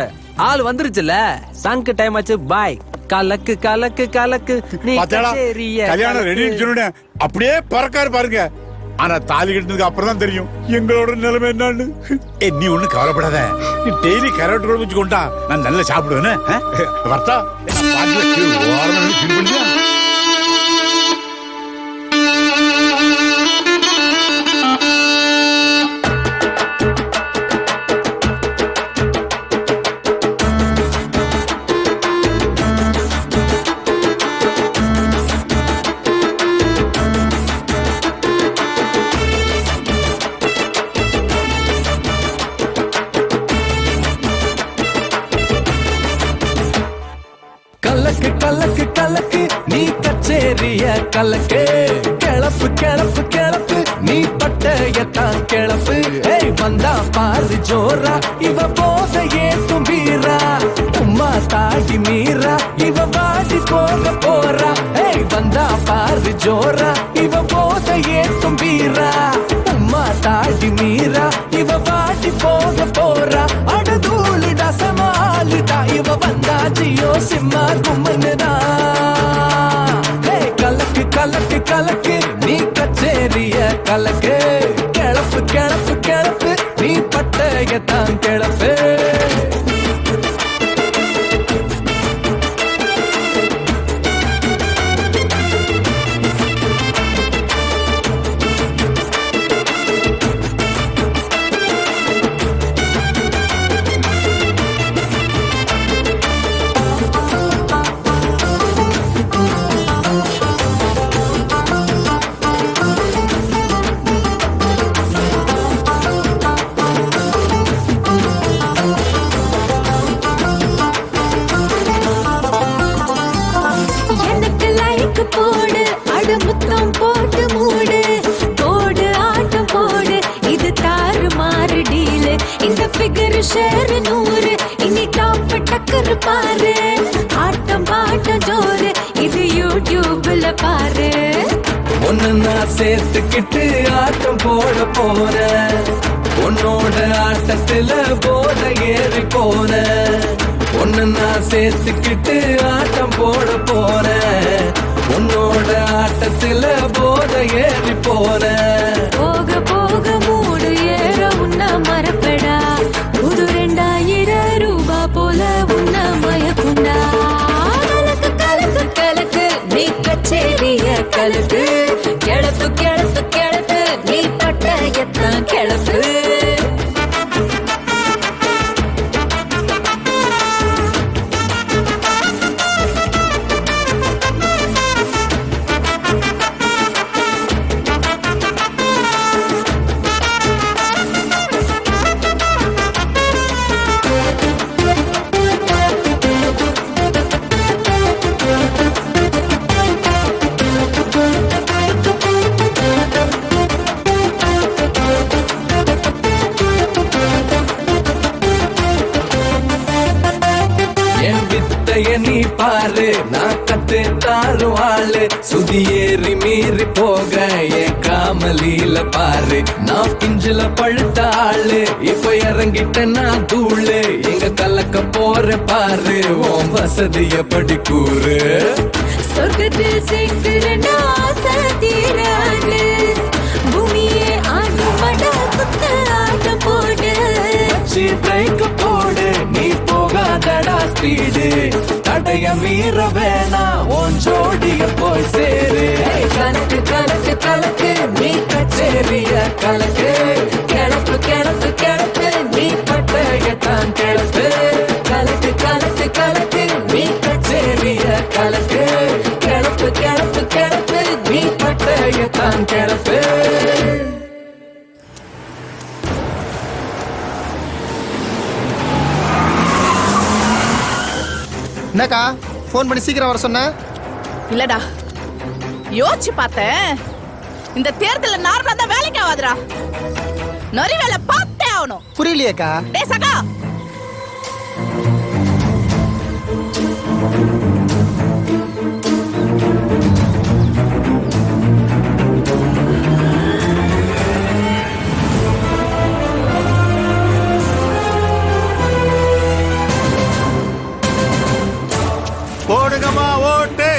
ஆள் வந்துருச்சுல. சங்கு டைம் ஆச்சு. பாய். கலக்கு கலக்கு கலக்கு நீ கல்யாணம் ரெடின்னு சொன்ன அப்படியே பறக்காரு பாருங்க. ஆனா தாலி கட்டினதுக்கு அப்புறம் தான் தெரியும் எங்களோட நிலைமை என்னன்னு. நீ ஒண்ணு கவலைப்படாத. நீ டெய்லி கரோட்டு கூட வச்சு கொண்டா நான் நல்லா சாப்பிடுவேன். வர்த்தா கலக்கு கலக்கு கலக்கு நீ கச்சேரிய கலக்கு. கிளப்பு கிளப்பு கிளப்பு நீ பட்டையத்தான் கிளப்பு. ஏய் வந்தா பாரு ஜோரா இவ போதையே தும்பீரா. உம்மா தாடி மீரா இவ வாடி போக போறா. ஏய் வந்தா பாரு ஜோரா இவ போதையே தும்பீரா. உம்மா தாடி மீரா இவ வாடி போக போறா. அடதூளிடா சமாளிடா இவ வந்தா ஜியோ சிம்மா கும்மனுடா. கலக்கு கலக்கு கலக்கு நீ கச்சேரிய கலக்கு. கிளப்பு கிளப்பு கிளப்பு நீ பட்டையத்தான் கிளப்பு. போடு அட முத்தம் போட்டு மூடு. போடு ஆட்டம் போடு இது தாறு மாறு டீலு. இந்த ஃபிகர் ஷேர் 100 இனி டாப் டக்கர் பாரு. ஆட்டம் பாட்டம் ஜோரு இது யூடியூப்ல பாரு. ஒன்னு நான் சேர்த்துக்கிட்டு ஆட்டம் போட போற. உன்னோட ஆட்டத்துல போத ஏறி போற. ஒன்னு நான் சேர்த்துக்கிட்டு ஆட்டம் போட போற. உன்னோட ஆட்டத்துல போத ஏறி போற. போக போக மூடு ஏற உன்ன மரப்படா. புது 2000 ரூபா போல உன்ன மயக்குண்டா. கலக்கு கலக்கு கலக்கு நீ கச்சேரிய கலக்கு. கிளப்பு கிளப்பு கிளப்பு நீ பட்டையத்தான் கிளப்பு. நீ பாரு நான் கத்து தாரும் ஆளு. சுதி ஏறி மீறி போக என் காமலில பாரு. நான் பிஞ்சில பழுத்த ஆளு இப்ப இறங்கிட்டேன்னா தூளு. எங்க கலக்க போற பாரு உன் வசதிய படி கூறு. சொர்க்கத்தில் சேர்க்கிறேன் ஆசை தீராது. பூமியே ஆண்டு மட குத்த ஆட்டம் போடு. பிரேக்க போடு நீ போகாதடா ஸ்பீடு. தடைய மீற வேணா உன் ஜோடிய போய் சேரு. கலக்கு கலக்கு கலக்கு நீ கச்சேரிய கலக்கு. கிளப்பு கிளப்பு கிளப்பு நீ பட்டையத்தான் கிளப்பு. கலக்கு கலக்கு கலக்கு நீ கச்சேரிய கலக்கு. கிளப்பு கிளப்பு கிளப்பு நீ பட்டையத்தான் கிளப்பு. என்னக்கா போன் பண்ணி சீக்கிரம் வர சொன்ன? இல்லடா யோசிச்சு பார்த்தேன். இந்த தேர்தல நார்மலா தான் வேலைக்கு ஆகாதுடா. நரி வேலை பார்த்தே ஆகணும். புரியலையேக்கா. டேய் சகா போடுங்கம்மா ஓட்டு.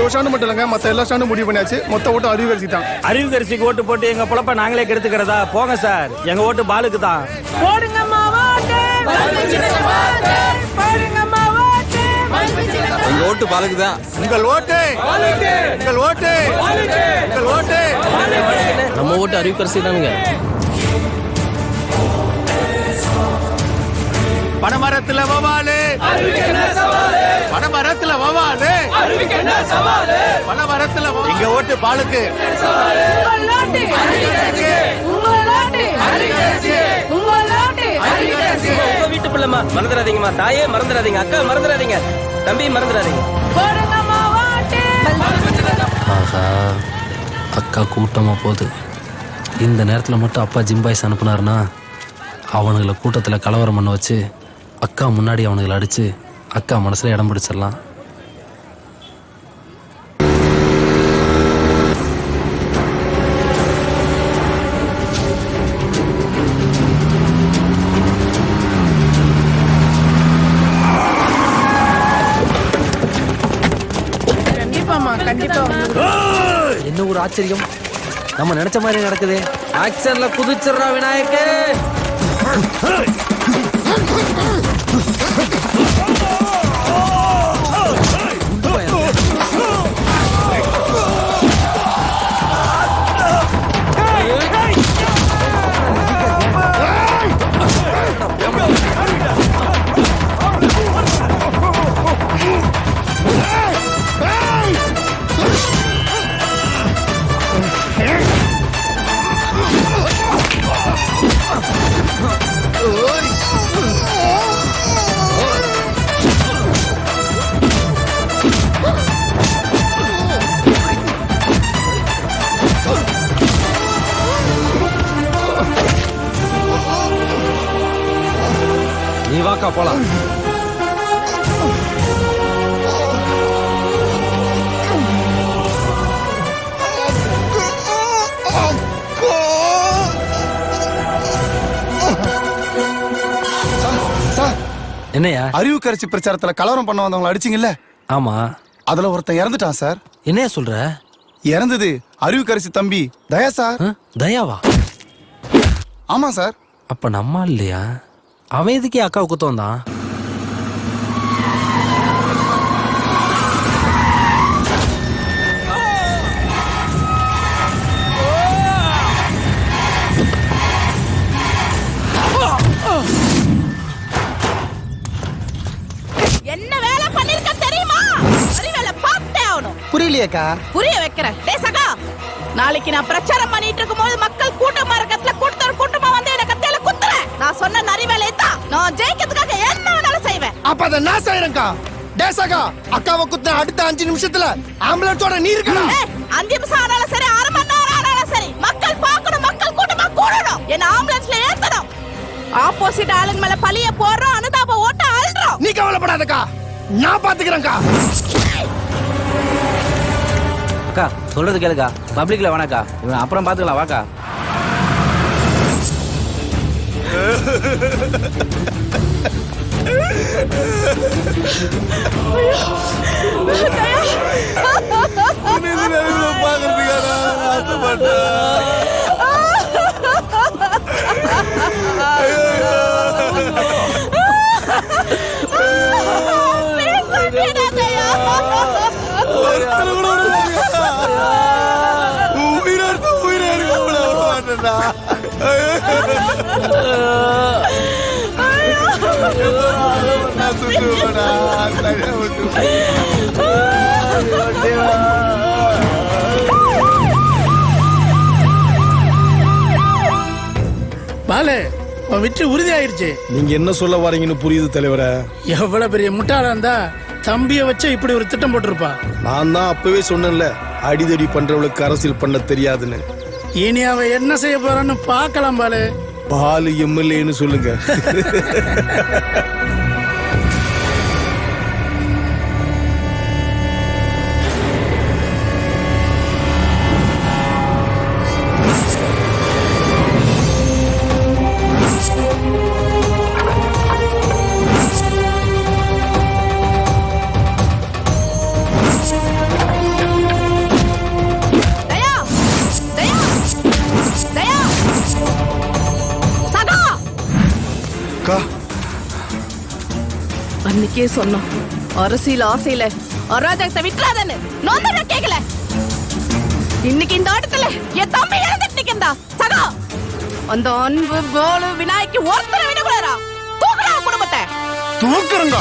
ஒரு ஸ்டாண்டு மட்டும் இல்லைங்க, மற்ற எல்லா ஸ்டாண்டும் முடிவு பண்ணியாச்சு. மொத்த ஓட்டு அறிவுகரிசி தான். அறிவுகரிசிக்கு ஓட்டு போட்டு எங்க பொழப்ப நாங்களே கெடுத்துக்கிறதா? போங்க சார், எங்க ஓட்டு பாலுக்கு தான். எங்க ஓட்டு பாலுக்கு தான். உங்கள் ஓட்டு, உங்கள் ஓட்டு, உங்கள் ஓட்டு. நம்ம ஓட்டு அறிவுக்கரசி தானுங்க. பனமரத்துல வவாலு, பனமரத்துல வவாலு, பனமரத்துல இங்க ஓட்டு பாலுக்கு. உங்க வீட்டு பிள்ளைமா மறந்துடாதீங்கம்மா. தாயே மறந்துடாதீங்க, அக்கா மறந்துடாதீங்க, தம்பி மறந்துடாதீங்க. ஆஹா, அக்கா கூட்டமா போகுது. இந்த நேரத்தில் மட்டும் அப்பா ஜிம்பாய்ஸ் அனுப்புனாருன்னா அவனுங்களை கூட்டத்தில் கலவரம் பண்ண வச்சு அக்கா முன்னாடி அவனுங்களை அடிச்சு அக்கா மனசுல இடம் பிடிச்சிடலாம். என்ன ஒரு ஆச்சரியம், நம்ம நினைச்ச மாதிரி நடக்குது. ஆக்சன்ல குதிச்சிடுறா விநாயகே. நீ வாக்கா போலாம். என்னையா? அறிவுக்கரசி பிரச்சாரத்துல கலவரம் பண்ண வந்தவங்களை அடிச்சிங்கல்ல? ஆமா. அதுல ஒருத்தன் இறந்துட்டான் சார். என்னையா சொல்ற? இறந்தது அறிவுக்கரசி தம்பி தயா சார். தயாவா? ஆமா சார். அப்ப நம்ம இல்லையா? அவன் எதுக்கே அக்காவை குத்த வந்தான்? என்ன வேலை பண்ணிருக்க தெரியுமா? அறிவேல பாத்தே ஆகணும். புரியலையேக்கா. புரிய வைக்கிறேன். டேய் சகா, நாளைக்கு நான் பிரச்சாரம் பண்ணிட்டு இருக்கும்போது மக்கள் கூட்டமா இருக்கத்துல கூட்டமா வந்து என்ன கத்தியால குத்துறேன். நான் சொன்ன நரிவேலை தான். நான் ஜெயிக்கிறதுக்காக என்ன வேணாலும் செய்வேன். அப்ப அதை நான் செய்யறேன்க்கா. டேசகா, அக்காவை குத்த அடுத்த 5 நிமிஷத்துல ஆம்புலன்ஸோட நீ இருக்கணும். 5 நிமிஷம் ஆனாலும் சரி, 1/2 மணி நேரம் ஆனாலும் சரி, மக்கள் பார்க்கணும், மக்கள் கூட்டமா கூடணும். என்ன ஆம்புலன்ஸ்ல ஏத்தணும். ஆப்போசிட் ஆளுங்க மேல பழிய போடுறோம், அனுதாப ஓட்ட அல்றோம். நீ கவலைப்படாதக்கா, நான் பாத்துக்கிறேன்க்கா. அக்கா சொல்றது கேளுக்கா, பப்ளிக்ல வேணாக்கா, இவன் அப்புறம் பாத்துக்கலாம் வாக்கா. பாலு, உன் வெற்றி உறுதி ஆயிருச்சு. நீங்க என்ன சொல்ல வரீங்கன்னு புரியுது தலைவர. எவ்வளவு பெரிய முட்டாளா இருந்தா தம்பிய வச்சு இப்படி ஒரு திட்டம் போட்டிருப்பா. நான் தான் அப்பவே சொன்னேன்ல, அடிதடி பண்றவளுக்கு அரசியல் பண்ண தெரியாதுன்னு. இனி அவ என்ன செய்ய போறான்னு பார்க்கலாம் பாலு. பாலு எம்எல்ஏன்னு சொல்லுங்க. அன்னைக்கே சொன்னோம், அரசியல் ஆசையில அராஜகத்தை விட்டுறாதன்னு. நோந்தா கேக்கல. இன்னைக்கு இந்த ஆட்டத்துல என் தம்பி இழந்துட்டு நிக்கிறா. சகா, அந்த அன்பு கோலு விநாயகி ஒருத்தரை விடக்கூடாதா? தூக்கடா குடும்பத்தை. தூக்குறங்க.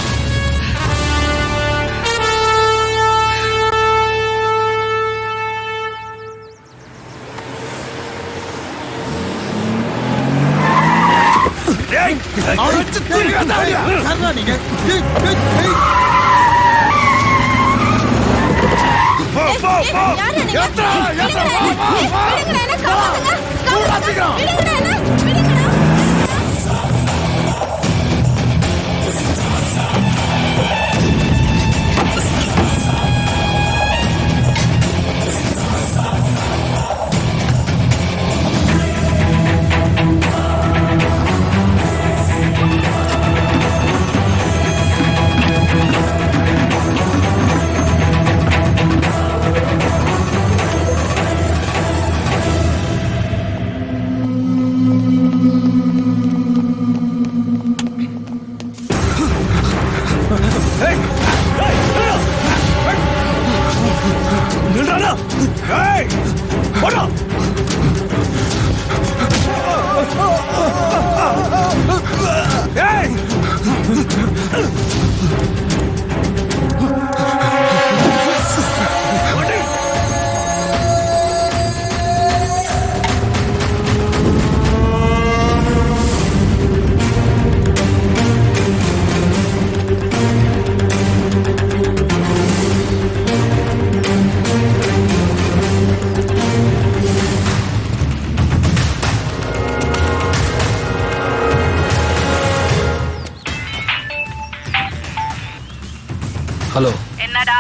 ஹலோ. என்னடா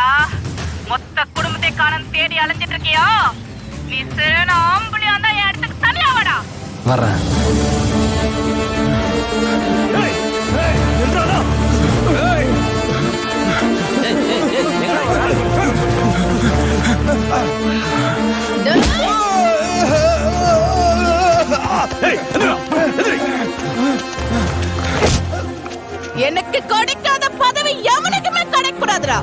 மொத்த குடும்பத்தை காணம் தேடி அலைஞ்சிட்டு இருக்கியா? நீ சேன ஆம்புலியா இருந்தா என் இடத்துக்கு தனியா வாடா. வர்றேன். எனக்கு கிடைக்காத பதவி எவனுக்குமே கிடைக்கூடாதுடா.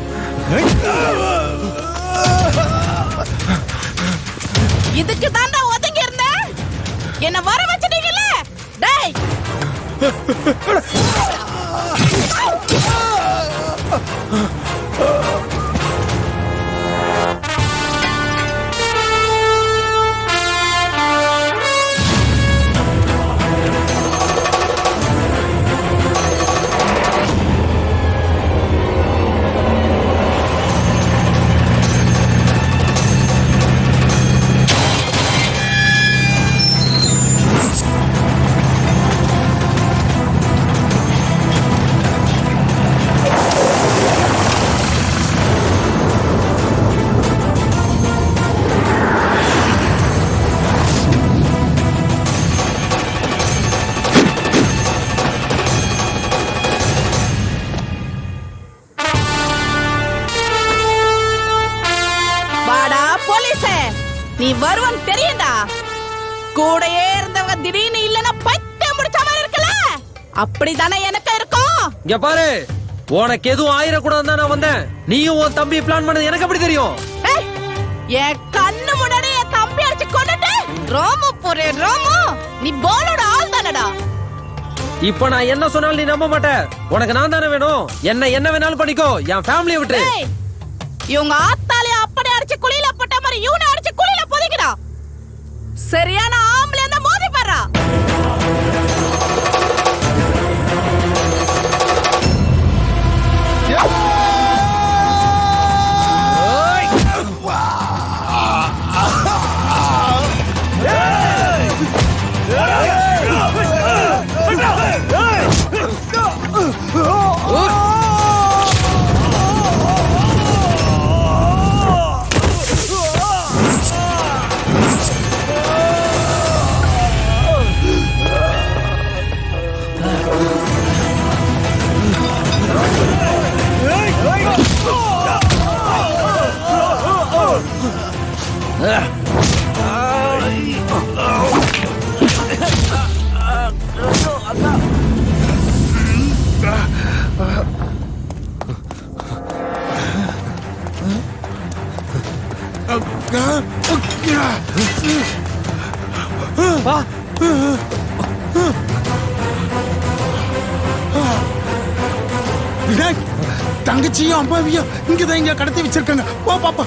இதுக்கு தாண்டா ஒதுங்கி இருந்தேன். என்ன வர வச்சிட்டீங்கல்ல? டேய், நீ வருவன் தெரியுதா? கூடயே இருந்தவங்க திடீர்னு இல்லனா பைத்தியம் முடிச்ச மாதிரி இருக்கல, அப்படிதானே எனக்கு இருக்கும். இங்க பாரு, உனக்கு எதுவும் ஆயிரக்கூடாதுன்னு தான் நான் வந்தேன். நீயும் உன் தம்பி பிளான் பண்ணது எனக்கு எப்படி தெரியும்? என் கண்ணு முன்னாடி என் தம்பி அடிச்சு கொண்டுட்டு ரோமு போறே ரோமு, நீ போலோட ஆள் தானடா. இப்ப நான் என்ன சொன்னாலும் நீ நம்ப மாட்ட. உனக்கு நான் தானே வேணும். என்ன வேணாலும் பண்ணிக்கோ, என் ஃபேமிலியை விட்டு. இவங்க ஆத்தாலே அப்படி அடிச்சு குளியில போட்ட மாதிரி இவனை அடிச்சு குளியில பொதிக்கடா. சரியான ஆம்பளை அந்த மோதி பாறா. விநாயக், தங்கச்சியும் அம்மாவையும் இங்கதான் இங்க கடத்தி வச்சிருக்காங்க. போ பாப்பா.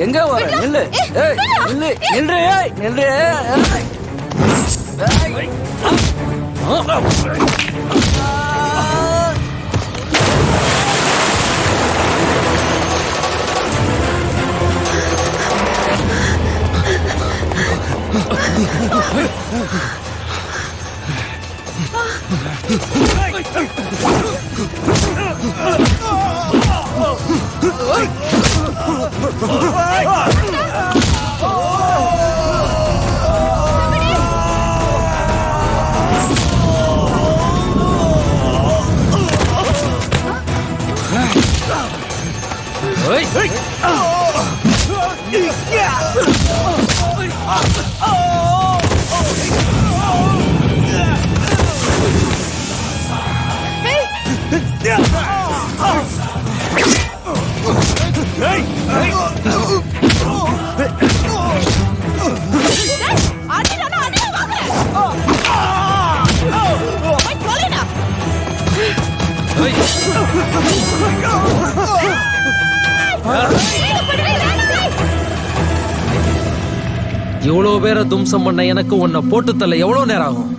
எங்க வர நில்லு நில்லு நில்லு நில்லு இவ்வளவு பேரை தும்சம் பண்ண எனக்கு உன்னை போட்டு தள்ள எவ்வளவு நேரம் ஆகும்.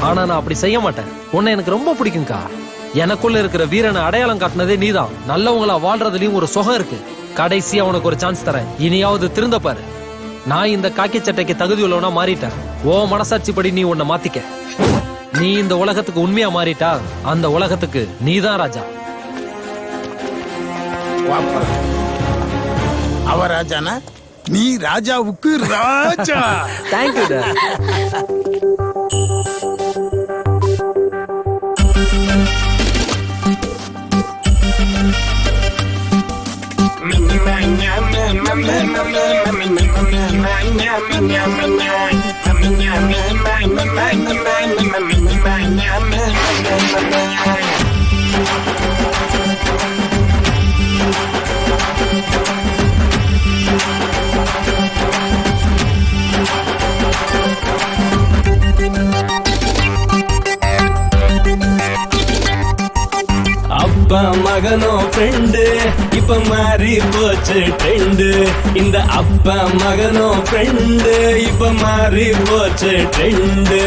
ஆனா நான் அப்படி செய்ய மாட்டேன். உன்னை எனக்கு ரொம்ப பிடிக்கும்க்கா. எனக்குள்ள இருக்கிற வீரனை அடையாளம் காட்டினதே நீதான். நல்லவங்களா வாழ்றதுலயும் ஒரு சுகம் இருக்கு. கடைசியா உனக்கு ஒரு சான்ஸ் தரேன். இனியாவது திருந்த பாரு. நான் இந்த காக்கி சட்டைக்கு தகுதி உள்ளவனா மாறிட்டேன். ஓ மனசாட்சிப்படி நீ உன்னை மாத்திக்க. நீ இந்த உலகத்துக்கு உண்மையா மாறிட்டா அந்த உலகத்துக்கு நீதான் ராஜா. அவ ராஜானா நீ ராஜாவுக்கு ராஜா. தேங்க்யூ. அப்பா மகனோ ஃப்ரெண்டு இப்ப மாறி போச்சு ட்ரெண்டு. இந்த அப்பா மகனோ ஃப்ரெண்டு இப்ப மாறி போச்சு ட்ரெண்டு.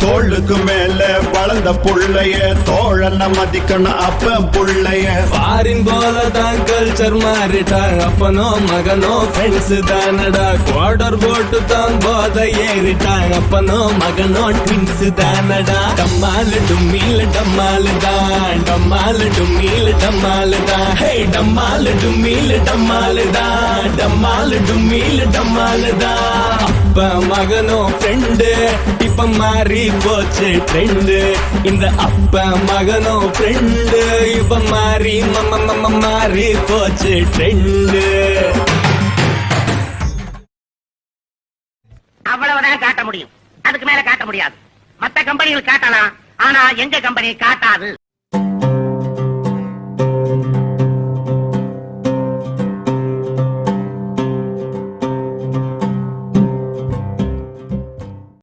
தோளுக்கு மேல வளர்ந்த புள்ளைய தோழன மதிக்கணும் அப்ப புள்ளைய. ஃபாரின் போலதான் கல்ச்சர் மாறிட்டாங்க. அப்பனோ மகனோ ஃப்ரெண்ட்ஸ் தானடா. குவார்டர் போட்டு தான் போத ஏறிட்டாங்க. அப்பனோ மகனோ ட்வின்ஸ் தானடா. டம்மாலு டும்மில் டம்மாலு தான். டம்மாலு டும்மில் டம்மாலு தான். ஹே டம்மாலு டும்மில் டம்மாலு தான். டம்மாலு டும்மில் டம்மாலு தான். அப்பா மகனோ ஃப்ரெண்டு இப்ப மாறி போச்சு ட்ரெண்டு. இந்த அப்பா மகனோ ஃப்ரெண்டு இப்ப மாறி மாறி போச்சு ட்ரெண்டு. அவ்வளவுதான் காட்ட முடியும், அதுக்கு மேல காட்ட முடியாது. மத்த கம்பெனிகள் காட்டலாம், ஆனா எங்க கம்பெனி காட்டாது.